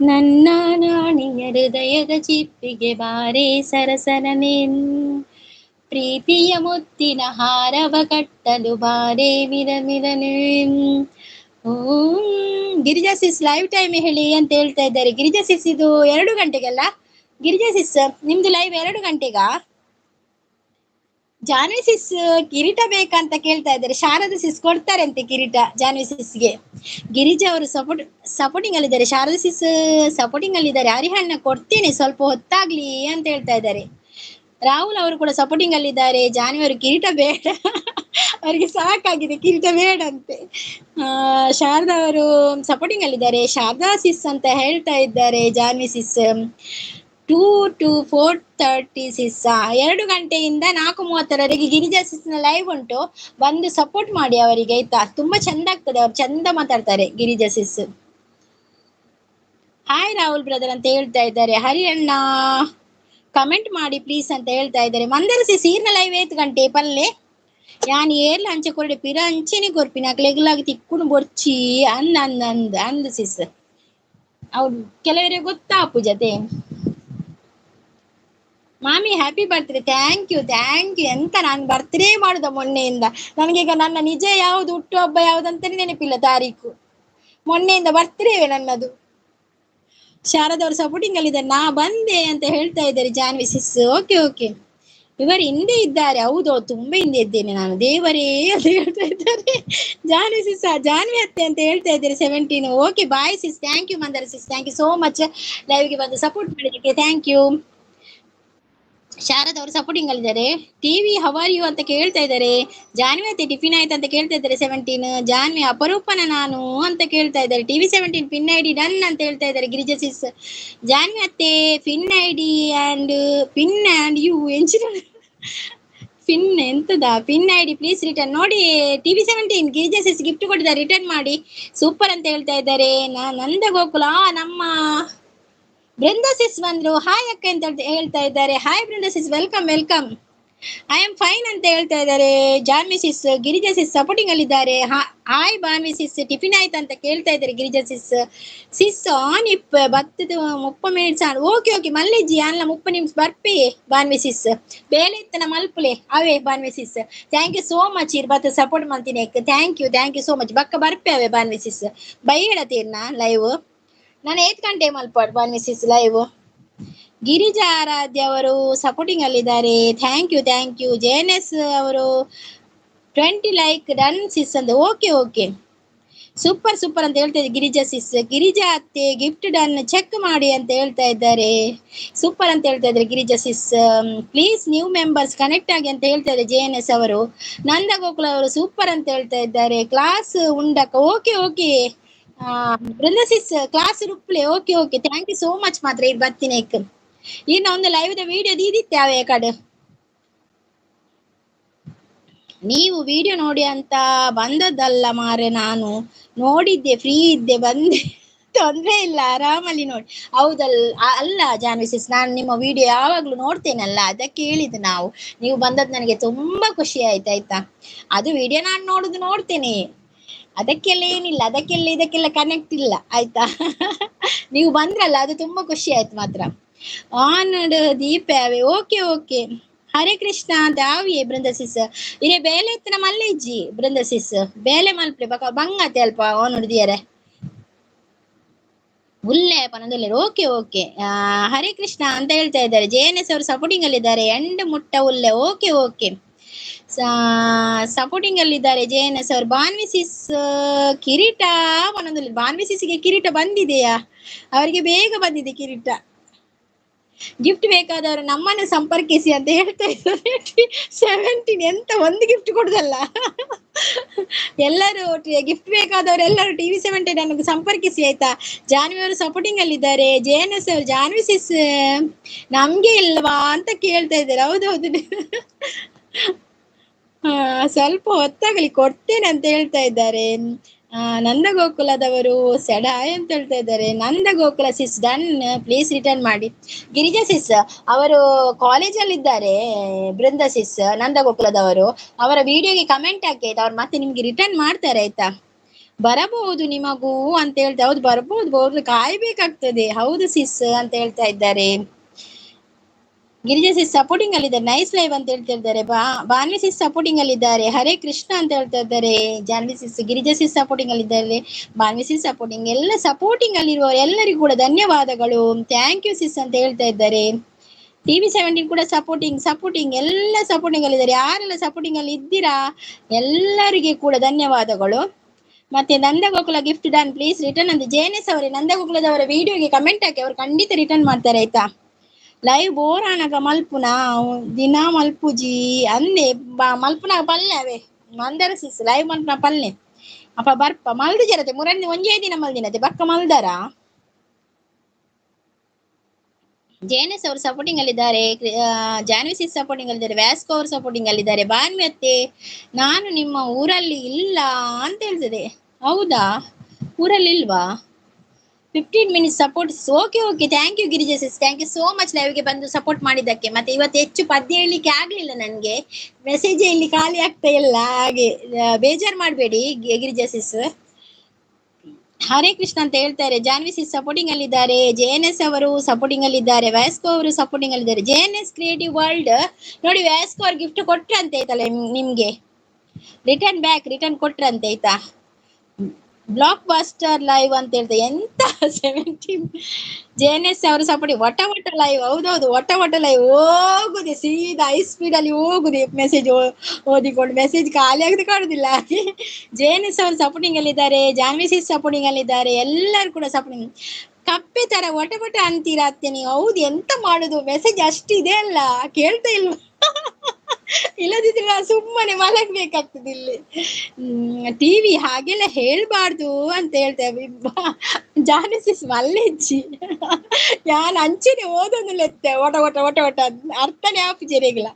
ನನ್ನ ನಾಣಿಯ ಹೃದಯದ ಚಿಪ್ಪಿಗೆ ಬಾರೆ ಸರಸರನೇನ್, ಪ್ರೀತಿಯ ಮುತ್ತಿನ ಹಾರವ ಕಟ್ಟಲು ಬಾರೆ ಮಿರನೇನ್. ಗಿರಿಜಾ ಸಿಸ್ ಲೈವ್ ಟೈಮ್ ಹೇಳಿ ಅಂತ ಹೇಳ್ತಾ ಇದ್ದಾರೆ. ಗಿರಿಜಾ ಸಿಸ್ ಇದು 2 ಗಂಟೆಗಲ್ಲ? ಗಿರಿಜಾ ಸಿಸ್ ನಿಮ್ದು ಲೈವ್ 2 ಗಂಟೆಗಾ? ಜಾನ್ವಿ ಸಿಸ್ ಕಿರೀಟ ಬೇಕಂತ ಕೇಳ್ತಾ ಇದ್ದಾರೆ. ಶಾರದಾ ಸಿಸ್ ಕೊಡ್ತಾರೆ ಅಂತೆ ಕಿರೀಟ ಜಾನ್ವಿ ಸಿಸ್ಗೆ. ಗಿರಿಜಾ ಅವರು ಸಪೋರ್ಟಿಂಗ್ ಅಲ್ಲಿ ಇದ್ದಾರೆ. ಶಾರದಾ ಸಿಸ್ ಸಪೋರ್ಟಿಂಗ್ ಅಲ್ಲಿ ಇದ್ದಾರೆ. ಹರಿಹಣ್ಣ ಕೊಡ್ತೇನೆ ಸ್ವಲ್ಪ ಹೊತ್ತಾಗ್ಲಿ ಅಂತ ಹೇಳ್ತಾ ಇದ್ದಾರೆ. ರಾಹುಲ್ ಅವರು ಕೂಡ ಸಪೋರ್ಟಿಂಗ್ ಅಲ್ಲಿ ಇದ್ದಾರೆ. ಜಾನ್ವಿ ಅವರು ಕಿರೀಟ ಬೇಡ, ಅವರಿಗೆ ಸಾಕಾಗಿದೆ ಕಿರೀಟ ಬೇಡ ಅಂತೆ. ಶಾರದಾ ಅವರು ಸಪೋರ್ಟಿಂಗ್ ಅಲ್ಲಿ ಇದ್ದಾರೆ. ಶಾರದಾ ಸಿಸ್ ಅಂತ ಹೇಳ್ತಾ ಇದ್ದಾರೆ ಜಾನ್ವಿ ಸಿಸ್. 2 to 4:36 2 ಗಂಟೆಯಿಂದ 4:30ರವರೆಗೆ ಗಿರಿಜಾ ಸಿಸ್ನ ಲೈವ್ ಉಂಟು, ಬಂದು ಸಪೋರ್ಟ್ ಮಾಡಿ ಅವರಿಗೆ ಆಯ್ತಾ. ತುಂಬಾ ಚಂದ ಆಗ್ತದೆ, ಅವ್ರು ಚಂದ ಮಾತಾಡ್ತಾರೆ ಗಿರಿಜಾ ಸಿಸ್. ಹಾಯ್ ರಾಹುಲ್ ಬ್ರದರ್ ಅಂತ ಹೇಳ್ತಾ ಇದ್ದಾರೆ. ಹರಿಯಣ್ಣ ಕಮೆಂಟ್ ಮಾಡಿ ಪ್ಲೀಸ್ ಅಂತ ಹೇಳ್ತಾ ಇದ್ದಾರೆ. ಮಂದರ ಸಿಸ್ ಈರ್ನ ಲೈವ್ 8 ಗಂಟೆ ಪಲ್ಲೆ ಯಾನ್ ಏರ್ಲ ಅಂಚೆ ಕೊರಡೆ ಪಿರ ಅಂಚೆನೆ ಕೊರ್ಪಿನ ಅಕ್ಲೆಗ್ಲಾಗಿ ತಿಕ್ಕುನು ಬೊರ್ಚಿ ಅಂದ ಸಿಸ್ ಅವ್ರು ಕೆಲವರಿಗೆ ಗೊತ್ತಾ ಪೂಜತೆ. ಮಾಮಿ ಹ್ಯಾಪಿ ಬರ್ತ್ಡೇ. ಥ್ಯಾಂಕ್ ಯು ಎಂತ ನಾನು ಬರ್ತ್ಡೇ ಮಾಡುದ ಮೊನ್ನೆಯಿಂದ. ನನಗೀಗ ನನ್ನ ನಿಜ ಯಾವುದು ಹುಟ್ಟು ಹಬ್ಬ ಯಾವ್ದಂತಾನೆ ನೆನಪಿಲ್ಲ ತಾರೀಕು. ಮೊನ್ನೆಯಿಂದ ಬರ್ತ್ಡೇವೆ ನನ್ನದು. ಶಾರದವ್ರು ಸಪೋರ್ಟಿಂಗ್ ಅಲ್ಲಿ ಇದ್ದಾರೆ. ನಾ ಬಂದೆ ಅಂತ ಹೇಳ್ತಾ ಇದ್ದಾರೆ ಜಾನ್ವಿ ಸಿಸ್. ಓಕೆ ಇವರು ಹಿಂದೆ ಇದ್ದಾರೆ. ಹೌದು ತುಂಬಾ ಹಿಂದೆ ಇದ್ದೇನೆ ನಾನು, ದೇವರೇ ಅಂತ ಹೇಳ್ತಾ ಇದ್ದಾರೆ ಜಾನ್ವಿ ಸಿಸ್. ಜಾನ್ವಿ ಅತ್ತೆ ಅಂತ ಹೇಳ್ತಾ ಇದ್ದಾರೆ 17. Okay bye sis. Thank you Mandara sis, thank you so much ಲೈವ್ಗೆ ಬಂದು ಸಪೋರ್ಟ್ ಮಾಡಿದ್ದಕ್ಕೆ ಥ್ಯಾಂಕ್ ಯು. ಶಾರದ್ ಅವರು ಸಪೋರ್ಟಿಂಗ್ ಅಲ್ಲಿದ್ದಾರೆ. ಟಿವಿ ಹವರ್ ಯು ಅಂತ ಕೇಳ್ತಾ ಇದ್ದಾರೆ. ಜಾನ್ವಿ ಅತ್ತೆ ಟಿಫಿನ್ ಆಯ್ತು ಅಂತ ಕೇಳ್ತಾ ಇದ್ದಾರೆ 17. ಜಾನ್ವಿ ಅಪರೂಪನ ನಾನು ಅಂತ ಕೇಳ್ತಾ ಇದ್ದಾರೆ. ಟಿವಿ 17 ಪಿನ್ ಐಡಿ ಡನ್ ಅಂತ ಹೇಳ್ತಾ ಇದ್ದಾರೆ ಗಿರಿಜಾ ಸಿಸ್. ಜಾನ್ವಿ ಅತ್ತೆ ಪಿನ್ ಐಡಿ ಅಂಡ್ ಯು ಎಂಚಿನ ಪಿನ್ ಎಂತದ ಪಿನ್ ಐಡಿ ಪ್ಲೀಸ್ ರಿಟರ್ನ್ ನೋಡಿ. ಟಿವಿ 17 ಗಿರಿಜಾ ಸಿಸ್ ಗಿಫ್ಟ್ ಕೊಟ್ಟಿದ್ದಾರೆ, ರಿಟರ್ನ್ ಮಾಡಿ. ಸೂಪರ್ ಅಂತ ಹೇಳ್ತಾ ಇದ್ದಾರೆ. ನಂದ ಗೋಕುಲ ನಮ್ಮ ಬೃಂದಾ ಸಿಸ್ ಬಂದ್ರು. ಹಾಯ್ ಅಕ್ಕ ಅಂತ ಹೇಳ್ತಾ ಇದ್ದಾರೆ. Hi Brinda sis, welcome. I am fine ಅಂತ ಹೇಳ್ತಾ ಇದ್ದಾರೆ Janvi sis. Girija sis supporting ಅಲ್ಲಿ ಇದ್ದಾರೆ. ಹಾಯ್ ಬಾನ್ವಿ ಸಿಸ್, ಟಿಫಿನ್ ಆಯ್ತು ಅಂತ ಕೇಳ್ತಾ ಇದ್ದಾರೆ ಗಿರಿಜಾ ಸಿಸ್ ಆನ್ ಇಪ್ ಬತ್ತದ 30 ಮಿನಿಟ್ಸ್ ಆನ್. ಓಕೆ ಮಲ್ಲಿಜಿ ಅಲ್ಲ 30 ನಿಮಿಷ ಬರ್ಪಿ ಬಾನ್ವಿ ಸಿಸ್. ಬೇಲೆ ಇತ್ತನ ಮಲ್ಪಲೆ ಅವೇ Banvi sis. Thank you so much ಇರ್ ಬತ್ತ ಸಪೋರ್ಟ್ ಮಾಡ್ತೀನಿ. Thank you so much. ಬಕ್ಕ ಬರ್ಪೆ ಅವೇ ಬಾನ್ವಿ ಸಿಸ್. ಬೈ ಹೇಳತ್ತೀರ್ನ ಲೈವ್ ನಾನು 8 ಗಂಟೆ ಮಲ್ಪಾಡು ಬಾನ್ವಿ ಸಿಸ್ ಲೈವ್. ಗಿರಿಜಾ ಆರಾಧ್ಯ ಅವರು ಸಪೋರ್ಟಿಂಗ್ ಅಲ್ಲಿದ್ದಾರೆ. Thank you. JNS ಅವರು 20 ಲೈಕ್ ಡನ್ ಸಿಸ್ ಅಂತ. ಓಕೆ ಸೂಪರ್ ಅಂತ ಹೇಳ್ತಾ ಇದ್ದಾರೆ ಗಿರಿಜಾ ಸಿಸ್. ಗಿರಿಜಾ ಅತ್ತೆ ಗಿಫ್ಟ್ ಡನ್ ಚೆಕ್ ಮಾಡಿ ಅಂತ ಹೇಳ್ತಾ ಇದ್ದಾರೆ. ಸೂಪರ್ ಅಂತ ಹೇಳ್ತಾ ಇದ್ದಾರೆ Girija sis. Please new members connect ಆಗಿ ಅಂತ ಹೇಳ್ತಾ ಇದ್ದಾರೆ JNS ಅವರು. ನಂದ ಗೋಕುಲ ಅವರು ಸೂಪರ್ ಅಂತ ಹೇಳ್ತಾ ಇದ್ದಾರೆ. ಕ್ಲಾಸ್ ಉಂಡಕ ಓಕೆ ಬೃಂದಾ ಸಿಸ್ ಕ್ಲಾಸ್ ರುಪ್ಲೆ. Okay thank you so much. ಮಾತ್ರ ಇದು ಬರ್ತೀನಿ ಇನ್ನ ಒಂದು ಲೈವ್ ವಿಡಿಯೋ ದೀದಿತ್ತೆ ಅವೇ ಕಡೆ ನೀವು ವಿಡಿಯೋ ನೋಡಿ ಅಂತ ಬಂದದ್ದಲ್ಲ ಮಾರೆ, ನಾನು ನೋಡಿದ್ದೆ, ಫ್ರೀ ಇದ್ದೆ ಬಂದೆ, ತೊಂದ್ರೆ ಇಲ್ಲ ಆರಾಮಲ್ಲಿ ನೋಡಿ. ಅಲ್ಲ ಜಾನ್ವಿ ಸಿಸ್, ನಾನು ನಿಮ್ಮ ವಿಡಿಯೋ ಯಾವಾಗ್ಲೂ ನೋಡ್ತೇನಲ್ಲ, ಅದಕ್ಕೆ ಹೇಳಿದ್ದು ನೀವು ಬಂದದ್ದು ನನಗೆ ತುಂಬಾ ಖುಷಿ ಆಯ್ತಾ. ಅದು ವಿಡಿಯೋ ನಾನು ನೋಡ್ತೇನೆ, ಅದಕ್ಕೆಲ್ಲ ಏನಿಲ್ಲ, ಇದಕ್ಕೆಲ್ಲ ಕನೆಕ್ಟ್ ಇಲ್ಲ ಆಯ್ತಾ. ನೀವು ಬಂದ್ರಲ್ಲ ಅದು ತುಂಬಾ ಖುಷಿ ಆಯ್ತು ಮಾತ್ರ. ಆನಡ್ ದೀಪ ಓಕೆ ಹರೇ ಕೃಷ್ಣ ದಾವಿಯೇ ಬೃಂದಾ ಸಿಸ್ ಇರೇ ಬೇಲೆ ಎತ್ತನ ಮಲ್ಲೇಜಿ ಬೃಂದಾ ಸಿಸ್ ಬೇಲೆ ಮಲ್ಪೆ ಬಂಗತೆ ಅಲ್ಪ ನೋಡಿದಿಯಾರೆ ಉಲ್ಲೆ ಪನದಲ್ಲೇ. ಓಕೆ ಹರೇ ಕೃಷ್ಣ ಅಂತ ಹೇಳ್ತಾ ಇದ್ದಾರೆ. JNS ಅವರು ಸಪೋರ್ಟಿಂಗ್ ಅಲ್ಲಿ ಇದ್ದಾರೆ. ಎಂಡ್ ಮುಟ್ಟ ಉಲ್ಲೆ. ಓಕೆ ಸಪೋರ್ಟಿಂಗ್ ಅಲ್ಲಿ ಇದ್ದಾರೆ JNS ಅವರು. ಬಾನ್ವಿ ಸಿಸ್ ಕಿರೀಟ ಪನದಲ್ಲಿ. ಬಾನ್ವಿ ಸಿಸ್ಗೆ ಕಿರೀಟ ಬಂದಿದೆಯಾ? ಅವರಿಗೆ ಬೇಗ ಬಂದಿದೆ ಕಿರೀಟ. ಗಿಫ್ಟ್ ಬೇಕಾದವರು ನಮ್ಮನ್ನು ಸಂಪರ್ಕಿಸಿ ಅಂತ ಹೇಳ್ತಾ ಇದ್ದಾರೆ 17. ಎಂತ ಒಂದು ಗಿಫ್ಟ್ ಕೊಡುದಲ್ಲ, ಎಲ್ಲರೂ ಗಿಫ್ಟ್ ಬೇಕಾದವರು ಎಲ್ಲರೂ ಟಿವಿ 17 ಅನ್ನು ಸಂಪರ್ಕಿಸಿ ಆಯ್ತಾ. ಜಾನ್ವಿ ಅವರು ಸಪೋರ್ಟಿಂಗ್ ಅಲ್ಲಿ ಇದ್ದಾರೆ. JNS ಅವರು ಜಾನ್ವಿ ಸಿಸ್ ನಮ್ಗೆ ಇಲ್ವಾ ಅಂತ ಕೇಳ್ತಾ ಇದ್ದಾರೆ. ಹೌದು ಸ್ವಲ್ಪ ಹೊತ್ತಾಗಲಿ ಕೊಡ್ತೇನೆ ಅಂತ ಹೇಳ್ತಾ ಇದ್ದಾರೆ. ನಂದ ಗೋಕುಲದವರು ಸೆಡಾಯ್ ಅಂತ ಹೇಳ್ತಾ ಇದ್ದಾರೆ. ನಂದ ಗೋಕುಲ ಸಿಸ್ ಡನ್, ಪ್ಲೀಸ್ ರಿಟರ್ನ್ ಮಾಡಿ. ಗಿರಿಜಾ ಸಿಸ್ ಅವರು ಕಾಲೇಜಲ್ಲಿ ಇದ್ದಾರೆ. ಬೃಂದಾ ಸಿಸ್ ನಂದ ಗೋಕುಲದವರು ಅವರ ವಿಡಿಯೋಗೆ ಕಮೆಂಟ್ ಹಾಕಿ ಆಯ್ತಾ, ಅವ್ರು ಮತ್ತೆ ನಿಮ್ಗೆ ರಿಟರ್ನ್ ಮಾಡ್ತಾರೆ ಆಯ್ತಾ. ಬರಬಹುದು ನಿಮಗೂ ಅಂತ ಹೇಳ್ತಾ. ಹೌದು ಬರಬಹುದು, ಕಾಯ್ಬೇಕಾಗ್ತದೆ. ಹೌದು ಸಿಸ್ ಅಂತ ಹೇಳ್ತಾ ಇದ್ದಾರೆ. ಗಿರಿಜಾ ಸಿಸ್ ಸಪೋರ್ಟಿಂಗ್ ಅಲ್ಲಿ ಇದ್ದಾರೆ. ನೈಸ್ ಲೈವ್ ಅಂತ ಹೇಳ್ತಾ ಇದ್ದಾರೆ. ಬಾನ್ವಿ ಸಿಸ್ ಸಪೋರ್ಟಿಂಗ್ ಅಲ್ಲಿ ಇದ್ದಾರೆ. ಹರೇ ಕೃಷ್ಣ ಅಂತ ಹೇಳ್ತಾ ಇದ್ದಾರೆ. Janvi sis Girija sis supporting ಅಲ್ಲಿ ಇದ್ದಾರೆ. Banvi sis supporting. ಎಲ್ಲ ಸಪೋರ್ಟಿಂಗ್ ಅಲ್ಲಿ ಇರುವವರು ಎಲ್ಲರಿಗೂ ಕೂಡ ಧನ್ಯವಾದಗಳು. ಥ್ಯಾಂಕ್ ಯು ಸಿಸ್ ಅಂತ ಹೇಳ್ತಾ ಇದ್ದಾರೆ. ಟಿವಿ 17 ಕೂಡ ಸಪೋರ್ಟಿಂಗ್ ಎಲ್ಲ ಸಪೋರ್ಟಿಂಗ್ ಅಲ್ಲಿ ಇದ್ದಾರೆ. ಯಾರೆಲ್ಲ ಸಪೋರ್ಟಿಂಗ್ ಅಲ್ಲಿ ಇದ್ದೀರಾ ಎಲ್ಲರಿಗೆ ಕೂಡ ಧನ್ಯವಾದಗಳು. ಮತ್ತೆ Nanda Gokula gift done, please return ಅಂತ JNS ಅವರೇ ನಂದ ಗೋಕುಲದವರ ವಿಡಿಯೋಗೆ ಕಮೆಂಟ್ ಹಾಕಿ, ಅವ್ರು ಖಂಡಿತ ರಿಟರ್ನ್ ಮಾಡ್ತಾರೆ ಆಯ್ತಾ. ಲೈವ್ ಬೋರ್ ಆನಾಗ ಮಲ್ಪುನ ದಿನ ಮಲ್ಪುಜಿ ಅಂದೆ ಮಲ್ಪುನ ಪಲ್ಲೆ ಅವೇ ಮಂದರ ಸಿಸ್ ಲೈವ್ ಮಲ್ಪುನ ಪಲ್ಲೆ ಅಪ್ಪ ಬರ್ಪ ಮಲ್ದು ಜರತೆ ಮುರಂದಿ ಒಂಜೇ ದಿನ ಮಲ್ದಿನತೆ ಬಕ್ಕ ಮಲ್ದಾರ ಜೆಎನ್ಎಸ್ ಅವರು ಸಪೋರ್ಟಿಂಗ್ ಅಲ್ಲಿದ್ದಾರೆ, ಜಾನ್ವಿ ಸಿಸ್ ಸಪೋರ್ಟಿಂಗ್ ಅಲ್ಲಿದ್ದಾರೆ, ವ್ಯಾಸ್ಕೋ ಅವರು ಸಪೋರ್ಟಿಂಗ್ ಅಲ್ಲಿದ್ದಾರೆ. ಭಾನ್ವಿ ಅತ್ತೆ ನಾನು ನಿಮ್ಮ ಊರಲ್ಲಿ ಇಲ್ಲ ಅಂತ ಹೇಳ್ತದೆ. ಹೌದಾ, ಊರಲ್ಲಿ ಇಲ್ವಾ? 15 minutes support. Okay okay, thank you Girija sis, thank you so much ಲೈವ್ಗೆ ಬಂದು ಸಪೋರ್ಟ್ ಮಾಡಿದ್ದಕ್ಕೆ. ಮತ್ತೆ ಇವತ್ತು ಹೆಚ್ಚು ಪದ್ಯ ಹೇಳಲಿಕ್ಕೆ ಆಗ್ಲಿಲ್ಲ ನನಗೆ, ಮೆಸೇಜ್ ಇಲ್ಲಿ ಖಾಲಿ ಆಗ್ತಾ ಇಲ್ಲ, ಹಾಗೆ ಬೇಜಾರು ಮಾಡಬೇಡಿ ಗಿರಿಜಾ ಸಿಸ್. ಹರೇ ಕೃಷ್ಣ ಅಂತ ಹೇಳ್ತಾರೆ. ಜಾನ್ವಿ ಸಿಸ್ ಸಪೋರ್ಟಿಂಗ್ ಅಲ್ಲಿದ್ದಾರೆ, ಜೆಎನ್ಎಸ್ ಅವರು ಸಪೋರ್ಟಿಂಗ್ ಅಲ್ಲಿದ್ದಾರೆ, ವ್ಯಾಸ್ಕೋ ಅವರು ಸಪೋರ್ಟಿಂಗ್ ಅಲ್ಲಿದ್ದಾರೆ. ಜೆಎನ್ಎಸ್ ಕ್ರಿಯೇಟಿವ್ ವರ್ಲ್ಡ್ ನೋಡಿ, ವ್ಯಾಸ್ಕೋ ಅವ್ರು ಗಿಫ್ಟ್ ಕೊಟ್ರಂತೆ ಆಯ್ತಲ್ಲ ನಿಮ್ಗೆ, ರಿಟರ್ನ್ ಕೊಟ್ರಂತೆ ಆಯ್ತಾ. ಬ್ಲಾಕ್ ಬಾಸ್ಟರ್ ಲೈವ್ ಅಂತ ಹೇಳ್ತಾರೆ. ಎಂತ 70 ಜೆಎನ್ಎಸ್ ಅವರು ಸಪೋರ್ಟಿಂಗ್. ಒಟ ಲೈವ್, ಹೌದೌದು, ಒಟ ಲೈವ್ ಹೋಗುದೆ ಸೀದಾ ಹೈ ಸ್ಪೀಡ್ ಅಲ್ಲಿ ಹೋಗುದೆ, ಮೆಸೇಜ್ ಓದಿಕೊಂಡು ಮೆಸೇಜ್ ಖಾಲಿ ಆಗದೆ ಕಾಣುದಿಲ್ಲ. ಹಾಗೆ ಜೆಎನ್ಎಸ್ ಅವರು ಸಪೋರ್ಟಿಂಗ್ ಅಲ್ಲಿದ್ದಾರೆ, ಜಾನ್ವಿ ಸಿಸ್ ಸಪೋರ್ಟಿಂಗ್ ಅಲ್ಲಿದ್ದಾರೆ, ಎಲ್ಲರೂ ಕೂಡ ಸಪೋರ್ಟಿಂಗ್. ಕಪ್ಪೆ ತರ ಒಟ ಅಂತೀರಾ ಅತ್ತೆ ನೀವು? ಹೌದು, ಎಂತ ಮಾಡುದು, ಮೆಸೇಜ್ ಅಷ್ಟಿದೆ ಅಲ್ಲ, ಕೇಳ್ತಾ ಇಲ್ವಾ? ಇಲ್ಲದಿದ್ರೆ ನಾನು ಸುಮ್ಮನೆ ಮಲಗ್ಬೇಕಾಗ್ತದೆ ಇಲ್ಲಿ. ಟಿವಿ ಹಾಗೆಲ್ಲ ಹೇಳ್ಬಾರ್ದು ಅಂತ ಹೇಳ್ತೇವೆ. ಜಾನ್ವಿ ಸಿಸ್ ಮಲ್ಲೆಜ್ಜಿ ഞാൻ ಅಂಚಿನ ಓದೊಂದಿಲ್ಲತ್ತೆ ಒಟ ಅರ್ಥನೇ ಆಪಿಜೆರೆಗಿಲ್ಲ.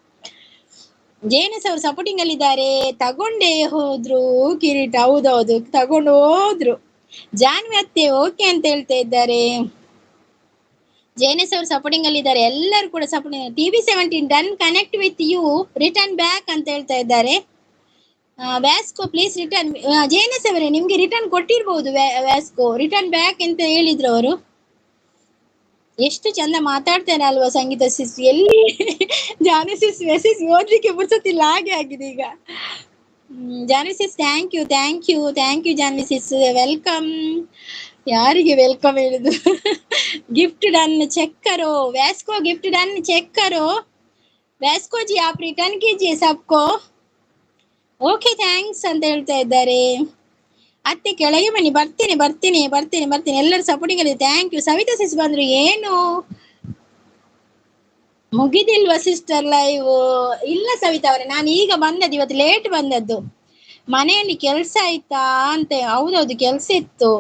ಜೆಎನ್ಎಸ್ ಅವರು ಸಪೋರ್ಟಿಂಗ್ ಅಲ್ಲಿದ್ದಾರೆ, ತಗೊಂಡೇ ಹೋದ್ರು ಕಿರೀಟ. ಹೌದೌದು, ತಗೊಂಡು ಹೋದ್ರು. ಜಾನ್ವಿ ಅತ್ತೆ ಓಕೆ ಅಂತ ಹೇಳ್ತಾ ಇದ್ದಾರೆ. ಜೆಎನ್ಎಸ್ ಅವರು ಸಪೋರ್ಟಿಂಗ್ ಅಲ್ಲಿದ್ದಾರೆ, ಎಲ್ಲರೂ ಕೂಡ supporting. TV17 done, connect with you, return back ಅಂತ ಹೇಳ್ತಾ ಇದ್ದಾರೆ. Vasco please return. ಜೆಎನ್ಎಸ್ ಅವರೇ, ನಿಮ್ಗೆ ರಿಟರ್ನ್ ಕೊಟ್ಟಿರ್ಬಹುದು. ವ್ಯಾಸ್ಕೋ ರಿಟರ್ನ್ ಬ್ಯಾಕ್ ಅಂತ ಹೇಳಿದ್ರು ಅವರು. ಎಷ್ಟು ಚಂದ ಮಾತಾಡ್ತೇನೆ ಅಲ್ವಾ ಸಂಗೀತ ಸಿಸ್? ಎಲ್ಲಿ ಜಾನ್ವಿ ಸಿಸ್ ಮೆಸೇಜ್ ಓದ್ಲಿಕ್ಕೆ ಪುರ್ಸೊತ್ತಿಲ್ಲ, ಹಾಗೆ ಆಗಿದೆ ಈಗ. Janvi sis thank you Janvi sis, welcome. ಯಾರಿಗೆ ವೆಲ್ಕಮ್ ಹೇಳುದು? ಗಿಫ್ಟ್ ಡನ್, ಚೆಕ್ करो वैस्को, गिफ्ट डन चेक करो वैस्को जी, आप रिटर्न कीजिए सबको. ಓಕೆ ಥ್ಯಾಂಕ್ಸ್ ಅಂತ ಹೇಳ್ತಾ ಇದ್ದಾರೆ. ಅತ್ತೆ ಕೆಳಗೆ ಬನ್ನಿ, ಬರ್ತೀನಿ. ಎಲ್ಲರೂ ಸಪೋರ್ಟಿಂಗ್ ಅಲ್ಲಿ. Thank you. ಸವಿತಾ ಸಿಸ್ ಬಂದ್ರು. ಏನು ಮುಗಿದಿಲ್ವಾ ಸಿಸ್ಟರ್ ಲೈವ್? ಇಲ್ಲ ಸವಿತಾ ಅವರೇ, ನಾನು ಈಗ ಬಂದದ್ದು, ಇವತ್ತು ಲೇಟ್ ಬಂದದ್ದು. ಮನೆಯಲ್ಲಿ ಕೆಲಸ ಆಯ್ತಾ ಅಂತ. ಹೌದೌದು, ಕೆಲಸ ಇತ್ತು.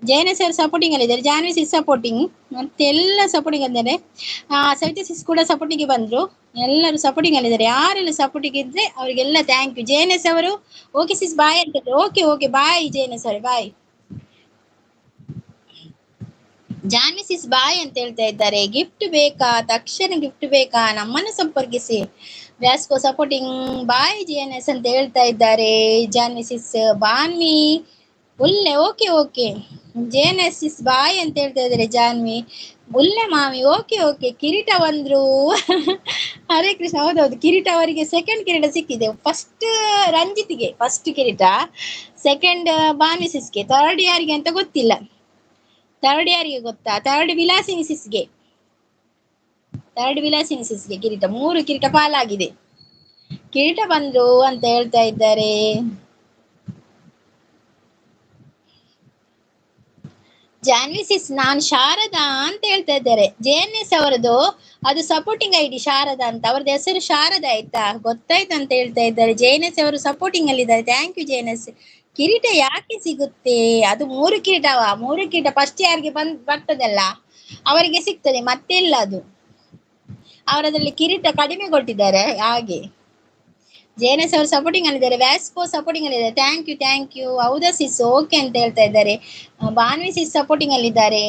ಜೆಎನ್ಎಸ್ ಅವರು ಸಪೋರ್ಟಿಂಗ್ ಅಲ್ಲಿದ್ದಾರೆ, ಜಾನ್ವಿ ಸಿಸ್ ಸಪೋರ್ಟಿಂಗ್, ಮತ್ತೆ ಎಲ್ಲ ಸಪೋರ್ಟಿಂಗ್ ಅಂತಾರೆ. ಸವಿತಾ ಸಿಸ್ ಕೂಡ ಸಪೋರ್ಟಿಂಗ್ ಬಂದ್ರು. ಎಲ್ಲರೂ ಸಪೋರ್ಟಿಂಗ್ ಅಲ್ಲಿದ್ದಾರೆ. ಯಾರೆಲ್ಲ ಸಪೋರ್ಟಿಂಗ್ ಇದ್ರೆ ಅವರಿಗೆಲ್ಲ ಥ್ಯಾಂಕ್ ಯು. ಜೆಎನ್ಎಸ್ ಅವರು ಓಕೆ ಸಿಸ್ ಬಾಯ್ ಅಂತ. ಓಕೆ ಬಾಯ್ ಜೆಎನ್ಎಸ್ ಅವರು, ಬಾಯ್. ಜಾನ್ವಿ ಸಿಸ್ ಬಾಯ್ ಅಂತ ಹೇಳ್ತಾ ಇದ್ದಾರೆ. ಗಿಫ್ಟ್ ಬೇಕಾ? ತಕ್ಷಣ ಗಿಫ್ಟ್ ಬೇಕಾ? ನಮ್ಮನ್ನು ಸಂಪರ್ಕಿಸಿ. ವ್ಯಾಸ್ಕೋ ಸಪೋರ್ಟಿಂಗ್, ಬಾಯ್ ಜೆಎನ್ಎಸ್ ಅಂತ ಹೇಳ್ತಾ ಇದ್ದಾರೆ. ಜಾನ್ವಿ ಸಿಸ್, ಬಾನ್ವಿ ಉಲ್ಲೆ ಓಕೆ. ಜೆಎನ್ಎಸ್ ಸಿಸ್ ಬಾಯ್ ಅಂತ ಹೇಳ್ತಾ ಇದ್ದಾರೆ. ಜಾನ್ವಿ ಉಲ್ಲೆ ಮಾಮಿ ಓಕೆ. ಕಿರೀಟ ಬಂದ್ರು. ಹರೇ ಕೃಷ್ಣ. ಹೌದೌದು, ಕಿರೀಟ ಅವರಿಗೆ ಸೆಕೆಂಡ್ ಕಿರೀಟ ಸಿಕ್ಕಿದೆ. ಫಸ್ಟ್ ರಂಜಿತ್ಗೆ ಫಸ್ಟ್ ಕಿರೀಟ, ಸೆಕೆಂಡ್ ಬಾನ್ವಿ ಸಿಸ್ಗೆ, ಥರ್ಡ್ ಯಾರಿಗೆ ಅಂತ ಗೊತ್ತಿಲ್ಲ. ಥರ್ಡ್ ಯಾರಿಗೆ ಗೊತ್ತಾ? ಥರ್ಡ್ ವಿಲಾಸಿನಿ ಸಿಸ್ಗೆ ಕಿರೀಟ. 3 ಕಿರೀಟ ಪಾಲಾಗಿದೆ. ಕಿರೀಟ ಬಂದ್ರು ಅಂತ ಹೇಳ್ತಾ ಇದ್ದಾರೆ. ಜಾನ್ವಿ ಸಿಸ್ ನಾನ್ ಶಾರದಾ ಅಂತ ಹೇಳ್ತಾ ಇದ್ದಾರೆ. ಜೆಎನ್ಎಸ್ ಅವರದು ಅದು ಸಪೋರ್ಟಿಂಗ್ ಐಡಿ ಶಾರದಾ ಅಂತ, ಅವ್ರದ್ದು ಹೆಸರು ಶಾರದಾ ಆಯ್ತಾ, ಗೊತ್ತಾಯ್ತು ಅಂತ ಹೇಳ್ತಾ ಇದ್ದಾರೆ. ಜೆಎನ್ಎಸ್ ಅವರು ಸಪೋರ್ಟಿಂಗ್ ಅಲ್ಲಿ ಇದ್ದಾರೆ. Thank you JNS. ಕಿರೀಟ ಯಾಕೆ ಸಿಗುತ್ತೆ? ಅದು 3 ಕಿರೀಟವ, 3 ಕಿರೀಟ ಫಸ್ಟ್ ಯಾರಿಗೆ ಬರ್ತದಲ್ಲ ಅವರಿಗೆ ಸಿಗ್ತದೆ, ಮತ್ತೆಲ್ಲ ಅದು ಅವರದ್ರಲ್ಲಿ ಕಿರೀಟ ಕಡಿಮೆ ಕೊಟ್ಟಿದ್ದಾರೆ ಹಾಗೆ. ಜೆಎನ್ಎಸ್ ಅವರು ಸಪೋರ್ಟಿಂಗ್ ಅಲ್ಲಿದ್ದಾರೆ. ವ್ಯಾಸ್ಕೋ ಸಪೋರ್ಟಿಂಗ್ ಅಲ್ಲಿದ್ದಾರೆ. Thank you. ಹೌದಾ ಸಿಸ್ ಓಕೆ ಅಂತ ಹೇಳ್ತಾ ಇದ್ದಾರೆ. ಬಾನ್ವಿ ಸಿಸ್ ಸಪೋರ್ಟಿಂಗ್ ಅಲ್ಲಿದ್ದಾರೆ.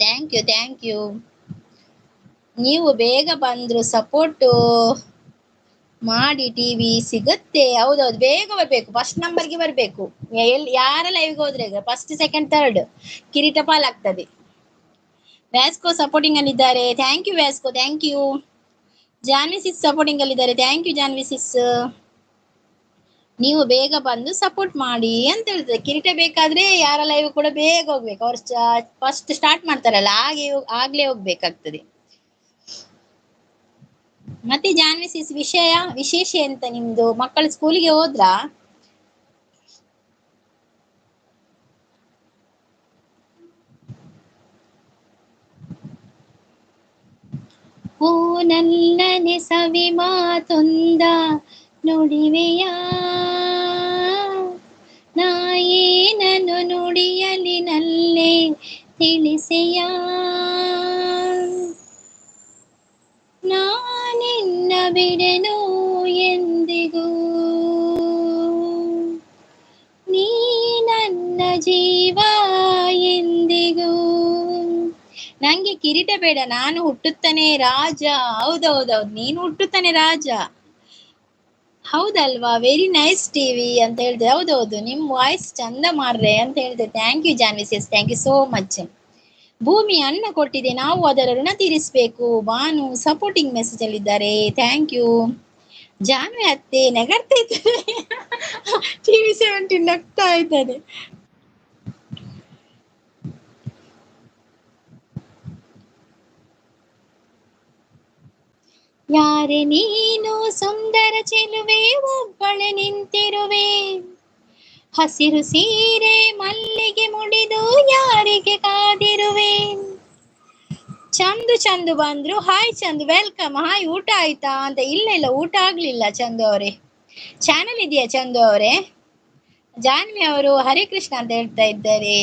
Thank you. ನೀವು ಬೇಗ ಬಂದ್ರು ಸಪೋರ್ಟ್ ಮಾಡಿ, ಟಿವಿ ಸಿಗುತ್ತೆ. ಹೌದೌದು, ಬೇಗ ಬರ್ಬೇಕು, ಫಸ್ಟ್ ನಂಬರ್ಗೆ ಬರ್ಬೇಕು. ಯಾರ ಲೈವ್ಗೆ ಹೋದ್ರೆ ಫಸ್ಟ್ ಸೆಕೆಂಡ್ ಥರ್ಡ್ ಕಿರೀಟ ಪಾಲಾಗ್ತದೆ. ವ್ಯಾಸ್ಕೋ ಸಪೋರ್ಟಿಂಗ್ ಅಲ್ಲಿದ್ದಾರೆ. Thank you Vasco, thank you. Janvi sis supporting ಅಲ್ಲಿದ್ದಾರೆ. Thank you Janvi sis. ನೀವು ಬೇಗ ಬಂದು ಸಪೋರ್ಟ್ ಮಾಡಿ ಅಂತ ಹೇಳ್ತಾರೆ. ಕಿರೀಟ ಬೇಕಾದ್ರೆ ಯಾರ ಲೈವ್ ಕೂಡ ಬೇಗ ಹೋಗ್ಬೇಕು, ಅವ್ರು ಫಸ್ಟ್ ಸ್ಟಾರ್ಟ್ ಮಾಡ್ತಾರಲ್ಲ ಆಗ್ಲೇ ಹೋಗ್ಬೇಕಾಗ್ತದೆ. ಮತ್ತೆ ಜಾನ್ವಿ ಸಿಸ್ ವಿಶೇಷ ಎಂತ ನಿಮ್ದು? ಮಕ್ಕಳು ಸ್ಕೂಲಿಗೆ ಹೋದ್ರಾ? ಓ ನನ್ನನೆ ಸವಿ ಮಾತೊಂದ ನುಡಿವೆಯ, ನಾ ಏನನು ನೀನು ನುಡಿಯಲಿನಲ್ಲೇ ತಿಳಿಸೆಯ. ನಾನಿನ್ನ ಬಿಡೆನು ಎಂದಿಗೂ, ನೀ ನನ್ನ ಜೀವ ಎಂದಿಗೂ. ನಂಗೆ ಕಿರೀಟ ಬೇಡ, ನಾನು ಹುಟ್ಟುತ್ತಾನೆ ರಾಜ. ಹೌದೌದೌದು, ನೀನು ಹುಟ್ಟುತ್ತಾನೆ ರಾಜ, ಹೌದಲ್ವಾ? ವೆರಿ ನೈಸ್ ಟಿವಿ ಅಂತ ಹೇಳಿದೆ. ಹೌದೌದು, ನಿಮ್ ವಾಯ್ಸ್ ಚಂದ ಮಾರ್ರೆ ಅಂತ ಹೇಳಿದೆ. Thank you Janvi sis, thank you so much. ಭೂಮಿ ಅನ್ನ ಕೊಟ್ಟಿದೆ, ನಾವು ಅದರ ಋಣ ತೀರಿಸಬೇಕು. ಬಾನು ಸಪೋರ್ಟಿಂಗ್ ಮೆಸೇಜ್ ಅಲ್ಲಿದ್ದಾರೆ, ಥ್ಯಾಂಕ್ ಯು. ಜಾನ್ವಿ ಅತ್ತೆ ನಗರ್ತಾ ಇದ್ದಾರೆ, ಟಿವಿ 17 ನಗ್ತಾ ಇದ್ದಾರೆ. ಯಾರೇ ನೀನು ಸುಂದರ ಚೆಲುವೆ, ಒಬ್ಬಳೆ ನಿಂತಿರುವೆ. ಹಸಿರು ಸೀರೆ ಮಲ್ಲಿಗೆ ಮುಡಿದು ಯಾರಿಗೆ ಕಾದಿರುವೆ. ಚಂದು ಚಂದು ಬಂದ್ರು. Hi Chandu, welcome. ಹಾಯ್, ಊಟ ಆಯ್ತಾ ಅಂತ. ಇಲ್ಲ ಇಲ್ಲ, ಊಟ ಆಗ್ಲಿಲ್ಲ ಚಂದು ಅವರೇ. ಚಾನಲ್ ಇದೆಯಾ ಚಂದು ಅವರೇ? ಜಾನ್ವಿ ಅವರು ಹರೇ ಕೃಷ್ಣ ಅಂತ ಹೇಳ್ತಾ ಇದ್ದಾರೆ.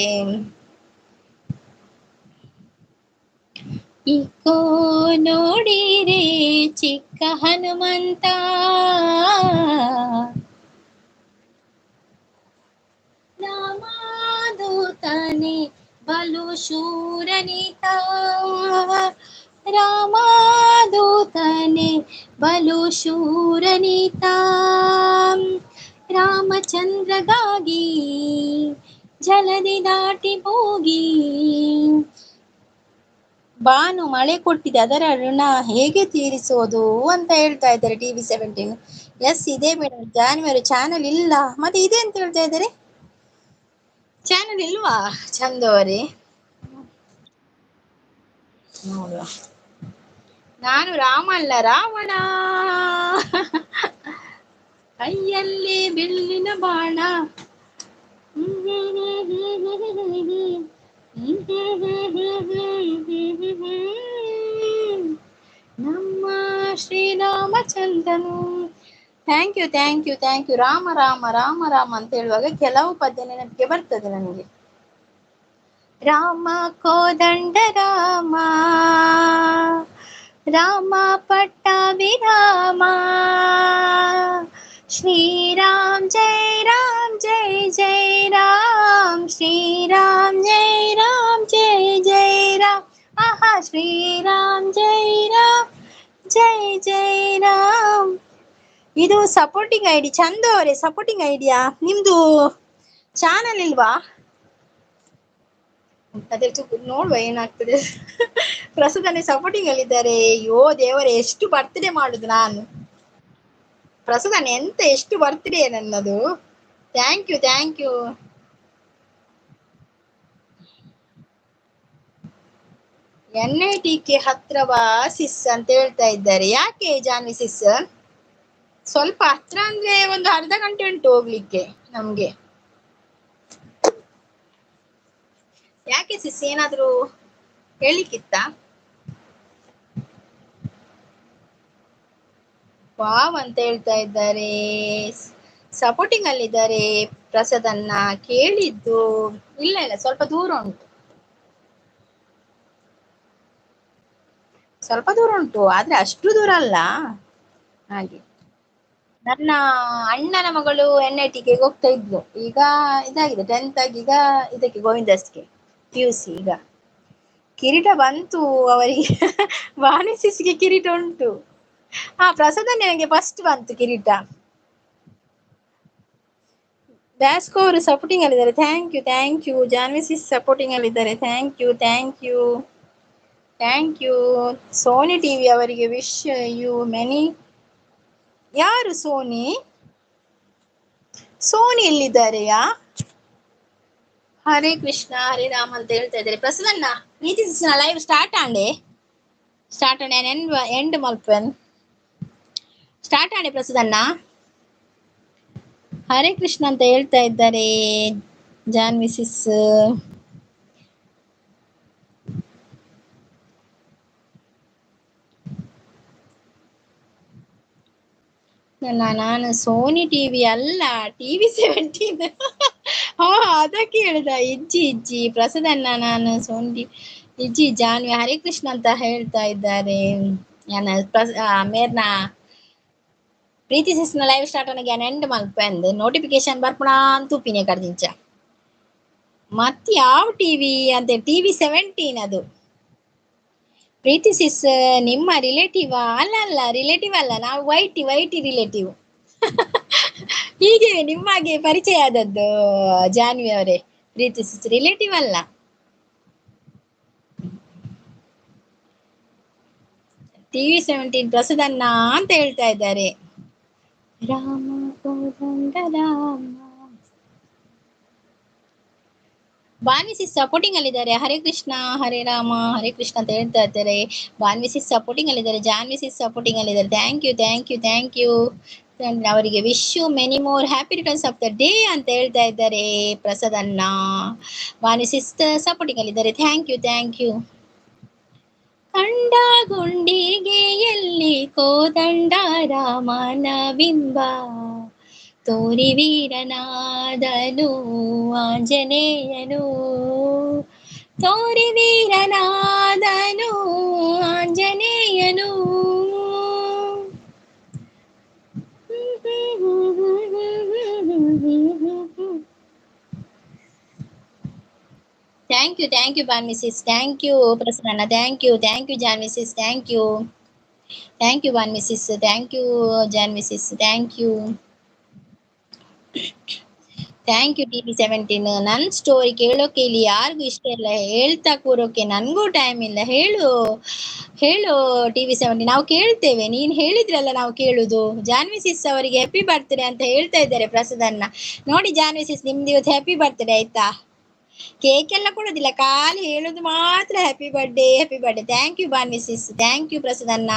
ಇಕೋ ನೋಡಿರೆ ಚಿಕ್ಕ ಹನುಮಂತ, ರಾಮದೂತನೇ ಬಲು ಶೂರನಿತ, ರಾಮದೂತನೇ ಬಲು ಶೂರನಿತ. ರಾಮಚಂದ್ರಗಾಗಿ ಜಲದಿ ದಾಟಿ ಹೋಗಿ. ಬಾನು ಮಳೆ ಕೊಟ್ಟಿದೆ, ಅದರ ಋಣ ಹೇಗೆ ತೀರಿಸೋದು ಅಂತ ಹೇಳ್ತಾ ಇದ್ದಾರೆ ಟಿವಿ 17. ಎಸ್ ಇದೆ ಮೇಡಮ್. ಜಾನ್ವರಿ ಚಾನಲ್ ಇಲ್ಲ, ಮತ್ತೆ ಇದೆ ಅಂತ ಹೇಳ್ತಾ ಇದ್ದಾರೆ. ಚಾನಲ್ ಇಲ್ವಾ ಚಂದು ಅವರೇ? ನೋಡುವ. ನಾನು ರಾಮ ಅಲ್ಲ, ರಾವಣ. ಕೈಯಲ್ಲಿ ಬಿಲ್ಲಿನ ಬಾಣ. ನಮ್ಮ ಶ್ರೀರಾಮಚಂದ್ರನು. Thank you thank you thank you. Rama Rama Rama Rama ಅಂತ ಹೇಳುವಾಗ ಕೆಲವು ಪದ್ಯ ನೆನಪಿಗೆ ಬರ್ತದೆ ನನಗೆ. ರಾಮ ಕೋದಂಡ ರಾಮ, ರಾಮ ಪಟ್ಟಾಭಿರಾಮ, ಶ್ರೀರಾಮ್ ಜೈ ರಾಮ್ ಜೈ ಜೈ ರಾಮ್, ಶ್ರೀರಾಮ್ ಜೈ ರಾಮ್ ಜೈ ಜೈ ರಾಮ್. ಆಹಾ, ಶ್ರೀರಾಮ್ ಜೈ ರಾಮ್ ಜೈ ಜೈ ರಾಮ್. ಇದು ಸಪೋರ್ಟಿಂಗ್ ಐಡಿ. ಚಂದು ಅವರೇ, ಸಪೋರ್ಟಿಂಗ್ ಐಡಿಯಾ ನಿಮ್ದು? ಚಾನಲ್ ಇಲ್ವಾ? ಅದೇ ನೋಡುವ ಏನಾಗ್ತದೆ. ಪ್ರಸ್ತುತ ಸಪೋರ್ಟಿಂಗ್ ಅಲ್ಲಿದ್ದಾರೆ. ಅಯ್ಯೋ ದೇವರೇ, ಎಷ್ಟು ಬರ್ತ್ಡೇ ಮಾಡುದು ನಾನು. ಪ್ರಸ್ತುತ ಎಂತ ಎಷ್ಟು ಬರ್ತ್ಡೇ ನನ್ನದು. Thank you thank you. NITK ಹತ್ರವಾ ಸಿಸ್ ಅಂತ ಹೇಳ್ತಾ ಇದ್ದಾರೆ. ಯಾಕೆ ಜಾನ್ವಿ ಸಿಸ್? ಸ್ವಲ್ಪ ಹತ್ರ ಅಂದ್ರೆ ಒಂದು ಅರ್ಧ ಗಂಟೆ ಉಂಟು ಹೋಗ್ಲಿಕ್ಕೆ ನಮ್ಗೆ. ಯಾಕೆ ಸಿಸ್, ಏನಾದ್ರು ಹೇಳಿಕ್ಕಿತ್ತ? ವಾವ್ ಅಂತ ಹೇಳ್ತಾ ಇದ್ದಾರೆ. ಸಪೋರ್ಟಿಂಗ್ ಅಲ್ಲಿದ್ದಾರೆ. ಪ್ರಸಾದನ್ನ ಕೇಳಿದ್ದು ಇಲ್ಲ ಇಲ್ಲ, ಸ್ವಲ್ಪ ದೂರ ಉಂಟು, ಸ್ವಲ್ಪ ದೂರ ಉಂಟು, ಆದ್ರೆ ಅಷ್ಟು ದೂರ ಅಲ್ಲ ಹಾಗೆ. ನನ್ನ ಅಣ್ಣನ ಮಗಳು NITK ಹೋಗ್ತಾ ಇದ್ಲು. ಈಗ ಇದಾಗಿದೆ, 10th ಆಗಿ ಈಗ ಇದಕ್ಕೆ ಗೋವಿಂದಸ್ಗೆ PUC. ಈಗ ಕಿರೀಟ ಬಂತು ಅವರಿಗೆ. ವಾಣಿಸಿಸ್ಗೆ ಕಿರೀಟ ಉಂಟು. ಪ್ರಸಾದ ನನಗೆ ಫಸ್ಟ್ ಬಂತು ಕಿರೀಟ. ಬ್ಯಾಸ್ಕೋ ಅವರು ಸಪೋರ್ಟಿಂಗ್ ಅಲ್ಲಿದ್ದಾರೆ. Thank you thank you. Janvi sis supporting ಅಲ್ಲಿದ್ದಾರೆ. Thank you thank you thank you. Sony TV ಅವರಿಗೆ ವಿಶ್ ಯು ಮೆನಿ. ಯಾರು ಸೋನಿ? ಸೋನಿ ಎಲ್ಲಿದ್ದಾರೆಯಾ? ಹರೇ ಕೃಷ್ಣ ಹರೇ ರಾಮ ಅಂತ ಹೇಳ್ತಾ ಇದ್ದಾರೆ. ಪ್ರಸನ್ನ ನೀತಿ ಸಿಸ್ನ ಲೈವ್ ಸ್ಟಾರ್ಟ್ ಆಂಡೆ, ಸ್ಟಾರ್ಟ್ ಆಂಡೆ ಎಂಡ್ ಮಲ್ಪನ್ ಸ್ಟಾರ್ಟ್ ಆಂಡೆ ಪ್ರಸನ್ನ. ಹರೇ ಕೃಷ್ಣ ಅಂತ ಹೇಳ್ತಾ ಇದ್ದಾರೆ ಜಾನ್ವಿ ಸಿಸ್. ನಾನು ಸೋನಿ ಟಿವಿ ಅಲ್ಲ, TV 17. ಹಾ ಅದಕ್ಕೆ ಹೇಳ್ದ ಇಜ್ಜಿ ಇಜ್ಜಿ ಪ್ರಸಾದನ್ನ ನಾನು ಸೋಂಡಿ ಇಜ್ಜಿ ಜಾನ್ವಿ ಹರೇ ಕೃಷ್ಣ ಅಂತ ಹೇಳ್ತಾ ಇದ್ದಾರೆ. ಮೇರ್ನ ಪ್ರೀತಿ ಸಿಸ್ನ ಲೈವ್ ಸ್ಟಾರ್ಟ್ ನನಗೆ ಎಂಡ್ ಮಲ್ಪೆಂದು ನೋಟಿಫಿಕೇಶನ್ ಬರ್ಪಣ ಅಂತ ಉಪ್ಪಿನ ಕಡ್ದಿಂಚ ಮತ್ ಯಾವ ಟಿವಿ ಅಂತ TV17 ಅದು. ಪ್ರೀತಿ ಸಿಸ್ ನಿಮ್ಮ ರಿಲೇಟಿವ್ ಅಲ್ಲ ಅಲ್ಲ ರಿಲೇಟಿವ್ ಅಲ್ಲ, ನಾವು ವೈಟಿ ರಿಲೇಟಿವ್. ಹೀಗೆ ನಿಮ್ಮಾಗೆ ಪರಿಚಯ ಆದದ್ದು ಜಾನ್ವಿ ಅವರೇ, ಪ್ರೀತಿ ಸಿಸ್ ರಿಲೇಟಿವ್ ಅಲ್ಲ. TV17 ಪ್ರಸದನ್ನ ಅಂತ ಹೇಳ್ತಾ ಇದ್ದಾರೆ. ರಾಮ ಕೋದಂಡ ರಾಮ. ಬಾನ್ವಿಸಿ ಸಪೋರ್ಟಿಂಗ್ ಅಲ್ಲಿದ್ದಾರೆ. ಹರೇ ಕೃಷ್ಣ ಹರೇ ರಾಮ ಹರೇ ಕೃಷ್ಣ ಅಂತ ಹೇಳ್ತಾ ಇದ್ದಾರೆ. ಬಾನ್ವಿಸಿ ಸಪೋರ್ಟಿಂಗ್ ಅಲ್ಲಿದ್ದಾರೆ. ಜಾನ್ವಿಸಿ ಸಪೋರ್ಟಿಂಗ್ ಅಲ್ಲಿದ್ದಾರೆ. ಥ್ಯಾಂಕ್ ಯು ಅವರಿಗೆ wish you many more happy returns of the day ಅಂತ ಹೇಳ್ತಾ ಇದ್ದಾರೆ ಪ್ರಸಾದನ್ನ. ಬಾನ್ವಿಸಿ ಸಪೋರ್ಟಿಂಗ್ ಅಲ್ಲಿದ್ದಾರೆ. Thank you. ಕಂಡ ಗುಂಡಿಗೆ ಎಲ್ಲಿ ಕೋದಂಡ ರಾಮನ ಬಿಂಬ, ತೋರಿ ವೀರನಾದನು ಆಂಜನೇಯನು, ತೋರಿ ವೀರನಾದನು ಆಂಜನೇಯನು. ಥ್ಯಾಂಕ್ ಯು ಬಾನ್ ಮಿಸಿಸ್. Thank you Prasanna. Thank you ಜಾನ್ ಮಿಸಿಸ್. ಥ್ಯಾಂಕ್ ಯು ಬಾನ್ ಮಿಸಿಸ್. ಥ್ಯಾಂಕ್ ಯು ಜಾನ್ ಮಿಸಿಸ್. Thank you TV17. ನನ್ ಸ್ಟೋರಿ ಕೇಳೋಕೆ ಇಲ್ಲಿ ಯಾರಿಗೂ ಇಷ್ಟ ಇಲ್ಲ, ಹೇಳ್ತಾ ಕೂರೋಕೆ ನನ್ಗೂ ಟೈಮ್ ಇಲ್ಲ. ಹೇಳು TV17, ನಾವು ಕೇಳ್ತೇವೆ. ನೀನ್ ಹೇಳಿದ್ರಲ್ಲ ನಾವು ಕೇಳುದು. ಜಾನ್ವಿ ಸಿಸ್ ಅವರಿಗೆ ಹ್ಯಾಪಿ ಬರ್ತ್ಡೇ ಅಂತ ಹೇಳ್ತಾ ಇದ್ದಾರೆ ಪ್ರಸಾದನ್ನ. ನೋಡಿ ಜಾನ್ವಿ ಸಿಸ್, ನಿಮ್ದು ಇವತ್ತು ಹ್ಯಾಪಿ ಬರ್ತ್ಡೇ ಆಯ್ತಾ? ಕೇಕ್ ಎಲ್ಲ ಕೊಡೋದಿಲ್ಲ, ಖಾಲಿ ಹೇಳುದು ಮಾತ್ರ happy birthday. Thank you Banvi sis. Thank you ಪ್ರಸಾದನ್ನ.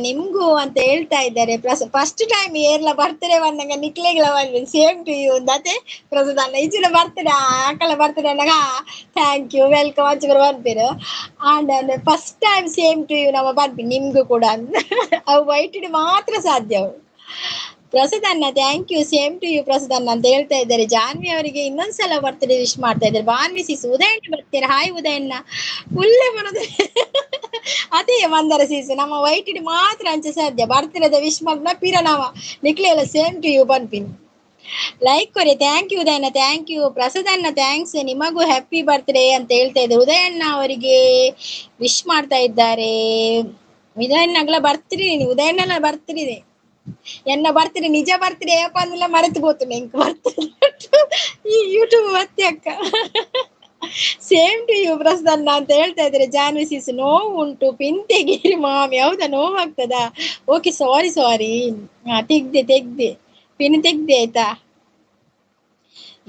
ನಿಮ್ಗೂ ಅಂತ ಹೇಳ್ತಾ ಇದ್ದಾರೆ. ಫಸ್ಟ್ ಟೈಮ್ ಏರ್ಲ ಬರ್ತಡೇ ಬಂದಾಗ ನಿಕ್ಲೆಗಳ ಸೇಮ್ ಟು ಯು ಅಂತೆ ಪ್ರಸಾದನ್ನ. ಈಚಿನ ಬರ್ತಡೇ ಅಕ್ಕಲ ಬರ್ತಡೇ ಅಂದಾಗ ಥ್ಯಾಂಕ್ ಯು ವೆಲ್ಕಮ್ ಅಚ್ಚುಗರು ಬರ್ತೀರು. And first time same to you ನಮ್ಮ ಬರ್ತೀನಿ ನಿಮ್ಗೂ ಕೂಡ ಅವು ವೈಟಿಡ್ ಮಾತ್ರ ಸಾಧ್ಯ ಅವು. ಪ್ರಸಾದನ್ನ thank you same to you ಪ್ರಸಾದನ್ನ ಅಂತ ಹೇಳ್ತಾ ಇದ್ದಾರೆ. ಜಾನ್ವಿ ಅವರಿಗೆ ಇನ್ನೊಂದ್ಸಲ ಬರ್ತ್ಡೇ ವಿಶ್ ಮಾಡ್ತಾ ಇದ್ದಾರೆ. ಬಾನ್ವಿ ಸಿಸ್ ಉದಯಣ್ಣ ಬರ್ತೀರಾ? ಹಾಯ್ ಉದಯಣ್ಣ. ಉಲ್ಲೆ ಬರೋದು ಅದೇ ಮಂದರ ಸೀಸು ನಮ್ಮ ವೈಟಿಡ್ ಮಾತ್ರ ಅಂಚೆ ಸಾಧ್ಯ. ಬರ್ತಿರದ ವಿಶ್ ಮಾಡ್ನ ಪೀರ ನಾವ ನಿಕ್ಲೆ ಎಲ್ಲ ಸೇಮ್ ಟು ಯು ಬರ್ತೀನಿ. ಲೈಕ್ ಕೊರಿ. ಥ್ಯಾಂಕ್ ಯು ಉದಯಣ್ಣ. ಥ್ಯಾಂಕ್ ಯು ಪ್ರಸಾದನ್ನ. ಥ್ಯಾಂಕ್ಸ್, ನಿಮಗೂ ಹ್ಯಾಪಿ ಬರ್ತ್ಡೇ ಅಂತ ಹೇಳ್ತಾ ಇದ್ದಾರೆ. ಉದಯಣ್ಣ ಅವರಿಗೆ ವಿಶ್ ಮಾಡ್ತಾ ಇದ್ದಾರೆ. ಉದಯಣ್ಣಗಳ ಬರ್ತೀರಿ, ಉದಯಣ್ಣ ಬರ್ತೀರಿ, ಎನ್ನ ಬರ್ತೀರಿ, ನಿಜ ಬರ್ತೀರಿ ಏಪ ಅಂದೆಲ್ಲ ಮರೆತು ಗೋತು ನೆಂಕ್ ಬರ್ತೀರಿ ಈ ಯೂಟ್ಯೂಬ್ ಮತ್ತೆ ಅಕ್ಕ. ಸೇಮ್ ಟು ಯು ಪ್ರಸನ್ನ ಅಂತ ಹೇಳ್ತಾ ಇದ್ದಾರೆ. ಜಾನ್ವಿ ಸಿಸ್ ನೋವು ಉಂಟು ಪಿನ್ ತೆಗೀರಿ ಮಾಮಿ. ಹೌದಾ, ನೋವಾಗ್ತದಾ? Okay sorry. ತೆಗ್ದೆ ಪಿನ್ ತೆಗ್ದೆ ಆಯ್ತಾ.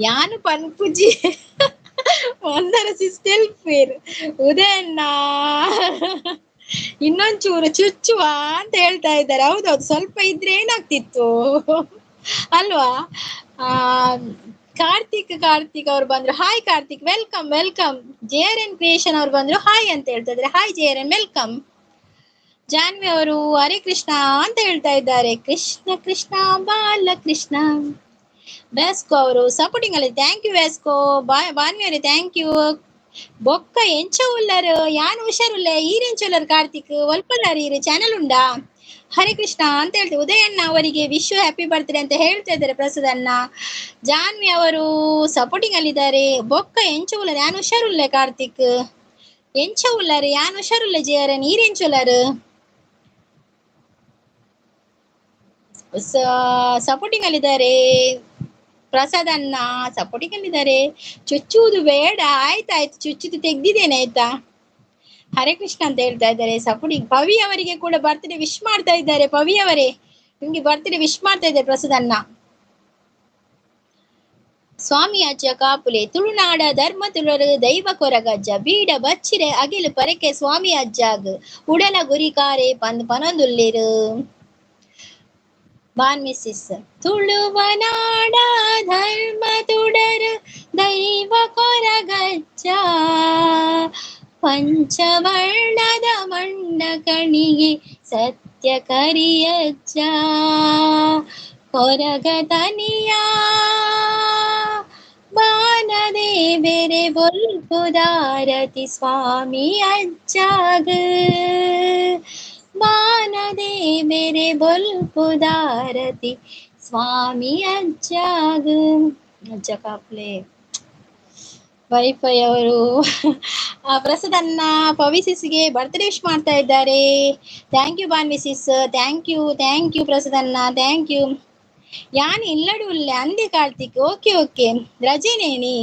ಯಾನು ಪನ್ಪುಜಿ ಒಂದರ ಸಿಸ್ಟೆಲ್ ಫೇರ್ ಉದಯಣ್ಣ ಇನ್ನೊಂಚೂರು ಚುಚ್ಚುವ ಅಂತ ಹೇಳ್ತಾ ಇದ್ದಾರೆ. ಹೌದೌದು, ಸ್ವಲ್ಪ ಇದ್ರೆ ಏನಾಗ್ತಿತ್ತು ಅಲ್ವಾ? ಕಾರ್ತಿಕ್ ಅವ್ರು ಬಂದ್ರು. Hi Karthik, welcome. JRN creation ಅವ್ರು ಬಂದ್ರು. ಹಾಯ್ ಅಂತ ಹೇಳ್ತಾ ಇದ್ದಾರೆ. Hi JRN, welcome. ಜಾನ್ವಿ ಅವರು ಹರೇ ಕೃಷ್ಣ ಅಂತ ಹೇಳ್ತಾ ಇದ್ದಾರೆ. ಕೃಷ್ಣ ಬಾಲಕೃಷ್ಣ. ವ್ಯಾಸ್ಕೋ ಅವರು ಸಪೋರ್ಟಿಂಗ್ ಅಲ್ಲಿ. Thank you ವ್ಯಾಸ್ಕೋ. ಬಾನ್ವಿ ಅವರೇ ಥ್ಯಾಂಕ್ ಯು. ಬೊಕ್ಕ ಎಂಚ ಉಳ್ಳರು ಯಾನು ಹುಷಾರುಲ್ಲ ಈರೆಂಚುಲ್ಲರ್ ಕಾರ್ತಿಕ್ ಒಲ್ಪಲ್ಲಾರಿ ಚಾನೆಲ್ ಉಂಡಾ? ಹರೇ ಕೃಷ್ಣ ಅಂತ ಹೇಳ್ತೇವೆ. ಉದಯಣ್ಣ ಅವರಿಗೆ ವಿಶ್ ಹ್ಯಾಪಿ ಬರ್ತ್ಡೇ ಅಂತ ಹೇಳ್ತಾ ಇದ್ದಾರೆ ಪ್ರಸಾದನ್ನ. ಜಾನ್ವಿ ಅವರು ಸಪೋರ್ಟಿಂಗ್ ಅಲ್ಲಿದ್ದಾರೆ. ಬೊಕ್ಕ ಎಂಚ ಉಳ್ಳರು ಯಾನು ಹುಷಾರುಲ್ಲ ಕಾರ್ತಿಕ್. ಎಂಚ ಉಳ್ಳರು ಯಾನು ಹುಷಾರುಲ್ಲ JRN ಈರೆಂಚುಲ್ಲರು ಸಪೋರ್ಟಿಂಗ್ ಅಲ್ಲಿದ್ದಾರೆ. ಪ್ರಸಾದನ್ನ ಸಪೋರ್ಟಿಂಗ್ ಅಲ್ಲಿದ್ದಾರೆ. ಚುಚ್ಚುವುದು ಬೇಡ, ಆಯ್ತಾಯ್ತು ಚುಚ್ಚುದು ತೆಗ್ದಿದ್ದೇನೆ ಆಯ್ತಾ. ಹರೇ ಕೃಷ್ಣ ಅಂತ ಹೇಳ್ತಾ ಇದ್ದಾರೆ. ಸಪೋರ್ಟಿಂಗ್. ಪವಿ ಅವರಿಗೆ ಕೂಡ ಬರ್ತ್ಡೇ ವಿಶ್ ಮಾಡ್ತಾ ಇದ್ದಾರೆ. ಪವಿ ಅವರೇ ನಿಮ್ಗೆ ಬರ್ತ್ಡೇ ವಿಶ್ ಮಾಡ್ತಾ ಇದ್ದಾರೆ ಪ್ರಸಾದನ್ನ. ಸ್ವಾಮಿ ಅಜ್ಜ ಕಾಪುಲೆ ತುಳುನಾಡ ಧರ್ಮ ತುಳರು ದೈವ ಕೊರಗಜ್ಜ ಬೀಡ ಬಚ್ಚಿರೆ ಅಗಿಲು ಪರಕೆ ಸ್ವಾಮಿ ಅಜ್ಜಾಗ್ ಉಡಲ ಗುರಿಕಾರೆ ಪನೊಂದುಲ್ಲಿರು. ಬಾನ್ ಮಿಸ್ಸಿಸ್. ತುಳುವನಾಡ ಧರ್ಮ ತುಡರು ದೈವ ಕೊರಗಜ್ಜ ಪಂಚವರ್ಣದ ಮಣ್ಣ ಕಣಿಗೆ ಸತ್ಯ ಕರಿಯಜ್ಜ ಹೊರಗತನಿಯ ಬಾನದೆ ಬೇರೆ ಬೊಲ್ಪುದಾರತಿ ಸ್ವಾಮಿ ಅಜ್ಜಾಗ ಬಾನದೆ ಬೇರೆ ಬೊಲ್ಪುದಾರತಿ ಸ್ವಾಮಿ ಅಜ್ಜಾಗ ಅಜ್ಜ ಕಾಪ್ಲೆ ವೈಫೈ ಅವರು ಪ್ರಸಾದನ್ನ ಪವಿಸಿಸ್ಗೆ ಬರ್ತ್ಡೇ ವಿಶ್ ಮಾಡ್ತಾ ಇದ್ದಾರೆ. Thank you Banvi sis, thank you ಪ್ರಸಾದನ್ನ, ಥ್ಯಾಂಕ್ ಯು. ಯಾನ್ ಇಲ್ಲಡು ಉಲ್ಲೆ ಅಂದೆ ಕಾರ್ತಿಕ್. ಓಕೆ ಓಕೆ ರಜೆನೇನಿ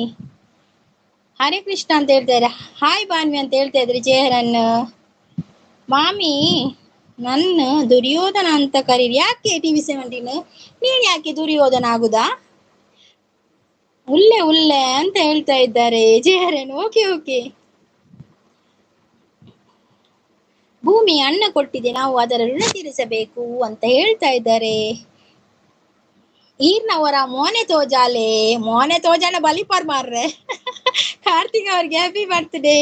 ಹರೇ ಕೃಷ್ಣ ಅಂತ ಹೇಳ್ತಾರೆ. ಹಾಯ್ ಬಾನ್ವಿ ಅಂತ ಹೇಳ್ತಾ ಇದ್ರಿ ಜೇಹರನ್ ಮಾಮಿ. ನನ್ನ ದುರ್ಯೋಧನ ಅಂತ ಕರೀರಿ. ಯಾಕೆ TV17 ನೀನ್ ಯಾಕೆ ದುರ್ಯೋಧನ ಆಗುದಾ? ಉಲ್ಲೆ ಉಲ್ಲೆ ಅಂತ ಹೇಳ್ತಾ ಇದ್ದಾರೆ ಜೇಹರನ್. Okay okay. ಭೂಮಿ ಅನ್ನ ಕೊಟ್ಟಿದೆ, ನಾವು ಅದರ ಋಣ ತೀರಿಸಬೇಕು ಅಂತ ಹೇಳ್ತಾ ಇದ್ದಾರೆ. ಈರ್ನವರ ಮೋನೆ ತೋಜಾಲೆ ಬಲಿಪಾರ್ ಮಾರ್ರೆ. ಕಾರ್ತಿಕ್ ಅವ್ರಿಗೆ ಹ್ಯಾಪಿ ಬರ್ತ್ಡೇ.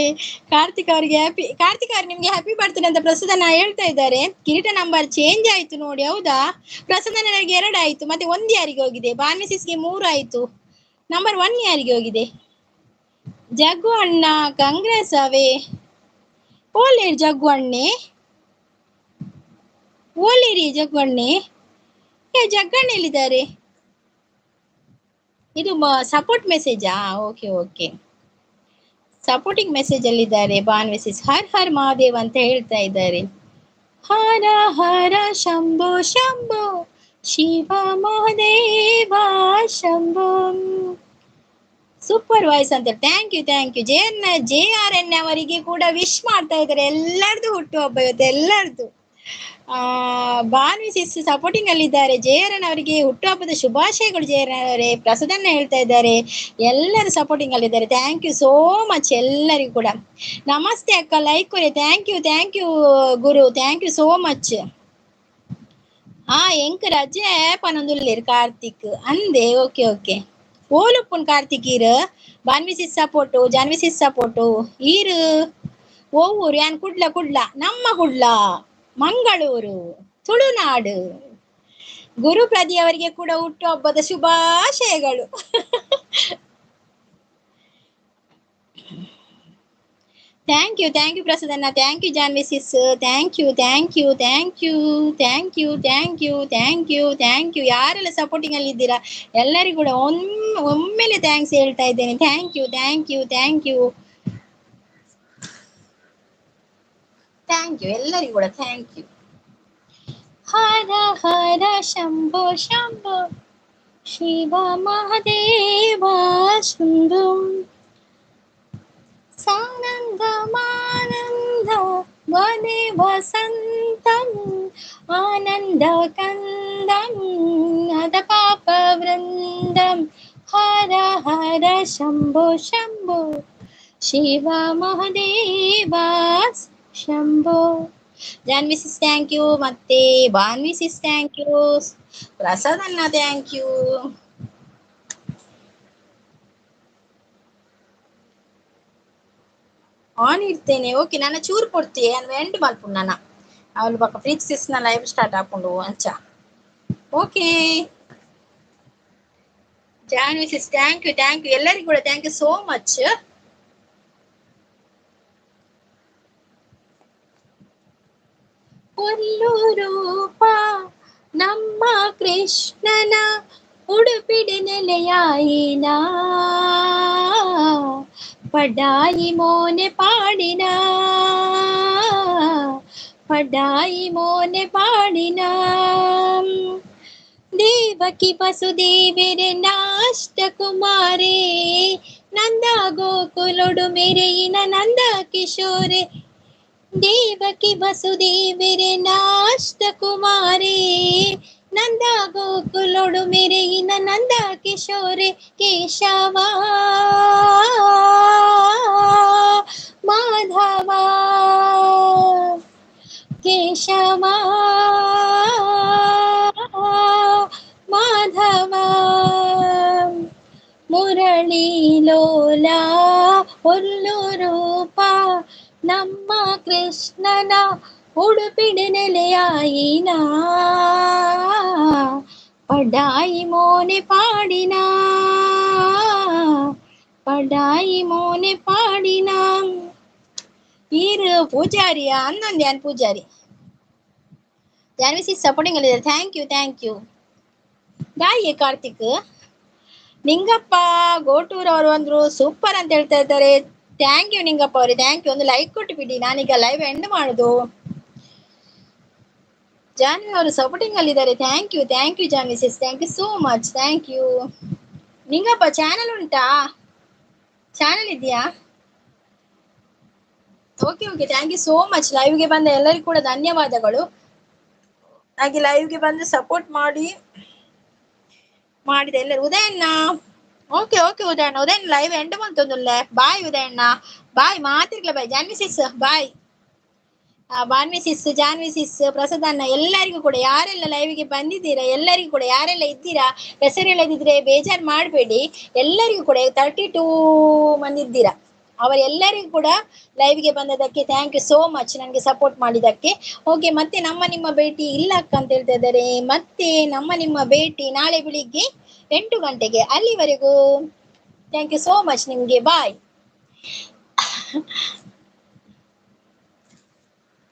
ಕಾರ್ತಿಕ್ ಅವ್ರಿಗೆ ಕಾರ್ತಿಕ್ ಅವ್ರು ನಿಮ್ಗೆ ಹ್ಯಾಪಿ ಬರ್ತ್ಡೇ ಅಂತ ಪ್ರಸಾದನ ಹೇಳ್ತಾ ಇದ್ದಾರೆ. ಕಿರೀಟ ನಂಬರ್ ಚೇಂಜ್ ಆಯ್ತು ನೋಡಿ. ಹೌದಾ? ಪ್ರಸಾದನಿಗೆ 2 ಆಯ್ತು, ಮತ್ತೆ 1 ಯಾರಿಗೆ ಹೋಗಿದೆ? ಬಾನ್ವಿಸಿಸ್ಗೆ 3 ಆಯ್ತು. ನಂಬರ್ 1 ಯಾರಿಗೆ ಹೋಗಿದೆ? ಜಗ್ಗು ಅಣ್ಣ ಕಾಂಗ್ರೆಸ್ ಅವೇ ಓಲೇರಿ ಜಗ್ಗು ಅಣ್ಣೆ, ಓಲೇರಿ ಜಗ್ಗು ಅಣ್ಣೆ. ಜಗ್ಗಣ್ಣೆಲ್ಲಿದ್ದಾರೆ? ಇದು ಸಪೋರ್ಟ್ ಮೆಸೇಜಾ? ಓಕೆ ಓಕೆ, ಸಪೋರ್ಟಿಂಗ್ ಮೆಸೇಜ್ ಅಲ್ಲಿದ್ದಾರೆ. ಬಾನ್ವಿಸಿಸ್ ಹರ್ ಹರ್ ಮಹಾದೇವ್ ಅಂತ ಹೇಳ್ತಾ ಇದ್ದಾರೆ. ಹರ ಹರ ಶಂಭೋ ಶಂಭೋ ಶಿವ ಮಹಾದೇವ ಶಂಭೋ. ಸೂಪರ್ ವಾಯ್ಸ್ ಅಂತ ಥ್ಯಾಂಕ್ ಯು JRN ಅವರಿಗೆ ಕೂಡ ವಿಶ್ ಮಾಡ್ತಾ ಇದ್ದಾರೆ. ಎಲ್ಲರದು ಹುಟ್ಟುಹಬ್ಬ ಇವತ್ತು, ಎಲ್ಲರದು. ಬಾನ್ವಿಸಿಸ್ ಸಪೋರ್ಟಿಂಗ್ ಅಲ್ಲಿದ್ದಾರೆ. JRN ಅವರಿಗೆ ಹುಟ್ಟುಹಬ್ಬದ ಶುಭಾಶಯಗಳು. JRN ಅವರೇ ಪ್ರಸಾದನ್ನ ಹೇಳ್ತಾ ಇದ್ದಾರೆ. ಎಲ್ಲರೂ ಸಪೋರ್ಟಿಂಗ್ ಅಲ್ಲಿದ್ದಾರೆ. ಥ್ಯಾಂಕ್ ಯು ಸೋ ಮಚ್ ಎಲ್ಲರಿಗೂ ಕೂಡ. ನಮಸ್ತೆ ಅಕ್ಕ, ಲೈಕ್ ಕೊಡಿ. ಥ್ಯಾಂಕ್ ಯು ಗುರು, ಥ್ಯಾಂಕ್ ಯು ಸೋ ಮಚ್. ಎಂಕ ರಜೆ ಪನೊಂದುಲ್ಲೇರು ಕಾರ್ತಿಕ್ ಅಂದೆ. Okay okay. ಓಲುಪ್ಪುನ್ ಕಾರ್ತಿಕ್ ಈರು ಬಾನ್ವಿಸಿಸ್ ಸಪೋರ್ಟು, ಜಾನ್ವಿಸಿಸ್ ಸಪೋರ್ಟು ಈರು ಓವೂರು ಯಾನ್ ಕುಡ್ಲ ನಮ್ಮ ಕುಡ್ಲ ಮಂಗಳೂರು ತುಳುನಾಡು. ಗುರುಪ್ರದಿ ಅವರಿಗೆ ಕೂಡ ಹುಟ್ಟುಹಬ್ಬದ ಶುಭಾಶಯಗಳು. ಥ್ಯಾಂಕ್ ಯು ಪ್ರಸಾದನ್ನ, thank you Janvi sis, thank you. ಯಾರೆಲ್ಲ ಸಪೋರ್ಟಿಂಗ್ ಅಲ್ಲಿ ಇದ್ದೀರಾ ಎಲ್ಲರಿಗೂ ಕೂಡ ಒಮ್ಮೆಲೆ ಥ್ಯಾಂಕ್ಸ್ ಹೇಳ್ತಾ ಇದ್ದೇನೆ. ಥ್ಯಾಂಕ್ ಯು ಎಲ್ಲರಿಗೂ ಕೂಡ ಥ್ಯಾಂಕ್ ಯು. ಹರ ಹರ ಶಂಭೋ ಶಂಭೋ ಶಿವ ಮಹಾದೇವ ಶಂಭೋ. ಸಾನಂದಮಾನಂದ ವನೆ ವಸಂತಂ ಆನಂದ ಕಂದಂ ಅದ ಪಾಪ ವೃಂದಂ. ಹರ ಹರ ಶಂಭೋ ಶಂಭೋ ಶಿವ ಮಹಾದೇವ ಶಂಭೋ. ಜಾನ್ವಿಸಿಸ್ ಥ್ಯಾಂಕ್ ಯು, ಮತ್ತೆ ಬಾನ್ವಿಸಿಸ್ ಥ್ಯಾಂಕ್ ಯು, ಪ್ರಸಾದನ್ನ ಥ್ಯಾಂಕ್ ಯು. ಆನ್ ಇರ್ತೇನೆ. ಓಕೆ, ನನ್ನ ಚೂರು ಕೊಡ್ತೀಯ ಅಂದ್ರೆ ಎಂಡ್ ಮಲ್ಪುಂಡು ನನ್ನ ಅವಳು ಪಕ್ಕ ಫ್ರಿಕ್ಸಿಸ್ನ ಲೈವ್ ಸ್ಟಾರ್ಟ್ ಹಾಕೊಂಡು ಅಂಚ. ಓಕೆ ಜಾನ್ವಿಸಿಸ್ ಥ್ಯಾಂಕ್ ಯು ಎಲ್ಲರಿಗೂ ಕೂಡ ಥ್ಯಾಂಕ್ ಯು ಸೋ ಮಚ್. ಒಲ್ಲು ರೂಪ ನಮ್ಮ ಕೃಷ್ಣನ ಉಡುಪಿಡಿ ನೆಲೆಯಾಯಿನ ಪಡಾಯಿ ಮೋನೆ ಪಾಡಿನ ದೇವಕಿ ವಸುದೇವರೆ ನಾಷ್ಟ ಕುಮಾರೇ ನಂದ ಗೋಕುಲೊಡು ಮೆರೆಯಿನ ನಂದ ಕಿಶೋರೆ. ದೇವಕಿ ವಸುದೇವರೆ ನಾಷ್ಟ ಕುಮಾರೇ ನಂದ ಗೋಕುಲೊಡು ಮೆರೆಯಿನ ನಂದ ಕಿಶೋರೆ. ಕೇಶವ ಮಾಧವ ಕೇಶವ ಮಾಧವ ಮುರಳಿ ಲೋಲ ಒಲ್ಲು ರೂಪ ನಮ್ಮ ಕೃಷ್ಣನ ಉಡುಪಿಡಿ ನೆಲೆಯಾಯಿನ ಪಡಾಯಿ ಮೋನೆ ಪಾಡಿನ, ಪಡಾಯಿ ಮೋನೆ ಪಾಡಿನ. ಈರು ಪೂಜಾರಿಯ ಅನ್ನೊಂದು ಯಾನ್ ಪೂಜಾರಿ ಜಾನ್ವಿಸಿ ಸಪೋರ್ಟಿಂಗ್ ಅಲ್ಲಿ. Thank you. ಗಾಯಿಗೆ ಕಾರ್ತಿಕ್ ನಿಂಗಪ್ಪ ಗೋಟೂರ್ ಅವರು ಅಂದ್ರು ಸೂಪರ್ ಅಂತ ಹೇಳ್ತಾ ಇದ್ದಾರೆ. ಥ್ಯಾಂಕ್ ಯು ನಿಂಗಪ್ಪ ಅವರೇ, ಥ್ಯಾಂಕ್ ಯು. ಒಂದು ಲೈಕ್ ಕೊಟ್ಟು ಬಿಡಿ, ನಾನೀಗ ಲೈವ್ ಎಂಡ್ ಮಾಡುದು. ಜಾನ್ವಿ ಅವರು ಸಪೋರ್ಟಿಂಗ್ ಅಲ್ಲಿ ಇದ್ದಾರೆ. Thank you Janvi sis, thank you so much, thank you. Ningappa channel ಉಂಟಾ? ಚಾನಲ್ ಇದೆಯಾ? Okay, thank you so much. ಲೈವ್ಗೆ ಬಂದ ಎಲ್ಲರಿಗೂ ಕೂಡ ಧನ್ಯವಾದಗಳು. ಹಾಗೆ ಲೈವ್ಗೆ ಬಂದು ಸಪೋರ್ಟ್ ಮಾಡಿದೆ ಎಲ್ಲರೂ. ಉದಯಣ್ಣ ಓಕೆ ಉದಯಣ್ಣ ಲೈವ್ ಎಂಡ್ ಬಂತೊಂದುಲ್ಲ. ಬಾಯ್ ಉದಯಣ್ಣ, ಬಾಯ್ ಮಾತಿರ್ಲ, ಬಾಯ್ ಜಾನ್ವಿ ಸಿಸ್, ಬಾಯ್ ಬಾನ್ವಿ ಸಿಸ್, ಜಾನ್ವಿ ಸಿಸ್, ಪ್ರಸಾದ್ ಅಣ್ಣ, ಎಲ್ಲರಿಗೂ ಕೂಡ ಯಾರೆಲ್ಲ ಲೈವ್ಗೆ ಬಂದಿದ್ದೀರಾ ಎಲ್ಲರಿಗೂ ಕೂಡ, ಯಾರೆಲ್ಲ ಇದ್ದೀರಾ ಹೆಸರು ಹೇಳದಿದ್ರೆ ಬೇಜಾರು ಮಾಡಬೇಡಿ. ಎಲ್ಲರಿಗೂ ಕೂಡ 32 ಮಂದಿ ಇದ್ದೀರಾ, ಅವರೆಲ್ಲರಿಗೂ ಕೂಡ ಲೈವ್ಗೆ ಬಂದದಕ್ಕೆ ಥ್ಯಾಂಕ್ ಯು ಸೋ ಮಚ್, ನನಗೆ ಸಪೋರ್ಟ್ ಮಾಡಿದ್ದಕ್ಕೆ. ಓಕೆ, ಮತ್ತೆ ನಿಮ್ಮ ಭೇಟಿ ಇಲ್ಲ ಅಕ್ಕ ಅಂತ ಹೇಳ್ತಾ ಇದ್ದಾರೆ. ಮತ್ತೆ ನಿಮ್ಮ ಭೇಟಿ ನಾಳೆ ಬೆಳಿಗ್ಗೆ 8 ಗಂಟೆಗೆ. ಅಲ್ಲಿವರೆಗೂ ಥ್ಯಾಂಕ್ ಯು ಸೋ ಮಚ್ ನಿಮ್ಗೆ, ಬಾಯ್.